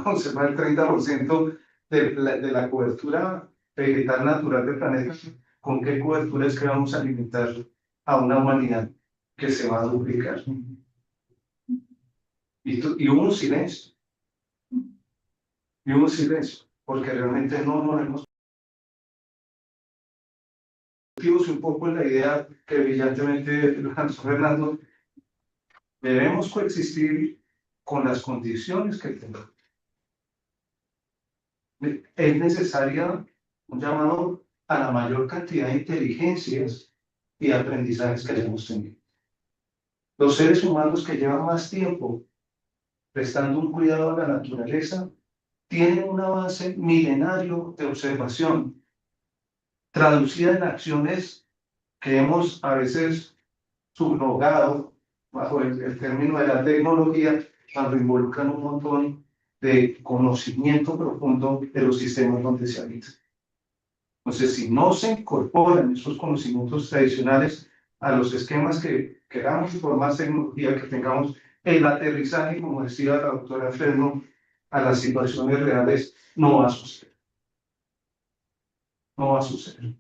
conservar el 30% de la cobertura vegetal natural del planeta. ¿Con qué cobertura es que vamos a alimentar a una humanidad que se va a duplicar? Y hubo un silencio, porque realmente no nos hemos un poco en la idea que brillantemente lanzó Fernando. Debemos coexistir con las condiciones que tenemos. Es necesaria un llamado a la mayor cantidad de inteligencias y aprendizajes que hemos tenido. Los seres humanos que llevan más tiempo prestando un cuidado a la naturaleza tienen un avance milenario de observación, traducida en acciones que hemos a veces subrogado bajo el término de la tecnología, cuando involucran un montón de conocimiento profundo de los sistemas donde se habita. Entonces, si no se incorporan esos conocimientos tradicionales a los esquemas que queramos, por más tecnología que tengamos, el aterrizaje, como decía la doctora Ferno, a las situaciones reales, no va a suceder. No va a suceder.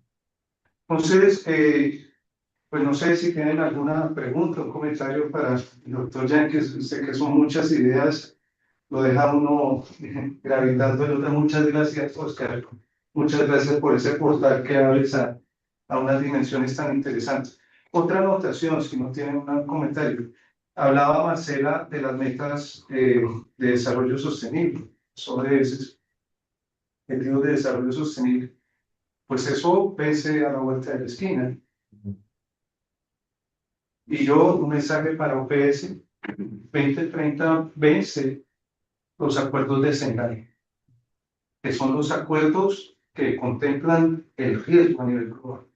Entonces, pues no sé si tienen alguna pregunta o comentario para el doctor Jenkins. Sé que son muchas ideas, lo deja uno gravitando en otra. Muchas gracias, Oscar. Muchas gracias por ese portal que abres a unas dimensiones tan interesantes. Otra anotación, si no tienen un comentario. Hablaba Marcela de las metas de desarrollo sostenible, sobre ese objetivo de desarrollo sostenible. Pues eso vence a la vuelta de la esquina. Y yo, un mensaje para OPS, 2030 vence los acuerdos de SANO, que son los acuerdos que contemplan el riesgo a nivel global.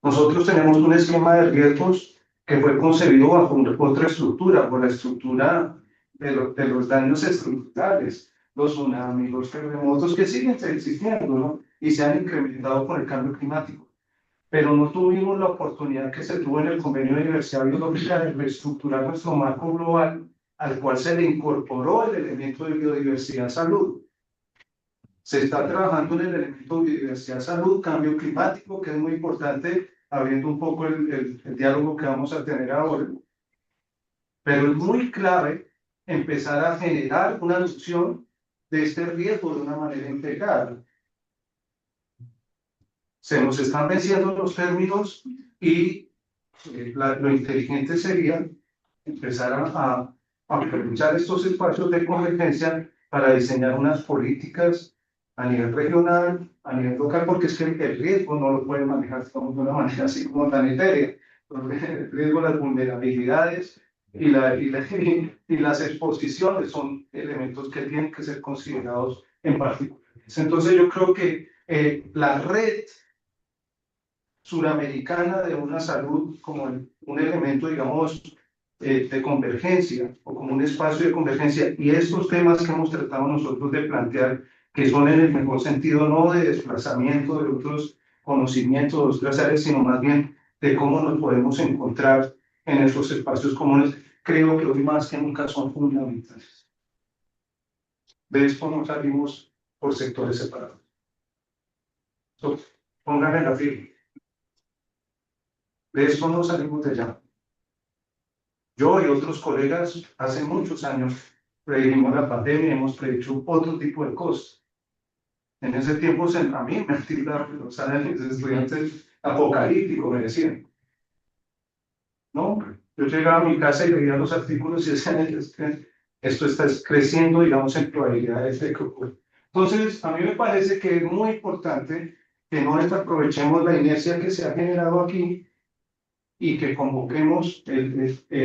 Nosotros tenemos un esquema de riesgos que fue concebido bajo otra estructura, por la estructura de los daños estructurales, los tsunamis, los terremotos que siguen existiendo, ¿no? Y se han incrementado con el cambio climático. Pero no tuvimos la oportunidad que se tuvo en el Convenio de Diversidad Biológica de reestructurar nuestro marco global, al cual se le incorporó el elemento de biodiversidad-salud. Se está trabajando en el elemento de biodiversidad-salud, cambio climático, que es muy importante, abriendo un poco el diálogo que vamos a tener ahora. Pero es muy clave empezar a generar una noción de este riesgo de una manera integral. Se nos están venciendo los términos y lo inteligente sería empezar a aprovechar estos espacios de convergencia para diseñar unas políticas a nivel regional, a nivel local, porque es que el riesgo no lo pueden manejar de una manera así como tan etérea. El riesgo, las vulnerabilidades y las exposiciones son elementos que tienen que ser considerados en particular. Entonces yo creo que la red suramericana de una salud como un elemento, digamos, de convergencia o como un espacio de convergencia. Y estos temas que hemos tratado nosotros de plantear, que son en el mejor sentido no de desplazamiento de otros conocimientos, de otras áreas, sino más bien de cómo nos podemos encontrar en esos espacios comunes, creo que hoy más que nunca son fundamentales. De esto no salimos por sectores separados. Pónganme la firma. De esto no salimos de allá. Yo y otros colegas hace muchos años predijimos la pandemia y hemos predicho otro tipo de cosas. En ese tiempo a mí me tildaron los estudiantes apocalípticos, me decían. No, yo llegaba a mi casa y leía los artículos y decían que esto está creciendo, digamos, en probabilidades de que ocurra. Entonces, a mí me parece que es muy importante que no desaprovechemos la inercia que se ha generado aquí y que convoquemos,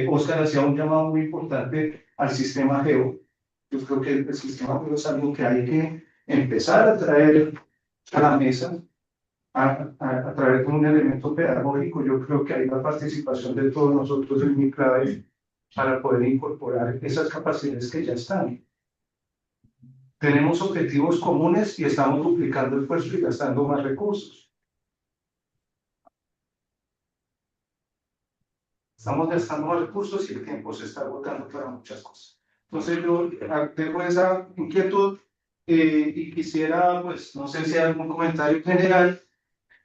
Oscar hacía un llamado muy importante al sistema GEO. Yo creo que el sistema GEO es algo que hay que empezar a traer a la mesa a través de un elemento pedagógico. Yo creo que hay la participación de todos nosotros es muy clave para poder incorporar esas capacidades que ya están. Tenemos objetivos comunes y estamos duplicando el esfuerzo y gastando más recursos. Estamos gastando más recursos y el tiempo se está agotando para muchas cosas. Entonces yo tengo esa inquietud y quisiera, pues, no sé si hay algún comentario general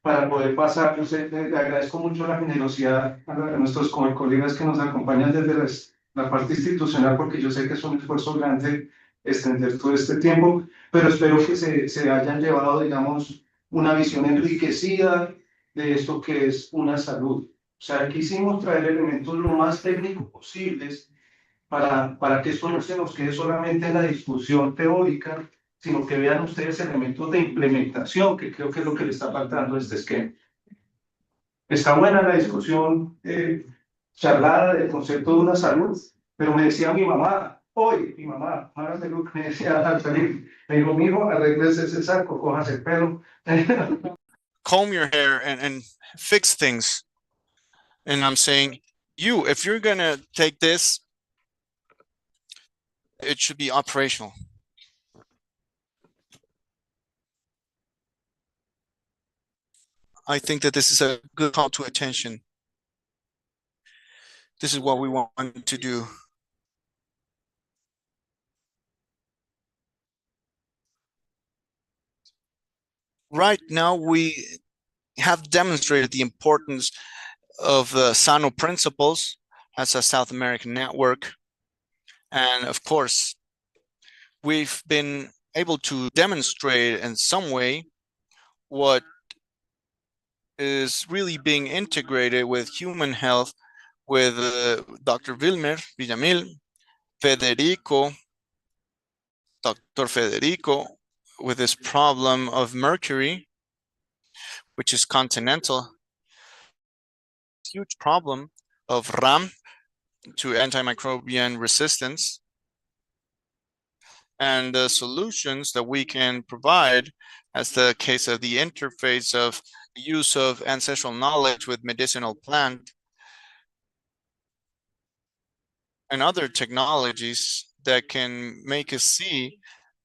para poder pasar. Yo sé, le agradezco mucho la generosidad a nuestros colegas que nos acompañan desde la parte institucional, porque yo sé que es un esfuerzo grande extender todo este tiempo, pero espero que se hayan llevado, digamos, una visión enriquecida de esto que es una salud. O sea, quisimos traer elementos lo más técnicos posibles para que esto no se nos quede solamente en la discusión teórica, sino que vean ustedes elementos de implementación, que creo que es lo que le está faltando a este esquema. Está buena la discusión charlada del concepto de una salud, pero me decía mi mamá, hoy, mi mamá, Mara Melú, me decía al salir, me dijo, mijo, arréglese ese saco, cójase el pelo.
Comb your hair and fix things. And I'm saying, you, if you're gonna take this, it should be operational. I think that this is a good call to attention. This is what we want to do. Right now, we have demonstrated the importance of the SANO principles as a South American network. And of course, we've been able to demonstrate in some way what is really being integrated with human health with Dr. Villamil, Federico, Dr. Federico, with this problem of mercury, which is continental, huge problem of RAM to antimicrobial resistance, and the solutions that we can provide, as the case of the interface of use of ancestral knowledge with medicinal plant and other technologies that can make us see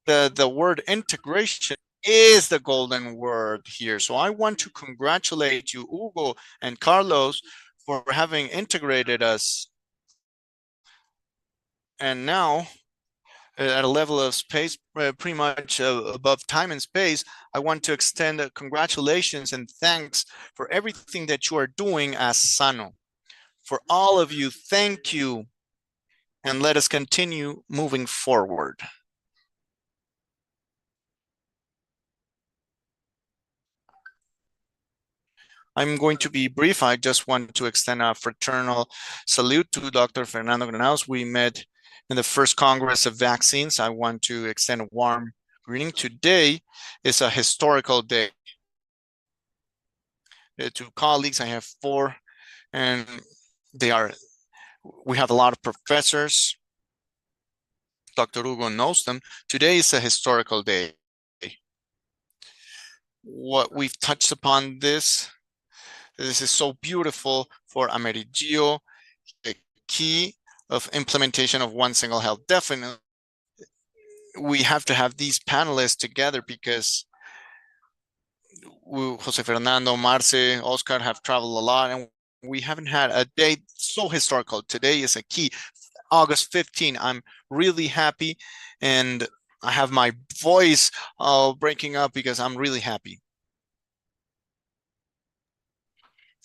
that the word integration is the golden word here. So I want to congratulate you, Hugo and Carlos, for having integrated us. And now, at a level of space pretty much above time and space, I want to extend congratulations and thanks for everything that you are doing as SANO. For all of you, thank you. And let us continue moving forward. I'm going to be brief. I just want to extend a fraternal salute to Dr. Fernando Granados. We met in the first Congress of Vaccines. I want to extend a warm greeting. Today is a historical day. To colleagues, I have 4, and we have a lot of professors. Dr. Hugo knows them. Today is a historical day. What we've touched upon this is so beautiful for Amerigio, a key of implementation of one single health. Definitely, we have to have these panelists together because Jose Fernando, Marce, Oscar have traveled a lot, and we haven't had a day so historical. Today is a key. August 15, I'm really happy, and I have my voice breaking up because I'm really happy.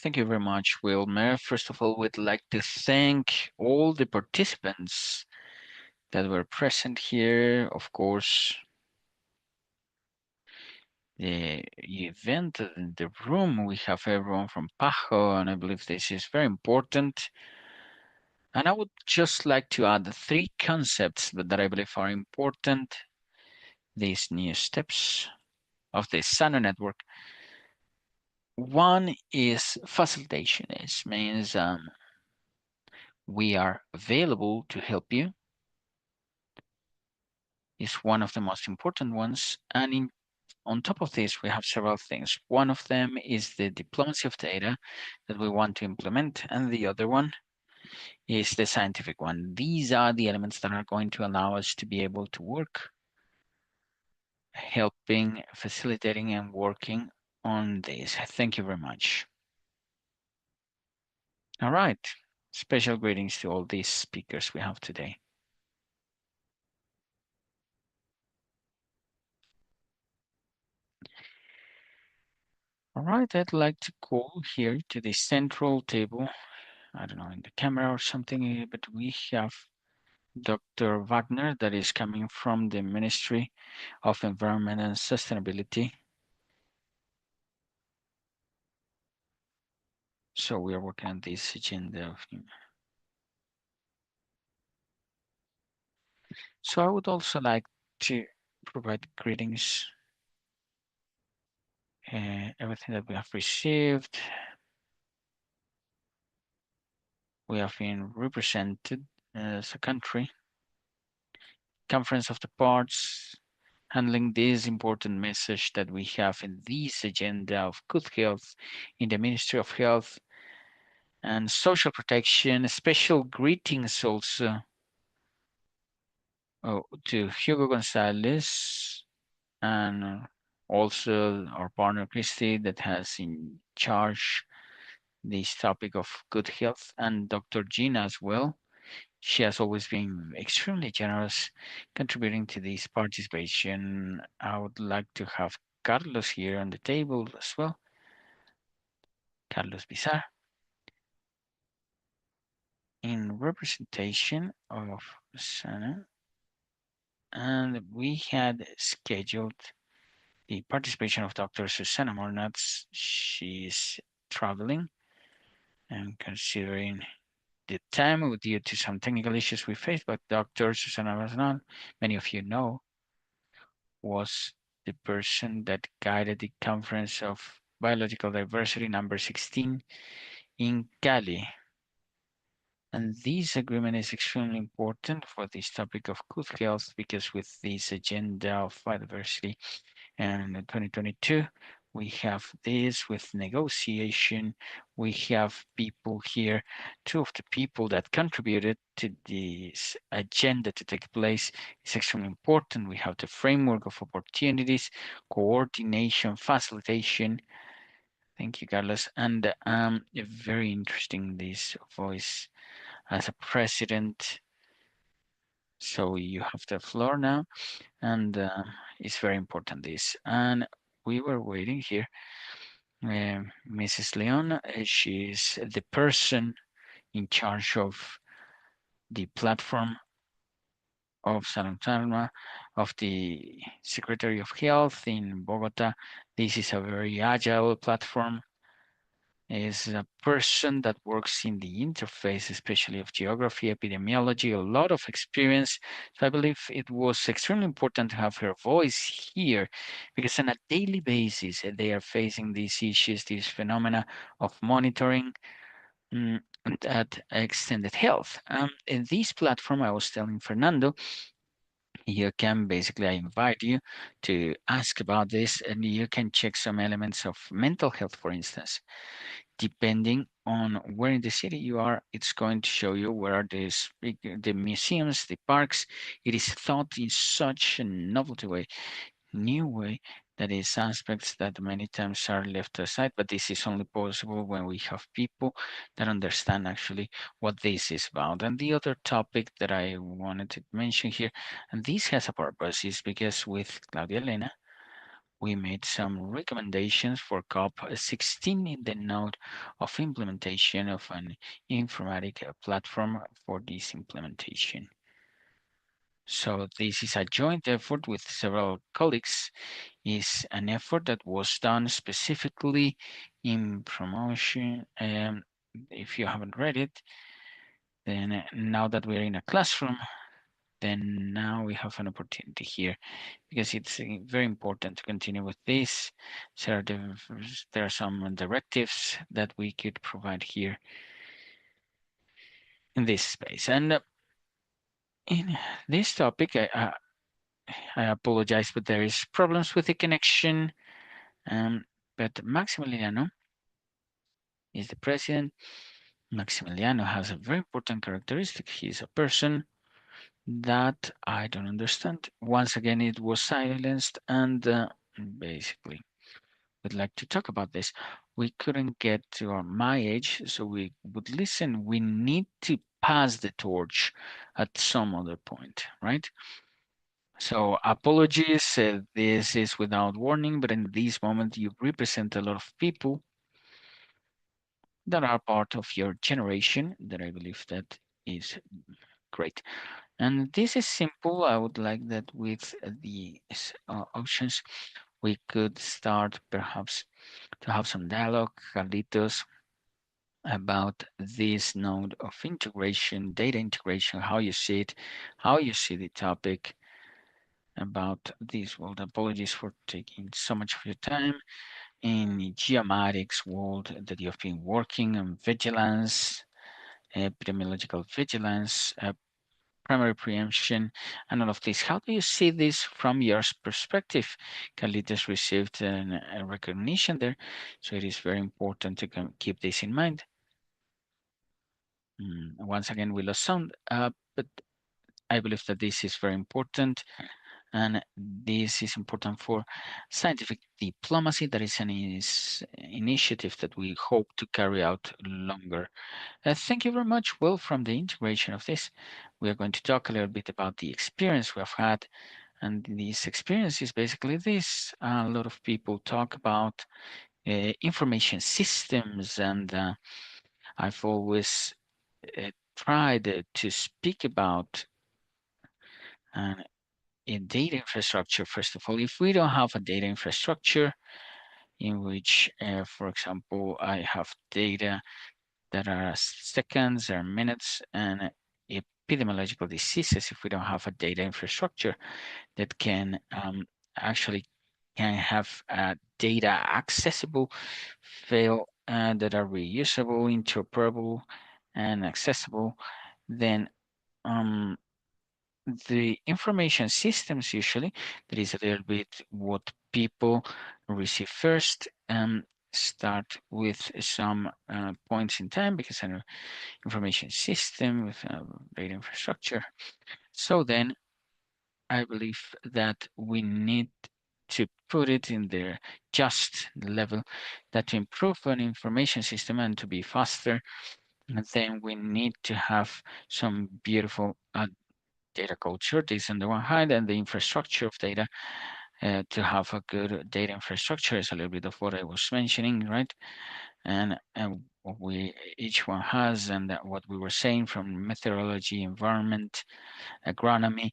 Thank you very much, Wilmer. First of all, we'd like to thank all the participants that were present here. Of course, the event in the room, we have everyone from Pajo, and I believe this is very important. And I would just like to add 3 concepts that I believe are important. These new steps of the SANO network. One is facilitation. It means we are available to help you. It's one of the most important ones. And on top of this, we have several things. One of them is the diplomacy of data that we want to implement, and the other one is the scientific one. These are the elements that are going to allow us to be able to work, helping, facilitating, and working on this. Thank you very much. All right. Special greetings to all these speakers we have today. All right, I'd like to call here to the central table. I don't know, in the camera or something, but we have Dr. Wagner that is coming from the Ministry of Environment and Sustainability. So we are working on this agenda. So I would also like to provide greetings, everything that we have received. We have been represented as a country, Conference of the Parts, handling this important message that we have in this agenda of good health in the Ministry of Health and Social Protection. Special greetings also to Hugo Gonzalez and also our partner Christy that has in charge this topic of good health, and Dr. Gina as well. She has always been extremely generous contributing to this participation. I would like to have Carlos here on the table as well. Carlos Bizar in representation of SANO, and we had scheduled the participation of Dr. Susana Mornatz. She's traveling and considering the time due to some technical issues we faced, but Dr. Susana Mornatz, many of you know, was the person that guided the conference of biological diversity number 16 in Cali. And this agreement is extremely important for this topic of good health because with this agenda of biodiversity and in 2022, we have this with negotiation. We have people here, two of the people that contributed to this agenda to take place is extremely important. We have the framework of opportunities, coordination, facilitation. Thank you, Carlos. And very interesting, this voice as a president. So you have the floor now, and it's very important this. And we were waiting here. Mrs. Leon, she's the person in charge of the platform of Salma, of the Secretary of Health in Bogota. This is a very agile platform, is a person that works in the interface, especially of geography, epidemiology, a lot of experience. So I believe it was extremely important to have her voice here because on a daily basis, they are facing these issues, these phenomena of monitoring that extended health. In this platform, I was telling Fernando, you can basically, I invite you to ask about this and you can check some elements of mental health, for instance. Depending on where in the city you are, it's going to show you where are the museums, the parks. It is thought in such a novelty way, new way, that is aspects that many times are left aside, but this is only possible when we have people that understand actually what this is about. And the other topic that I wanted to mention here, and this has a purpose, is because with Claudia Elena, we made some recommendations for COP16 in the note of implementation of an informatic platform for this implementation. So this is a joint effort with several colleagues. Is an effort that was done specifically in promotion. If you haven't read it, then now that we're in a classroom, then now we have an opportunity here because it's very important to continue with this. So there are some directives that we could provide here in this space. And in this topic, I apologize, but there is problems with the connection. But Maximiliano is the president. Maximiliano has a very important characteristic. He's a person that I don't understand. Once again, it was silenced, and basically, would like to talk about this. We couldn't get to my age, so we would listen. We need to pass the torch at some other point, right? So apologies, this is without warning, but in this moment you represent a lot of people that are part of your generation that I believe that is great. And this is simple. I would like that with the options, we could start perhaps to have some dialogue, Carlitos, about this node of integration, data integration, how you see it, how you see the topic about this world. Apologies for taking so much of your time in the geomatics world that you've been working on vigilance, epidemiological vigilance, primary preemption, and all of this. How do you see this from your perspective? Carlitos received a recognition there, so it is very important to keep this in mind. Once again, we lost sound, but I believe that this is very important, and this is important for scientific diplomacy. That is an initiative that we hope to carry out longer. Thank you very much. Well, from the integration of this, we are going to talk a little bit about the experience we have had. And this experience is basically this. A lot of people talk about information systems, and I've always tried to speak about a data infrastructure. First of all, if we don't have a data infrastructure in which, for example, I have data that are seconds or minutes and epidemiological diseases, if we don't have a data infrastructure that can actually can have data accessible, that are reusable, interoperable, and accessible, then the information systems usually, that is a little bit what people receive first, start with some points in time, because an information system with data infrastructure. So then I believe that we need to put it in their just level, that to improve an information system and to be faster, and then we need to have some beautiful data culture. This on the one hand, and the infrastructure of data, to have a good data infrastructure is a little bit of what I was mentioning, right? And what we each one has, and what we were saying from meteorology, environment, agronomy,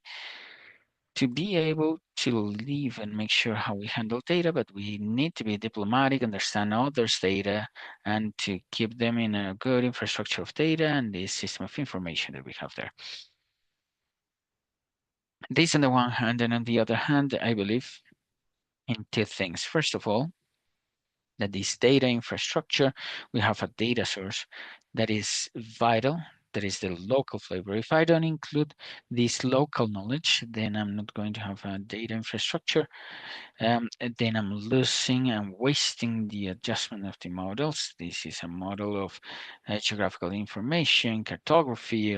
to be able to live and make sure how we handle data, but we need to be diplomatic, understand others' data, and to keep them in a good infrastructure of data and the system of information that we have there. This on the one hand, and on the other hand, I believe in two things. First of all, that this data infrastructure, we have a data source that is vital, that is the local flavor. If I don't include this local knowledge, then I'm not going to have a data infrastructure. Then I'm losing and wasting the adjustment of the models. This is a model of geographical information, cartography,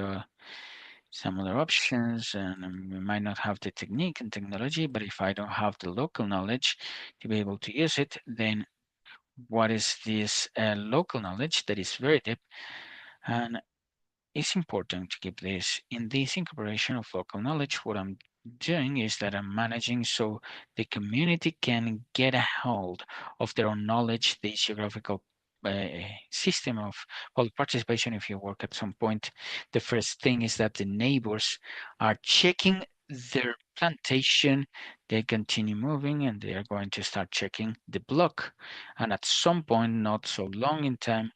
some other options, and we might not have the technique and technology, but if I don't have the local knowledge to be able to use it, then what is this local knowledge that is very deep? And it's important to keep this. In this incorporation of local knowledge, what I'm doing is that I'm managing so the community can get a hold of their own knowledge, the geographical system of public participation. If you work at some point, the first thing is that the neighbors are checking their plantation, they continue moving, and they are going to start checking the block. And at some point, not so long in time,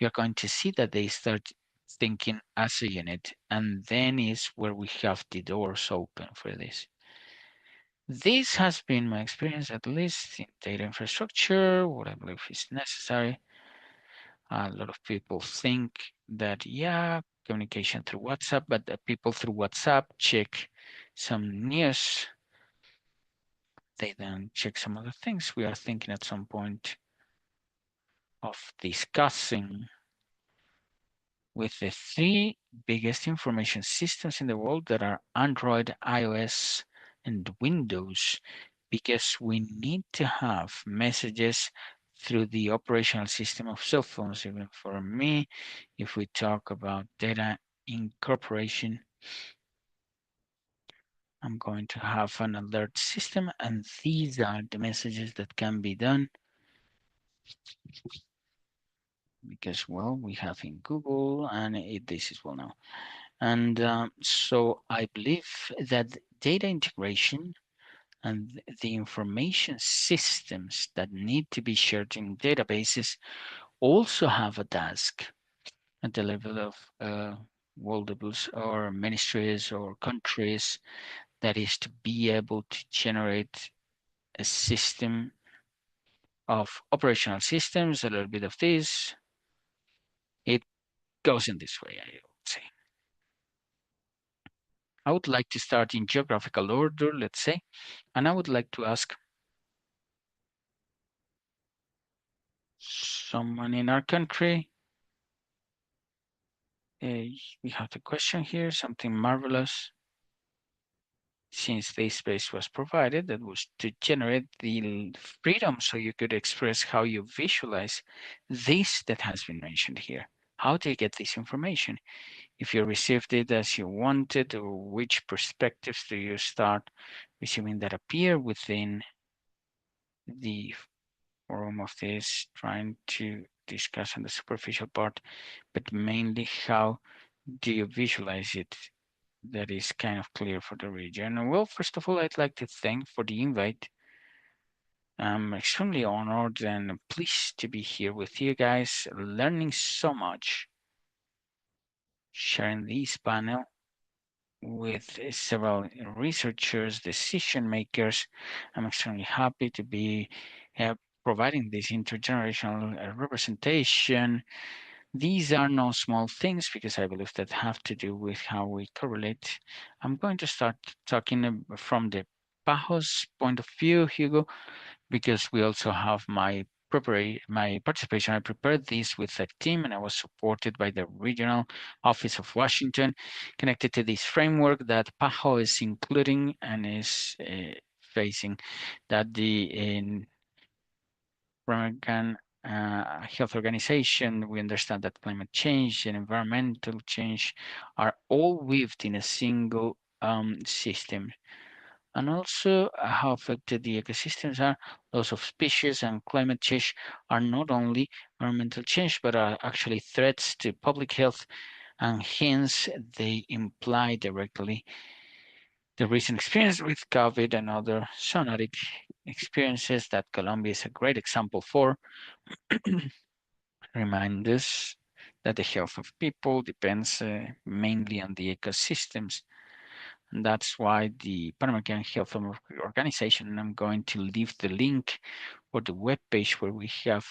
you're going to see that they start thinking as a unit, and then is where we have the doors open for this. This has been my experience, at least in data infrastructure, what I believe is necessary. A lot of people think that, yeah, communication through WhatsApp, but the people through WhatsApp check some news. They then check some other things. We are thinking at some point of discussing with the three biggest information systems in the world that are Android, iOS, and Windows, because we need to have messages through the operational system of cell phones. Even for me, if we talk about data incorporation, I'm going to have an alert system, and these are the messages that can be done because, well, we have in Google, and this is well now. And so I believe that data integration and the information systems that need to be shared in databases also have a task at the level of world levels or ministries or countries, that is to be able to generate a system of operational systems, a little bit of this. It goes in this way, I would say. I would like to start in geographical order, let's say, and I would like to ask someone in our country. We have the question here, something marvelous. Since this space was provided, that was to generate the freedom so you could express how you visualize this that has been mentioned here. How do you get this information? If you received it as you wanted, or which perspectives do you start receiving that appear within the forum of this, trying to discuss on the superficial part, but mainly how do you visualize it that is kind of clear for the region? Well, first of all, I'd like to thank for the invite. I'm extremely honored and pleased to be here with you guys, learning so much, sharing this panel with several researchers, decision makers. I'm extremely happy to be providing this intergenerational representation. These are no small things because I believe that have to do with how we correlate. I'm going to start talking from the PAHO's point of view, Hugo, because we also have my participation. I prepared this with a team, and I was supported by the regional office of Washington, connected to this framework that PAHO is including and is facing, that the American Health Organization, we understand that climate change and environmental change are all weaved in a single system. And also how affected the ecosystems are. Loss of species and climate change are not only environmental change, but are actually threats to public health, and hence they imply directly the recent experience with COVID and other zoonotic experiences that Colombia is a great example for. Remind us that the health of people depends mainly on the ecosystems. And that's why the Pan American Health Organization, and I'm going to leave the link for the webpage where we have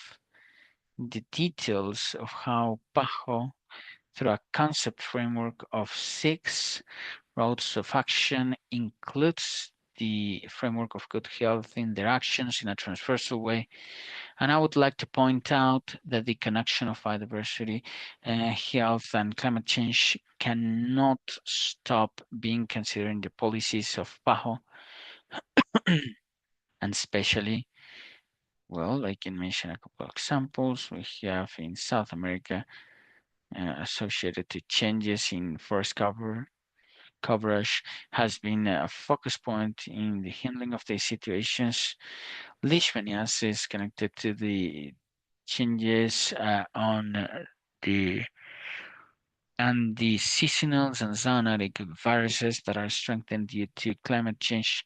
the details of how PAHO, through a concept framework of 6 roads of action, includes the framework of good health interactions in a transversal way. And I would like to point out that the connection of biodiversity, health, and climate change cannot stop being considered in the policies of PAHO, and especially, well, I can mention a couple of examples. We have in South America associated to changes in forest coverage has been a focus point in the handling of these situations. Leishmaniasis connected to the changes on the seasonals and zoonotic viruses that are strengthened due to climate change,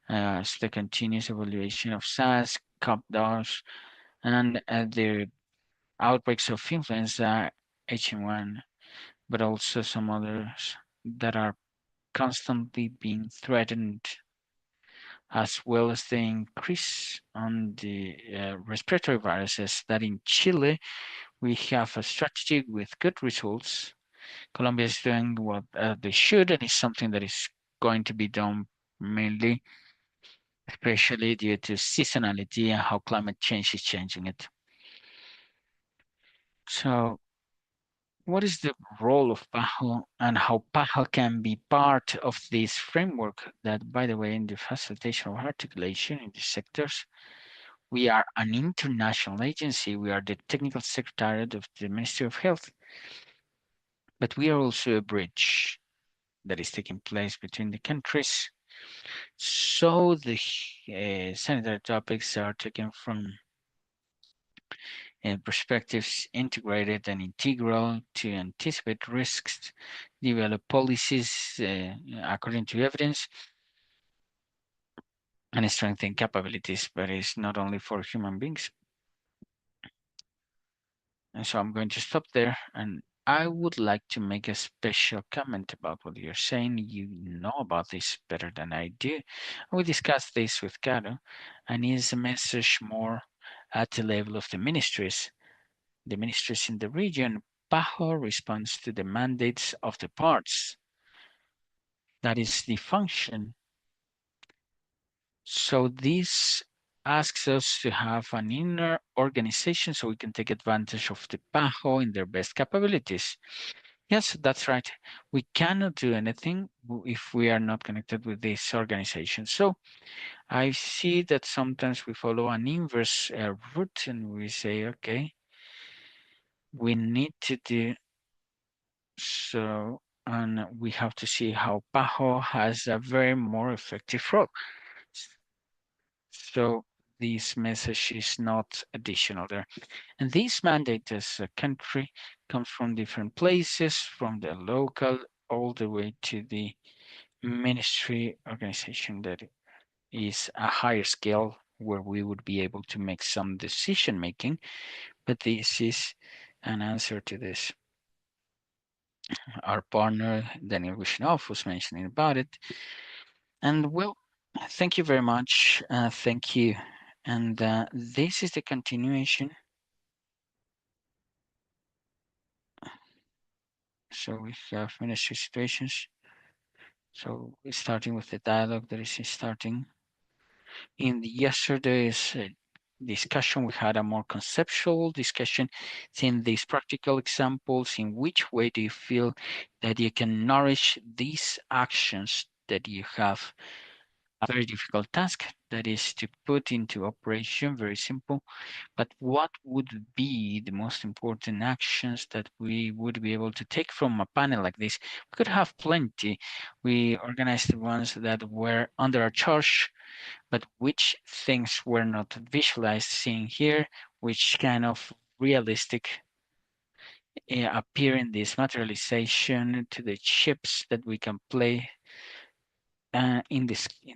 as the continuous evaluation of SARS, CoV-2, and the outbreaks of influenza, H1, but also some others that are constantly being threatened, as well as the increase on the respiratory viruses that in Chile we have a strategy with good results. Colombia is doing what they should, and it's something that is going to be done mainly, especially due to seasonality and how climate change is changing it. So what is the role of PAHO and how PAHO can be part of this framework that, by the way, in the facilitation of articulation in these sectors, we are an international agency. We are the technical secretariat of the Ministry of Health, but we are also a bridge that is taking place between the countries. So the sanitary topics are taken from perspectives integrated and integral to anticipate risks, develop policies according to evidence, and strengthen capabilities, but it's not only for human beings. And so I'm going to stop there, and I would like to make a special comment about what you're saying. You know about this better than I do. We discussed this with Caro, and it's a message more at the level of the ministries. The ministries in the region, PAHO responds to the mandates of the parts. That is the function. So this asks us to have an inner organization so we can take advantage of the PAHO in their best capabilities. Yes, that's right. We cannot do anything if we are not connected with this organization. So I see that sometimes we follow an inverse route and we say, okay, we need to do so, and we have to see how PAHO has a very more effective role. So this message is not additional there. And this mandate as a country comes from different places, from the local all the way to the ministry organization that is a higher scale where we would be able to make some decision making. But this is an answer to this. Our partner, Daniel Wishnov, was mentioning about it. And well, thank you very much. Thank you. And this is the continuation. So we have ministry situations. So we're starting with the dialogue that is starting. In yesterday's discussion, we had a more conceptual discussion, seeing these practical examples. In which way do you feel that you can nourish these actions that you have a very difficult task that is to put into operation, very simple, but what would be the most important actions that we would be able to take from a panel like this? We could have plenty. We organized the ones that were under our charge, but which things were not visualized seeing here, which kind of realistic appear in this materialization to the chips that we can play in the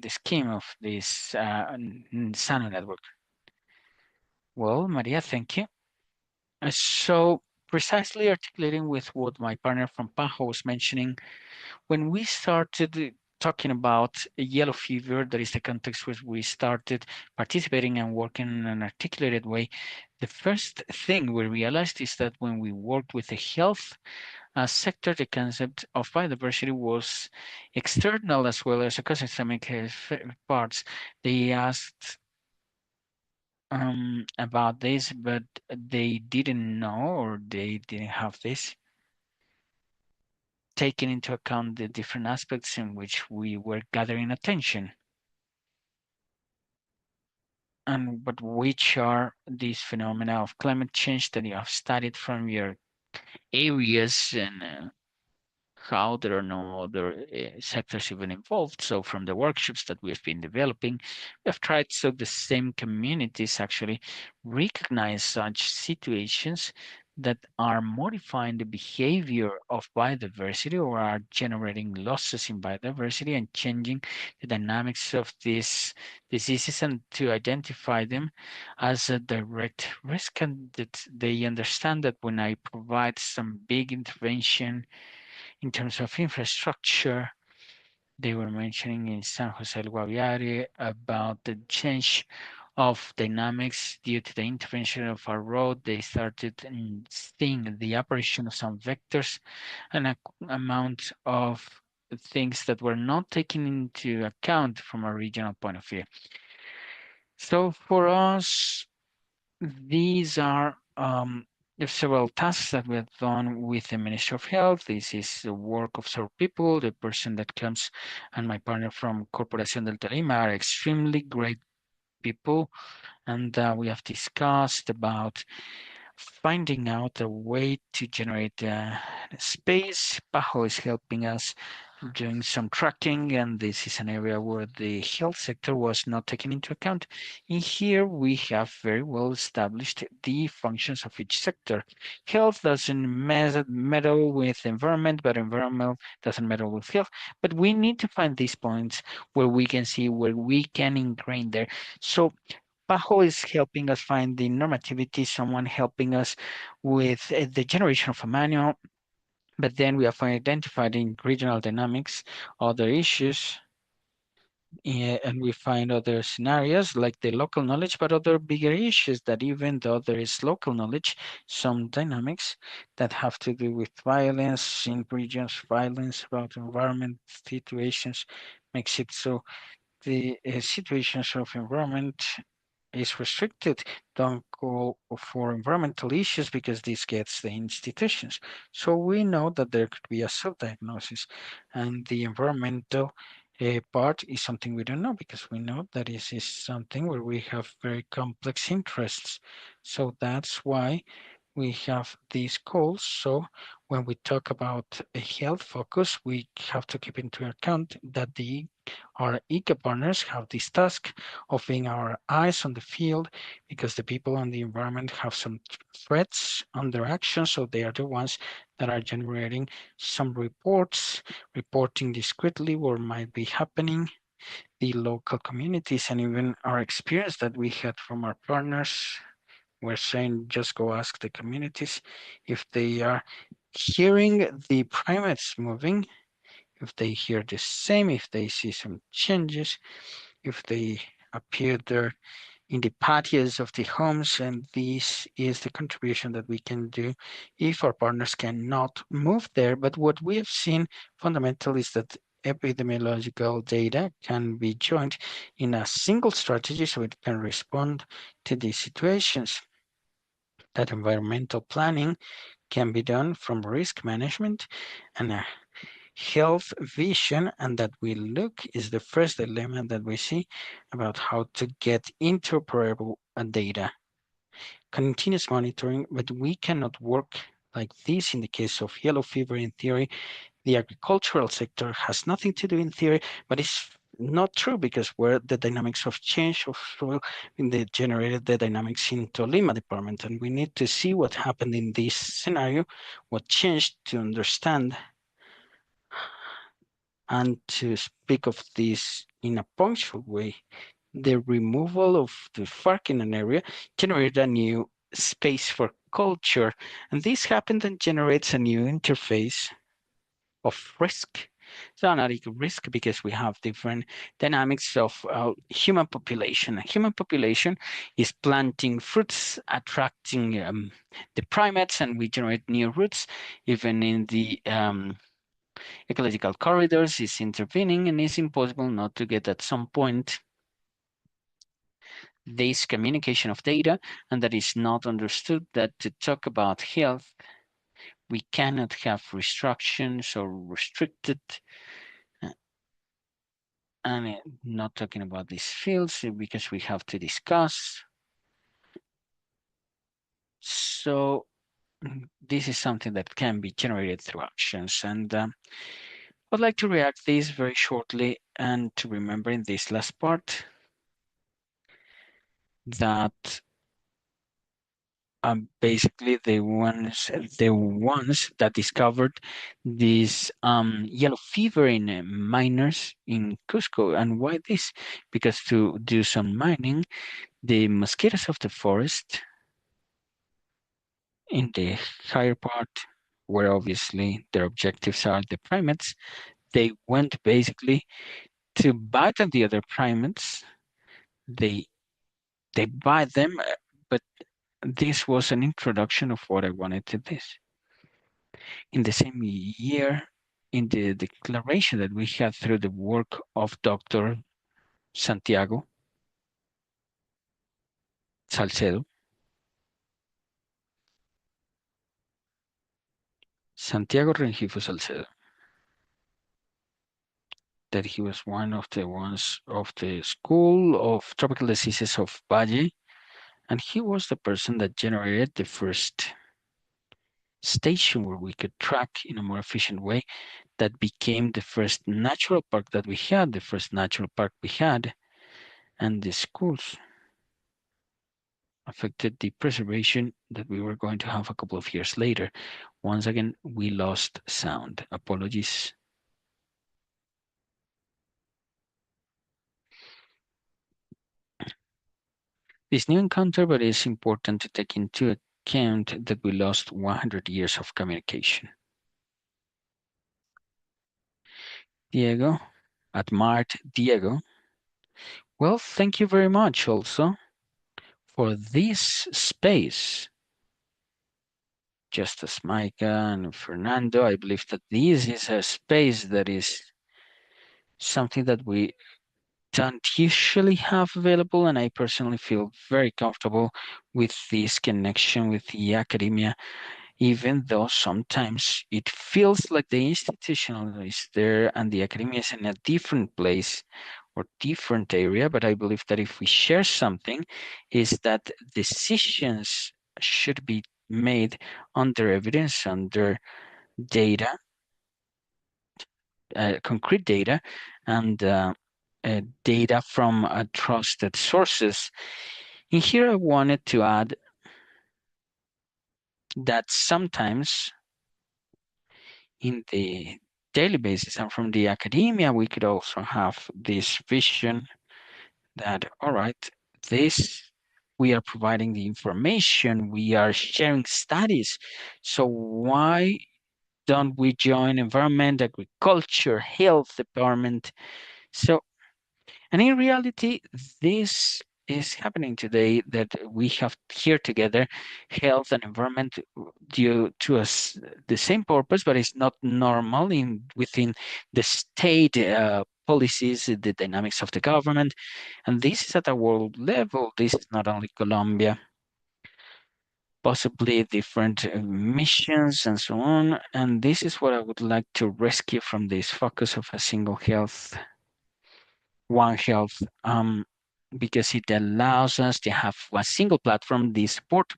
scheme of this SANO network. Well, Maria, thank you. So precisely articulating with what my partner from PAHO was mentioning, when we started talking about yellow fever, that is the context where we started participating and working in an articulated way, the first thing we realized is that when we worked with the health sector, the concept of biodiversity was external as well as ecosystemic parts. They asked about this, but they didn't know or they didn't have this taken into account the different aspects in which we were gathering attention. And but which are these phenomena of climate change that you have studied from your areas and how there are no other sectors even involved. So from the workshops that we've been developing, we have tried so the same communities actually recognize such situations that are modifying the behavior of biodiversity or are generating losses in biodiversity and changing the dynamics of these diseases, and to identify them as a direct risk, and that they understand that when I provide some big intervention in terms of infrastructure, they were mentioning in San Jose del Guaviare about the change of dynamics due to the intervention of our road. They started seeing the apparition of some vectors and an amount of things that were not taken into account from a regional point of view. So for us, these are there's several tasks that we have done with the Ministry of Health. This is the work of several people. The person that comes and my partner from Corporación del Tolima are extremely great people. And we have discussed about finding out a way to generate space. Pajo is helping us doing some tracking, and this is an area where the health sector was not taken into account. In here, we have very well established the functions of each sector. Health doesn't meddle with environment, but environment doesn't meddle with health. But we need to find these points where we can see where we can ingrain there. So Pajo is helping us find the normativity, someone helping us with the generation of a manual, but then we have identified in regional dynamics other issues, and we find other scenarios like the local knowledge, but other bigger issues that even though there is local knowledge, some dynamics that have to do with violence in regions, violence about environment situations makes it so the situations of environment is restricted. Don't go for environmental issues because this gets the institutions. So we know that there could be a self-diagnosis, and the environmental part is something we don't know because we know that this is something where we have very complex interests. So that's why we have these goals. So when we talk about a health focus, we have to keep into account that our ICA partners have this task of being our eyes on the field because the people on the environment have some threats on their actions. So they are the ones that are generating some reports, reporting discreetly what might be happening, the local communities, and even our experience that we had from our partners. We're saying just go ask the communities if they are hearing the primates moving, if they hear the same, if they see some changes, if they appear there in the patios of the homes. And this is the contribution that we can do if our partners cannot move there. But what we have seen fundamentally is that epidemiological data can be joined in a single strategy so it can respond to these situations. That environmental planning can be done from risk management and a health vision, and that we look is the first dilemma that we see about how to get interoperable data. Continuous monitoring, but we cannot work like this in the case of yellow fever in theory. The agricultural sector has nothing to do in theory, but it's not true because where the dynamics of change of soil in the generated the dynamics in Tolima department, and we need to see what happened in this scenario, what changed to understand and to speak of this in a punctual way. The removal of the FARC in an area generated a new space for culture, and this happened and generates a new interface of risk. Zoonotic risk because we have different dynamics of human population. A human population is planting fruits, attracting the primates, and we generate new roots. Even in the ecological corridors is intervening, and it's impossible not to get at some point this communication of data, and that is not understood that to talk about health, we cannot have restrictions or restricted and not talking about these fields because we have to discuss. So this is something that can be generated through actions. And I'd like to react this very shortly and to remember in this last part that basically the ones that discovered this yellow fever in miners in Cusco. And why this? Because to do some mining, the mosquitoes of the forest in the higher part, where obviously their objectives are the primates, they went basically to bite on the other primates. They they bite them, but this was an introduction of what I wanted to this. In the same year, in the declaration that we had through the work of Dr. Santiago Salcedo, Santiago Rengifo Salcedo, that he was one of the ones of the School of Tropical Diseases of Valle, and he was the person that generated the first station where we could track in a more efficient way that became the first natural park that we had, the first natural park we had, and the schools affected the preservation that we were going to have a couple of years later. Once again, we lost sound. Apologies. This new encounter, but it's important to take into account that we lost 100 years of communication. Diego, admired Diego. Well, thank you very much also for this space. Just as Micah and Fernando, I believe that this is a space that is something that we don't usually have available, and I personally feel very comfortable with this connection with the academia, even though sometimes it feels like the institutional is there and the academia is in a different place or different area. But I believe that if we share something, is that decisions should be made under evidence, under data, concrete data, and data from trusted sources. In here, I wanted to add that sometimes in the daily basis and from the academia, we could also have this vision that, all right, this, we are providing the information, we are sharing studies. So why don't we join environment, agriculture, health department? So, and in reality, this is happening today, that we have here together health and environment due to us the same purpose, but it's not normal in within the state policies, the dynamics of the government. And this is at a world level. This is not only Colombia, possibly different missions and so on. And this is what I would like to rescue from this focus of a single health, One Health, because it allows us to have a single platform, this support,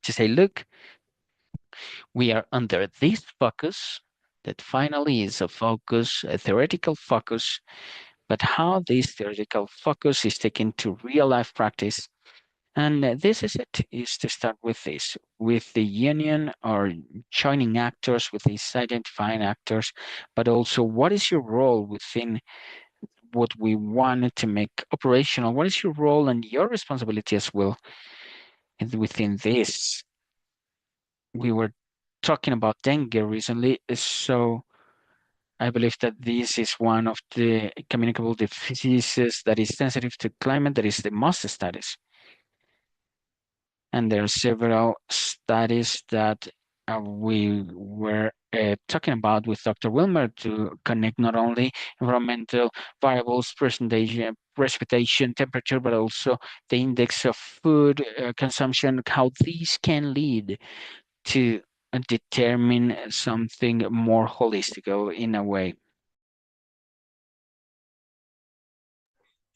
to say, look, we are under this focus that finally is a focus, a theoretical focus, but how this theoretical focus is taken to real life practice. And this is it, is to start with this, with the union or joining actors, with these identifying actors, but also what is your role within what we wanted to make operational? What is your role and your responsibility as well within this? We were talking about dengue recently, so I believe that this is one of the communicable diseases that is sensitive to climate, that is the most studied. And there are several studies that we were talking about with Dr. Wilmer to connect not only environmental variables, precipitation, temperature, but also the index of food consumption, how these can lead to determine something more holistic in a way.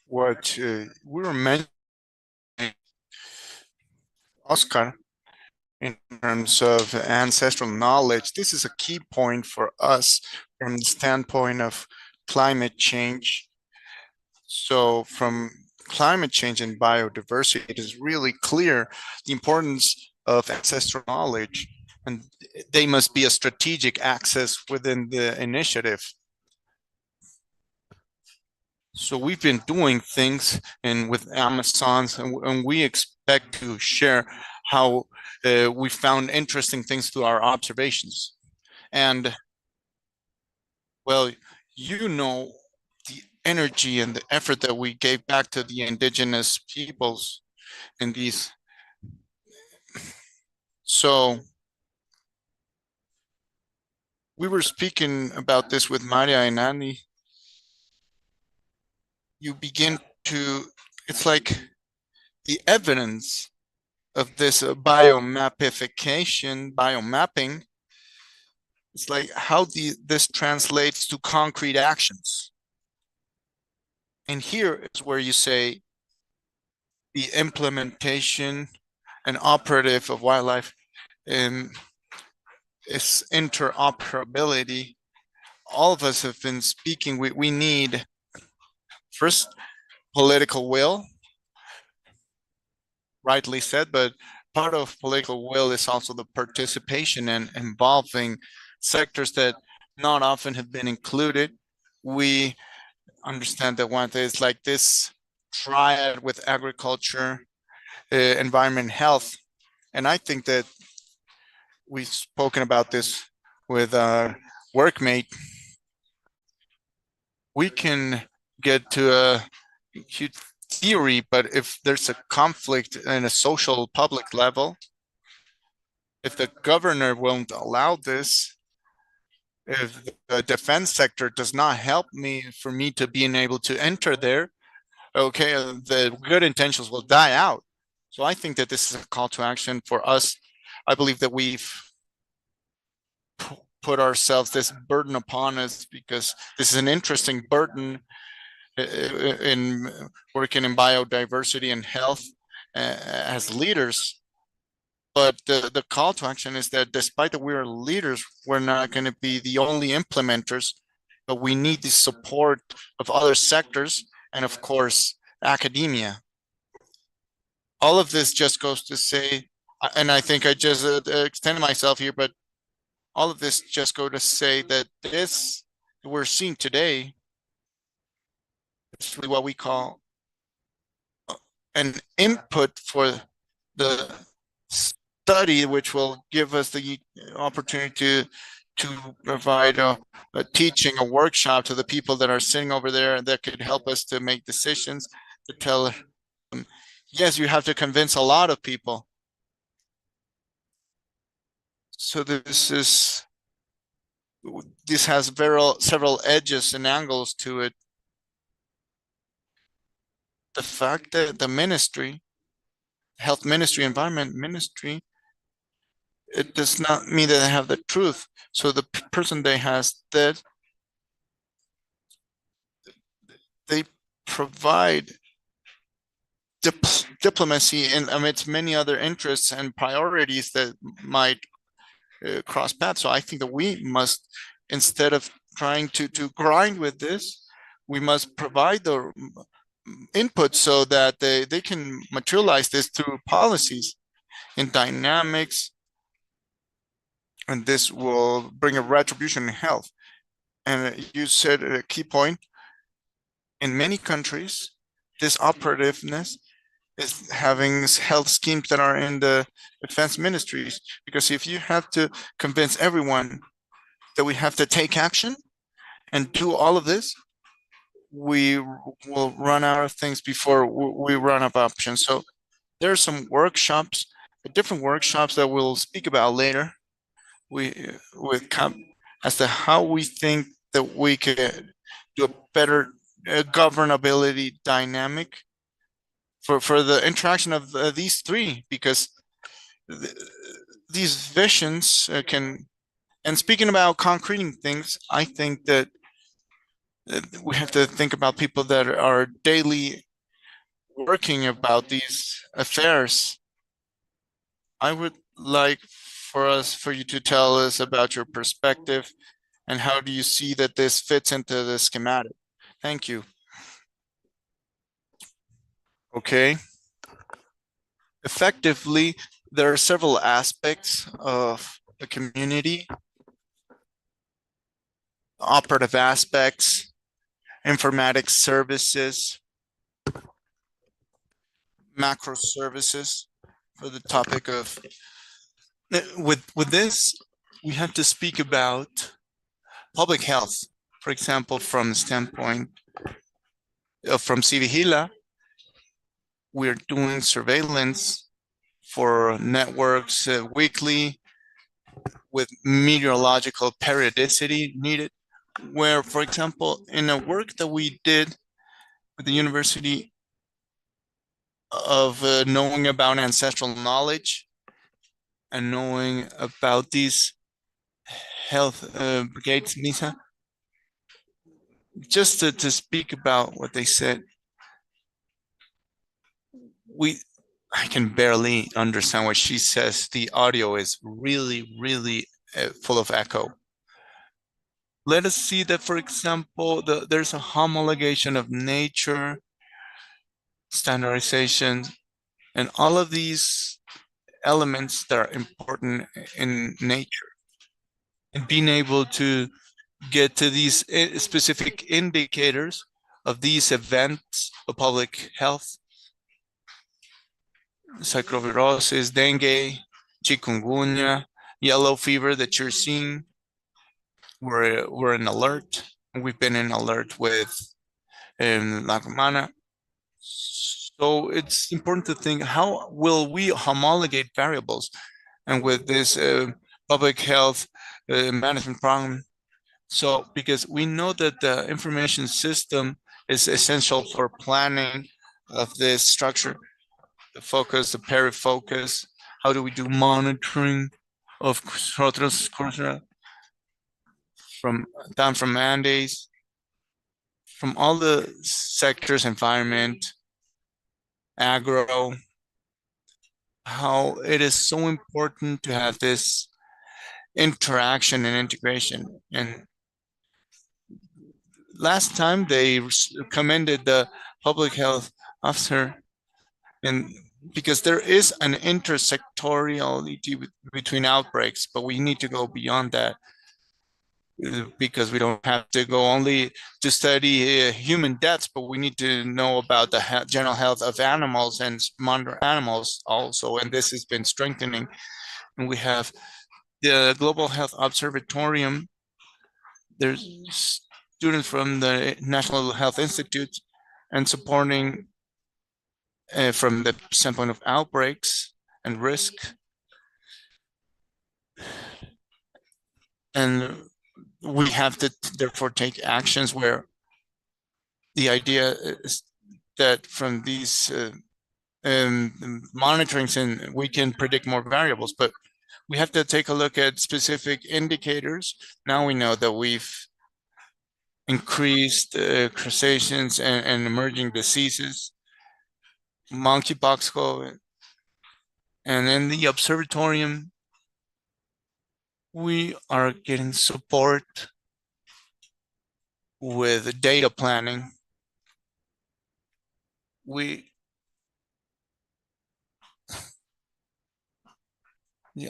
What we were mentioning, Oscar, in terms of ancestral knowledge, this is a key point for us from the standpoint of climate change. So from climate change and biodiversity, it is really clear the importance of ancestral knowledge, and they must be a strategic access within the initiative. So we've been doing things and with Amazons, and we expect to share how we found interesting things through our observations. And well, you know, the energy and the effort that we gave back to the indigenous peoples in these. So we were speaking about this with Maria and Annie. You begin to, it's like the evidence of this biomapping, it's like how this translates to concrete actions. And here is where you say the implementation and operative of wildlife is interoperability. All of us have been speaking. We need, first, political will, rightly said, but part of political will is also the participation and involving sectors that not often have been included. We understand that one is like this triad with agriculture, environment, health. And I think that we've spoken about this with our workmate. We can get to a huge theory, but if there's a conflict in a social public level, if the governor won't allow this, if the defense sector does not help me for me to being able to enter there, okay, the good intentions will die out. So I think that this is a call to action for us. I believe that we've put ourselves this burden upon us because this is an interesting burden in working in biodiversity and health as leaders. But the call to action is that despite that we are leaders, we're not going to be the only implementers, but we need the support of other sectors and, of course, academia. All of this just goes to say, and I think I just extended myself here, but all of this just go to say that this we're seeing today is really what we call an input for the study, which will give us the opportunity to provide a teaching, a workshop to the people that are sitting over there that could help us to make decisions, to tell them, yes, you have to convince a lot of people. So this has several edges and angles to it. The fact that the ministry, health ministry, environment ministry, it does not mean that they have the truth. So the person they has that they provide diplomacy and amidst many other interests and priorities that might cross paths. So I think that we must, instead of trying to grind with this, we must provide the input so that they can materialize this through policies and dynamics, and this will bring a retribution in health. And you said a key point, in many countries, this operativeness is having health schemes that are in the defense ministries, because if you have to convince everyone that we have to take action and do all of this, we will run out of things before we run out of options. So there are some workshops, different workshops that we'll speak about later. As to how we think that we could do a better governability dynamic for the interaction of these three, because these visions can. And speaking about concreting things, I think that we have to think about people that are daily working about these affairs. I would like for you to tell us about your perspective and how do you see that this fits into the schematic. Thank you. Okay. Effectively, there are several aspects of the community, operative aspects, informatics services, macro services for the topic of, with this, we have to speak about public health. For example, from the standpoint from Civigila, we're doing surveillance for networks weekly with meteorological periodicity needed, where, for example, in a work that we did with the University of knowing about ancestral knowledge and knowing about these health brigades, NISA, just to speak about what they said, I can barely understand what she says. The audio is really, really
full of echo. Let us see that, for example, there's a homologation of nature, standardization, and all of these elements that are important in nature. And being able to get to these specific indicators of these events of public health, psychoviruses, dengue, chikungunya, yellow fever that you're seeing, we're in alert. We've been in alert with La Romana. So it's important to think, how will we homologate variables? And with this public health management program, so because we know that the information system is essential for planning of this structure, the focus, the perifocus, how do we do monitoring of from down from mandates, from all the sectors, environment, agro, how it is so important to have this interaction and integration. And last time they commended the public health officer, and because there is an intersectoriality between outbreaks, but we need to go beyond that, because we don't have to go only to study human deaths, but we need to know about the general health of animals and monitor animals also, and this has been strengthening. And we have the Global Health Observatorium. There's students from the National Health Institute and supporting from the standpoint of outbreaks and risk. And we have to therefore take actions where the idea is that from these monitorings, and we can predict more variables, but we have to take a look at specific indicators. Now we know that we've increased crustaceans and emerging diseases, monkeypox COVID, and in the observatorium, we are getting support with data planning. The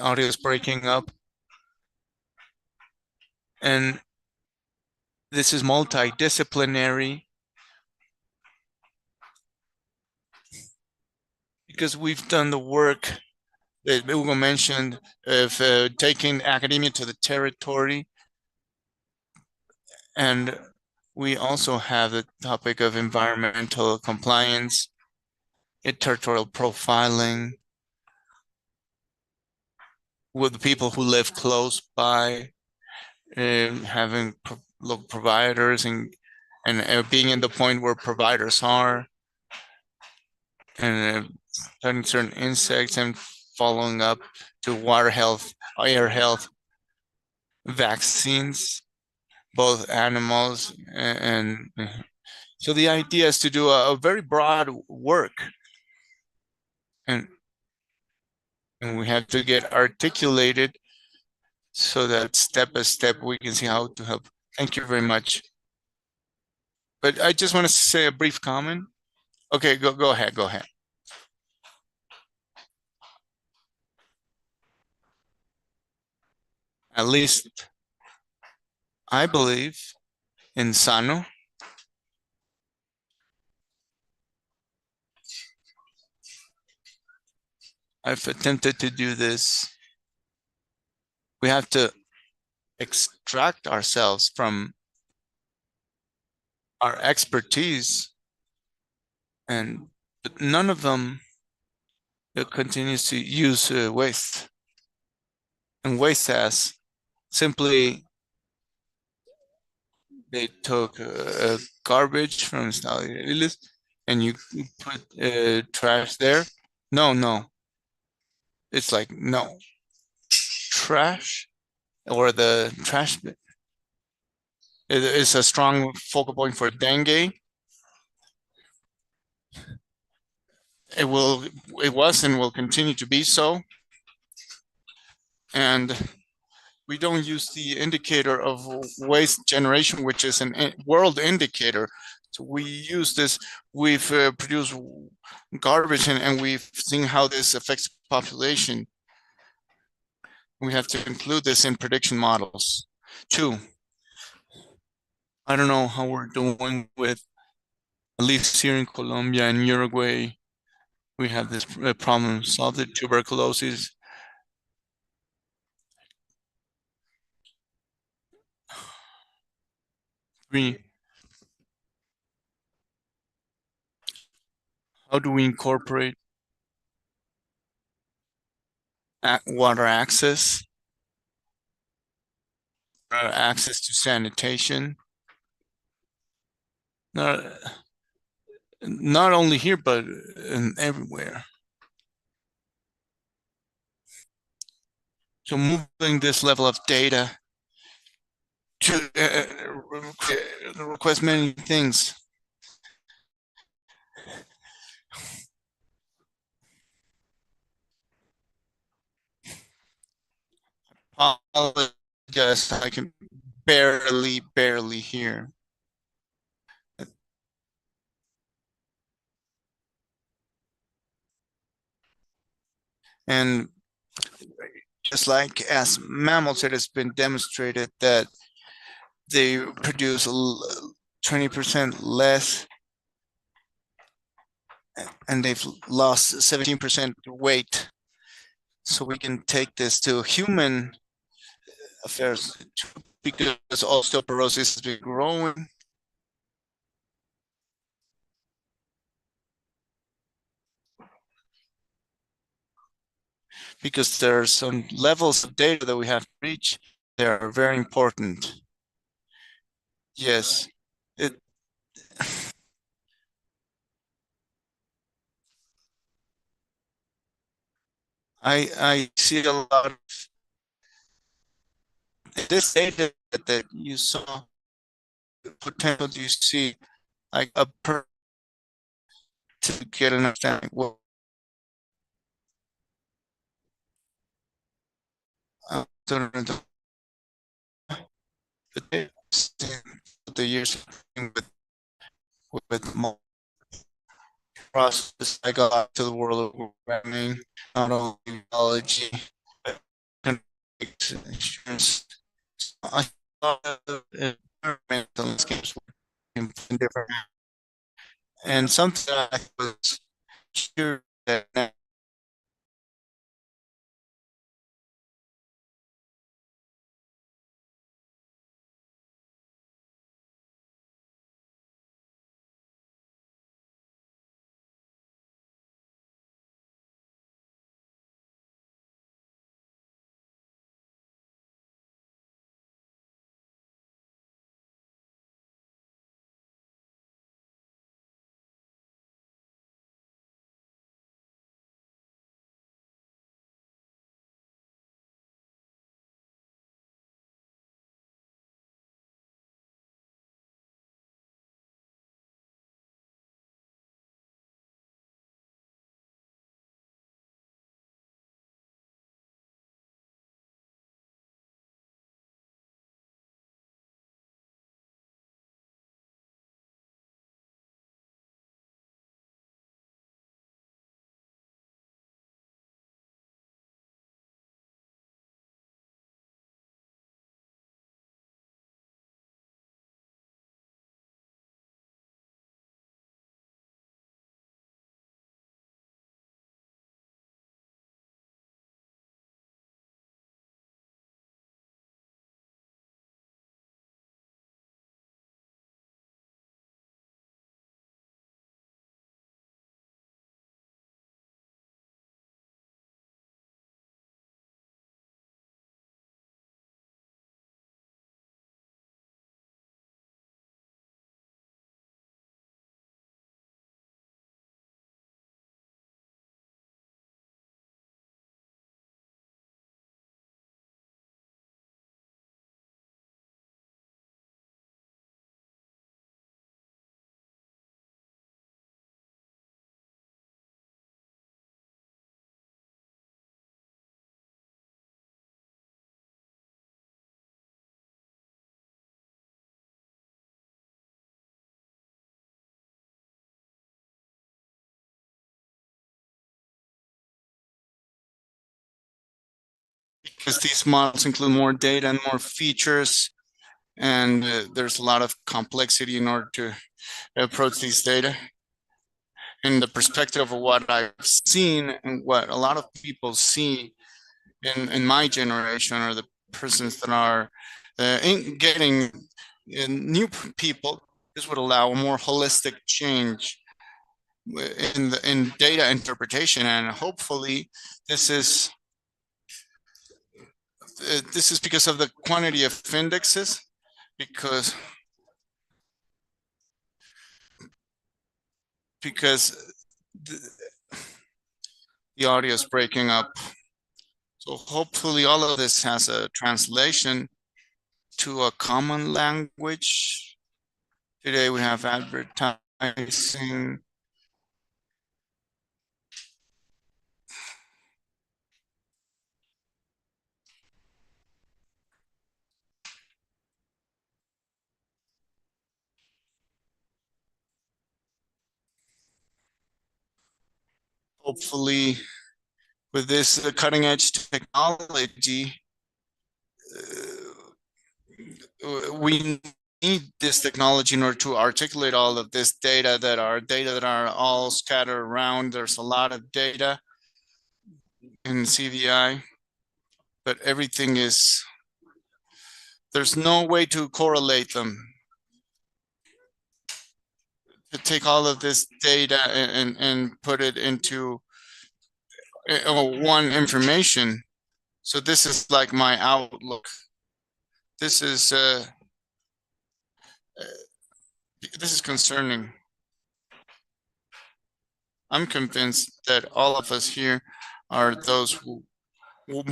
audio is breaking up, and this is multidisciplinary because we've done the work that Hugo mentioned of taking academia to the territory, and we also have the topic of environmental compliance, territorial profiling with the people who live close by, having local providers and being in the point where providers are, and studying certain insects and following up to water health, air health, vaccines, both animals and so the idea is to do a very broad work, and we have to get articulated so that step by step we can see how to help. Thank you very much. But I just want to say a brief comment. Okay, go ahead. At least I believe in SANO. I've attempted to do this. We have to extract ourselves from our expertise, but none of them continues to use waste. And waste as simply they took garbage from Stalilis and you put trash there. No. It's like, no. Trash or the trash bin. It is a strong focal point for dengue. It was and will continue to be so. And we don't use the indicator of waste generation, which is a world indicator. So we use this, we've produced garbage and we've seen how this affects population. We have to include this in prediction models. 2, I don't know how we're doing with, at least here in Colombia and Uruguay, we have this problem solved, the tuberculosis. 3, how do we incorporate water access to sanitation? Not only here, but everywhere. So moving this level of data to request many things. Apologize, I can barely hear. And just like as mammals, it has been demonstrated that they produce 20% less, and they've lost 17% weight. So we can take this to human affairs because osteoporosis has been growing. Because there are some levels of data that we have to reach. They are very important. Yes, I see a lot of this data that you saw. The potential you see, like a to get an understanding. Well, the years with more process, I got to the world of programming, not only biology, but insurance. I thought environmental landscapes in different, and something I was sure that because these models include more data and more features, and there's a lot of complexity in order to approach these data. In the perspective of what I've seen and what a lot of people see in my generation, or the persons that are getting new people, this would allow a more holistic change in data interpretation, and hopefully this is because of the quantity of indexes, because the audio is breaking up. So hopefully all of this has a translation to a common language. Today we have advertising. Hopefully with this cutting edge technology, we need this technology in order to articulate all of this data that are all scattered around. There's a lot of data in CVI, but everything there's no way to correlate them. To take all of this data and put it into one information. So this is like my outlook. This is concerning. I'm convinced that all of us here are those who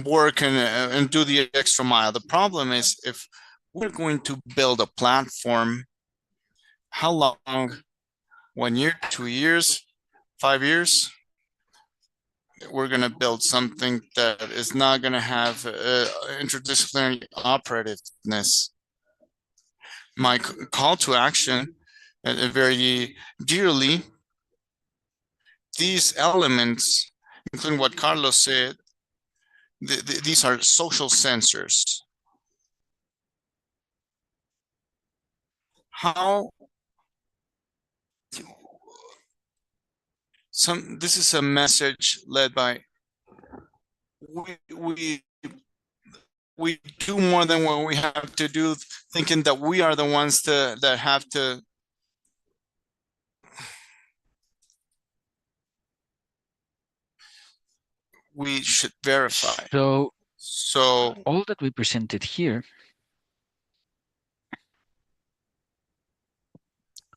work and do the extra mile. The problem is, if we're going to build a platform, how long? 1 year, 2 years, 5 years? We're going to build something that is not going to have interdisciplinary operativeness. My call to action, very dearly, these elements, including what Carlos said, these are social sensors. This is a message led by we do more than what we have to do, thinking that we are the ones that have to. We should verify.
So all that we presented here,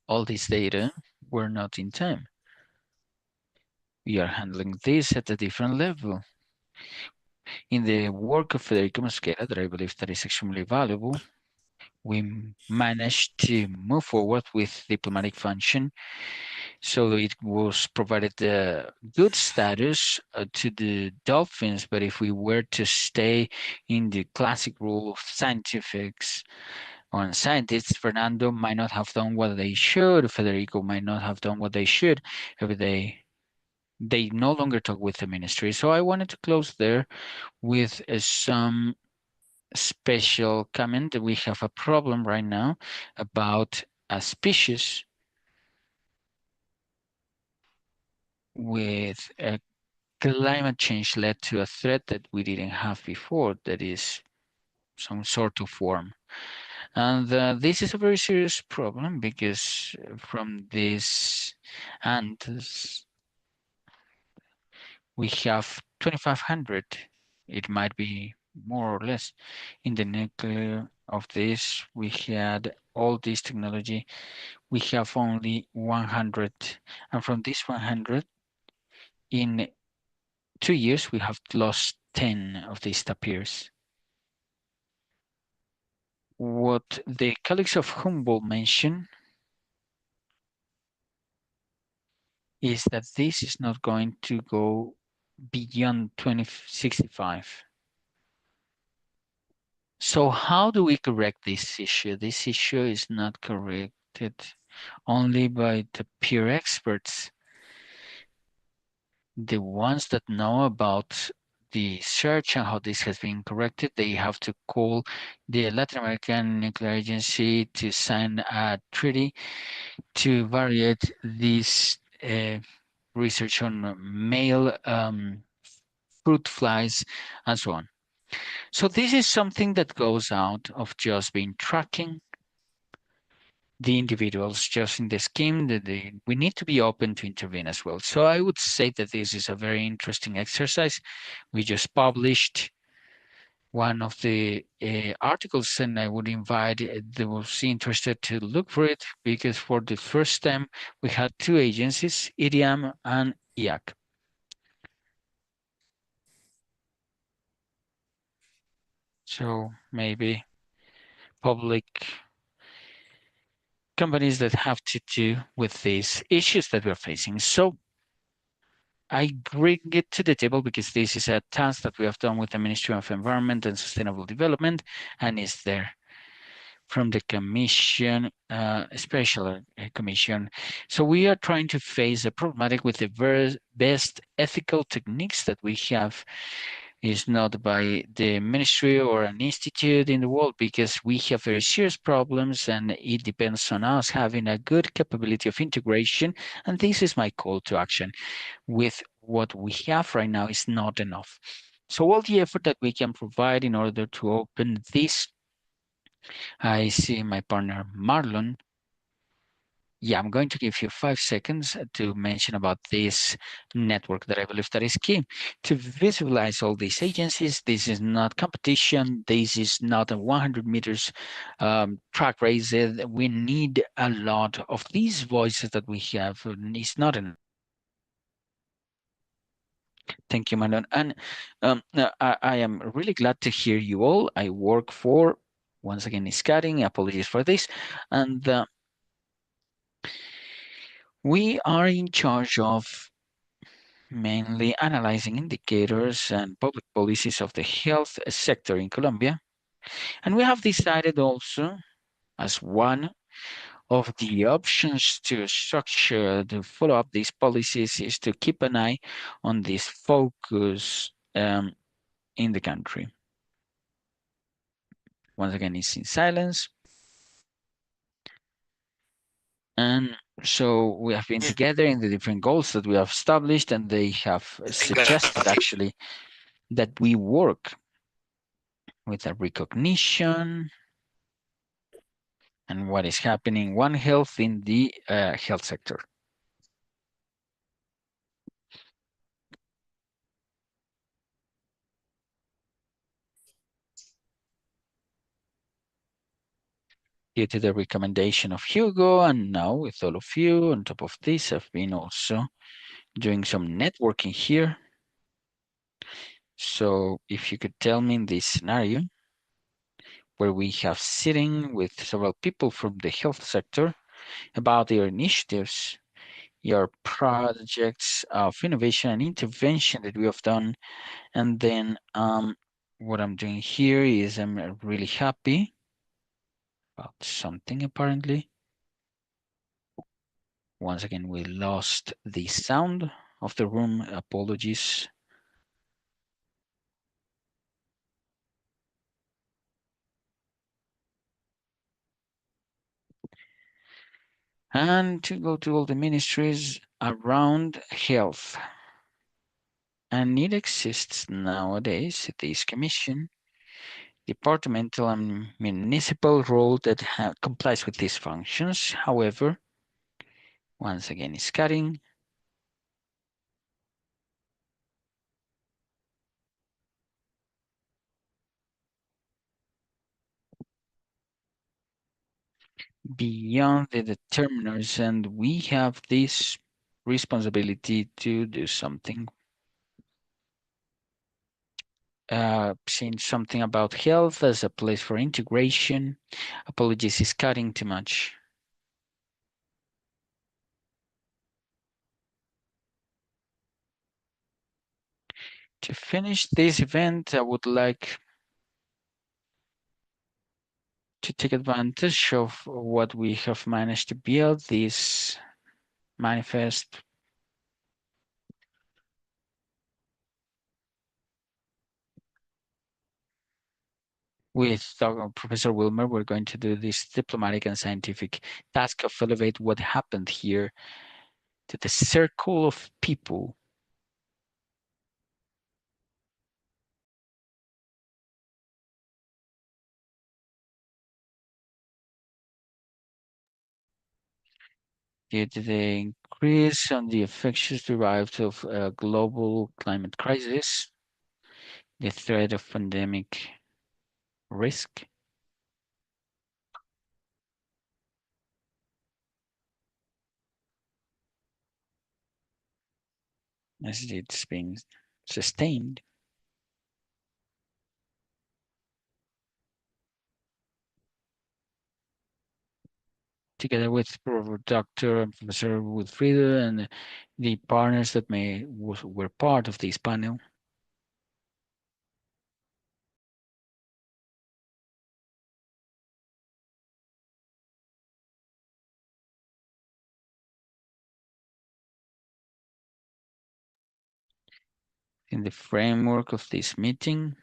all this data, were not in time. We are handling this at a different level. In the work of Federico Mosquera, that I believe that is extremely valuable, we managed to move forward with diplomatic function. So it was provided a good status to the dolphins, but if we were to stay in the classic rule of scientifics on scientists, Fernando might not have done what they should, Federico might not have done what they should if they no longer talk with the ministry. So I wanted to close there with some special comment. We have a problem right now about a species with a climate change led to a threat that we didn't have before, that is some sort of worm. And this is a very serious problem because from these ants, we have 2,500. It might be more or less. In the nuclear of this, we had all this technology. We have only 100. And from this 100, in 2 years, we have lost 10 of these tapirs. What the colleagues of Humboldt mentioned is that this is not going to go beyond 2065. So how do we correct this issue? This issue is not corrected only by the peer experts, the ones that know about the search and how this has been corrected, they have to call the Latin American Nuclear Agency to sign a treaty to variate this research on male fruit flies and so on. So this is something that goes out of just being tracking the individuals just in the scheme that we need to be open to intervene as well. So I would say that this is a very interesting exercise. We just published one of the articles, and I would invite those interested to look for it, because for the first time we had two agencies, IRIAM and IAC. So maybe public companies that have to do with these issues that we're facing. So I bring it to the table because this is a task that we have done with the Ministry of Environment and Sustainable Development, and is there from the Commission, Special Commission. So we are trying to face the problematic with the best ethical techniques that we have. Is not by the ministry or an institute in the world, because we have very serious problems, and it depends on us having a good capability of integration. And this is my call to action. With what we have right now is not enough. So all the effort that we can provide in order to open this, I see my partner Marlon. Yeah, I'm going to give you 5 seconds to mention about this network that I believe that is key to visualize all these agencies. This is not competition. This is not a 100 meters track race. We need a lot of these voices that we have. It's not enough. Thank you, Manon. And I am really glad to hear you all. I work for, once again, Iscaring. Apologies for this. And we are in charge of mainly analyzing indicators and public policies of the health sector in Colombia. And we have decided also, as one of the options to structure, to follow up these policies, is to keep an eye on this focus in the country. Once again, it's in silence. And so we have been together in the different goals that we have established, and they have suggested actually that we work with a recognition and what is happening, One Health in the health sector. Due to the recommendation of Hugo, and now with all of you, on top of this, I've been also doing some networking here. So if you could tell me in this scenario, where we have sitting with several people from the health sector about their initiatives, your projects of innovation and intervention that we have done. And then what I'm doing here is I'm really happy about something apparently. Once again, we lost the sound of the room. Apologies. And to go to all the ministries around health. And it exists nowadays, this commission, departmental and municipal role that complies with these functions. However, once again, it's cutting. Beyond the determiners, and we have this responsibility to do something. Saying something about health as a place for integration. Apologies, is cutting too much. To finish this event, I would like to take advantage of what we have managed to build, this manifest. With Professor Wilmer, we're going to do this diplomatic and scientific task of elevate what happened here to the circle of people. Due to the increase on the infections derived of a global climate crisis, the threat of pandemic risk, as it's being sustained, together with Dr. and Professor Wilfrido and the partners that were part of this panel. In the framework of this meeting,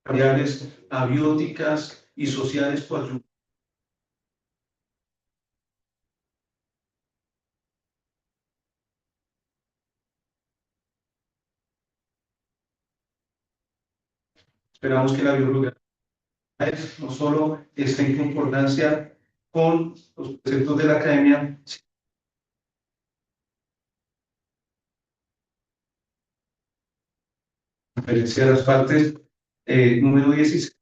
Variables abióticas y sociales coadyuvantes. Esperamos que la biología no solo esté en concordancia con los preceptos de la academia, referencia a las partes número 16.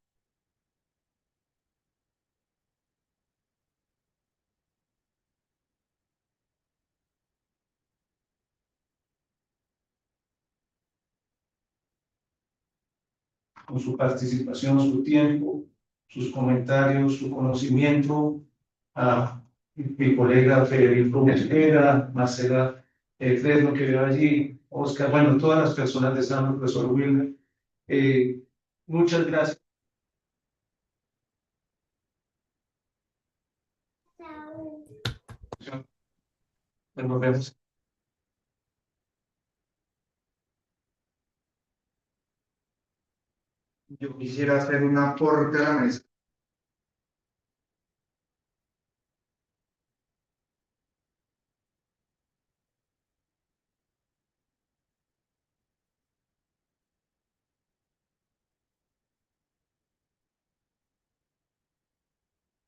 Con su participación, su tiempo, sus comentarios, su conocimiento, a mi colega Federico Mosquera, Marcela Fresno, que veo allí, Oscar, bueno, todas las personas de SANO, profesor Wilmer, muchas gracias. Nos vemos. Yo quisiera hacer un aporte a la mesa.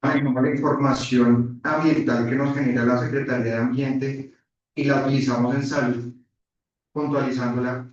La información ambiental que nos genera la Secretaría de Ambiente y la utilizamos en salud, puntualizándola.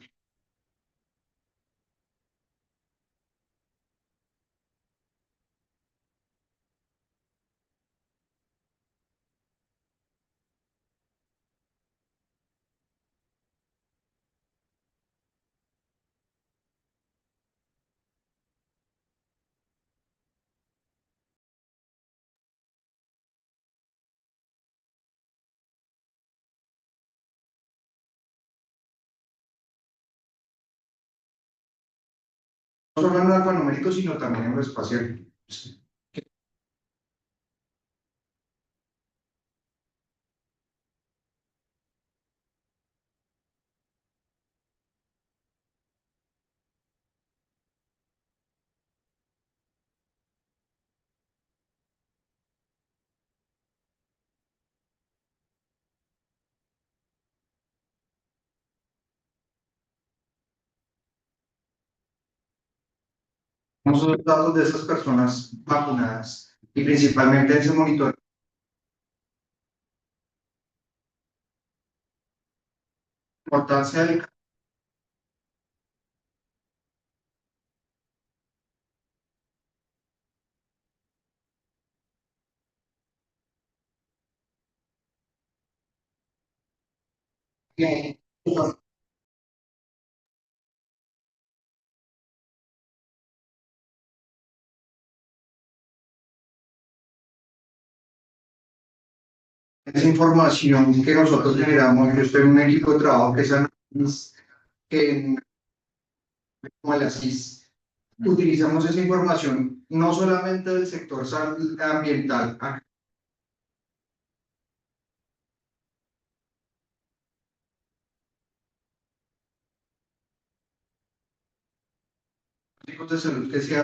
No solo en lo alfanumérico, sino también en lo espacial. Los datos de esas personas vacunadas y principalmente ese monitoreo. Importancia del
esa información que nosotros generamos, yo estoy en un equipo de trabajo que es análisis, que como la CIS, utilizamos esa información no solamente del sector ambiental, de salud que se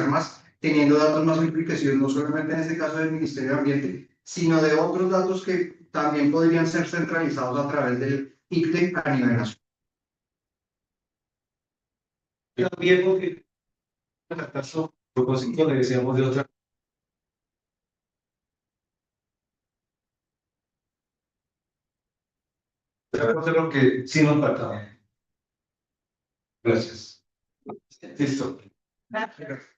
más, teniendo datos más enriquecidos, no solamente en este caso del Ministerio de Ambiente, sino de otros datos que también podrían ser centralizados a través del ICTE a nivel nacional. También porque en el caso, propósito le decíamos de otra. Eso es lo que sí nos faltaba. Gracias. Listo. Gracias.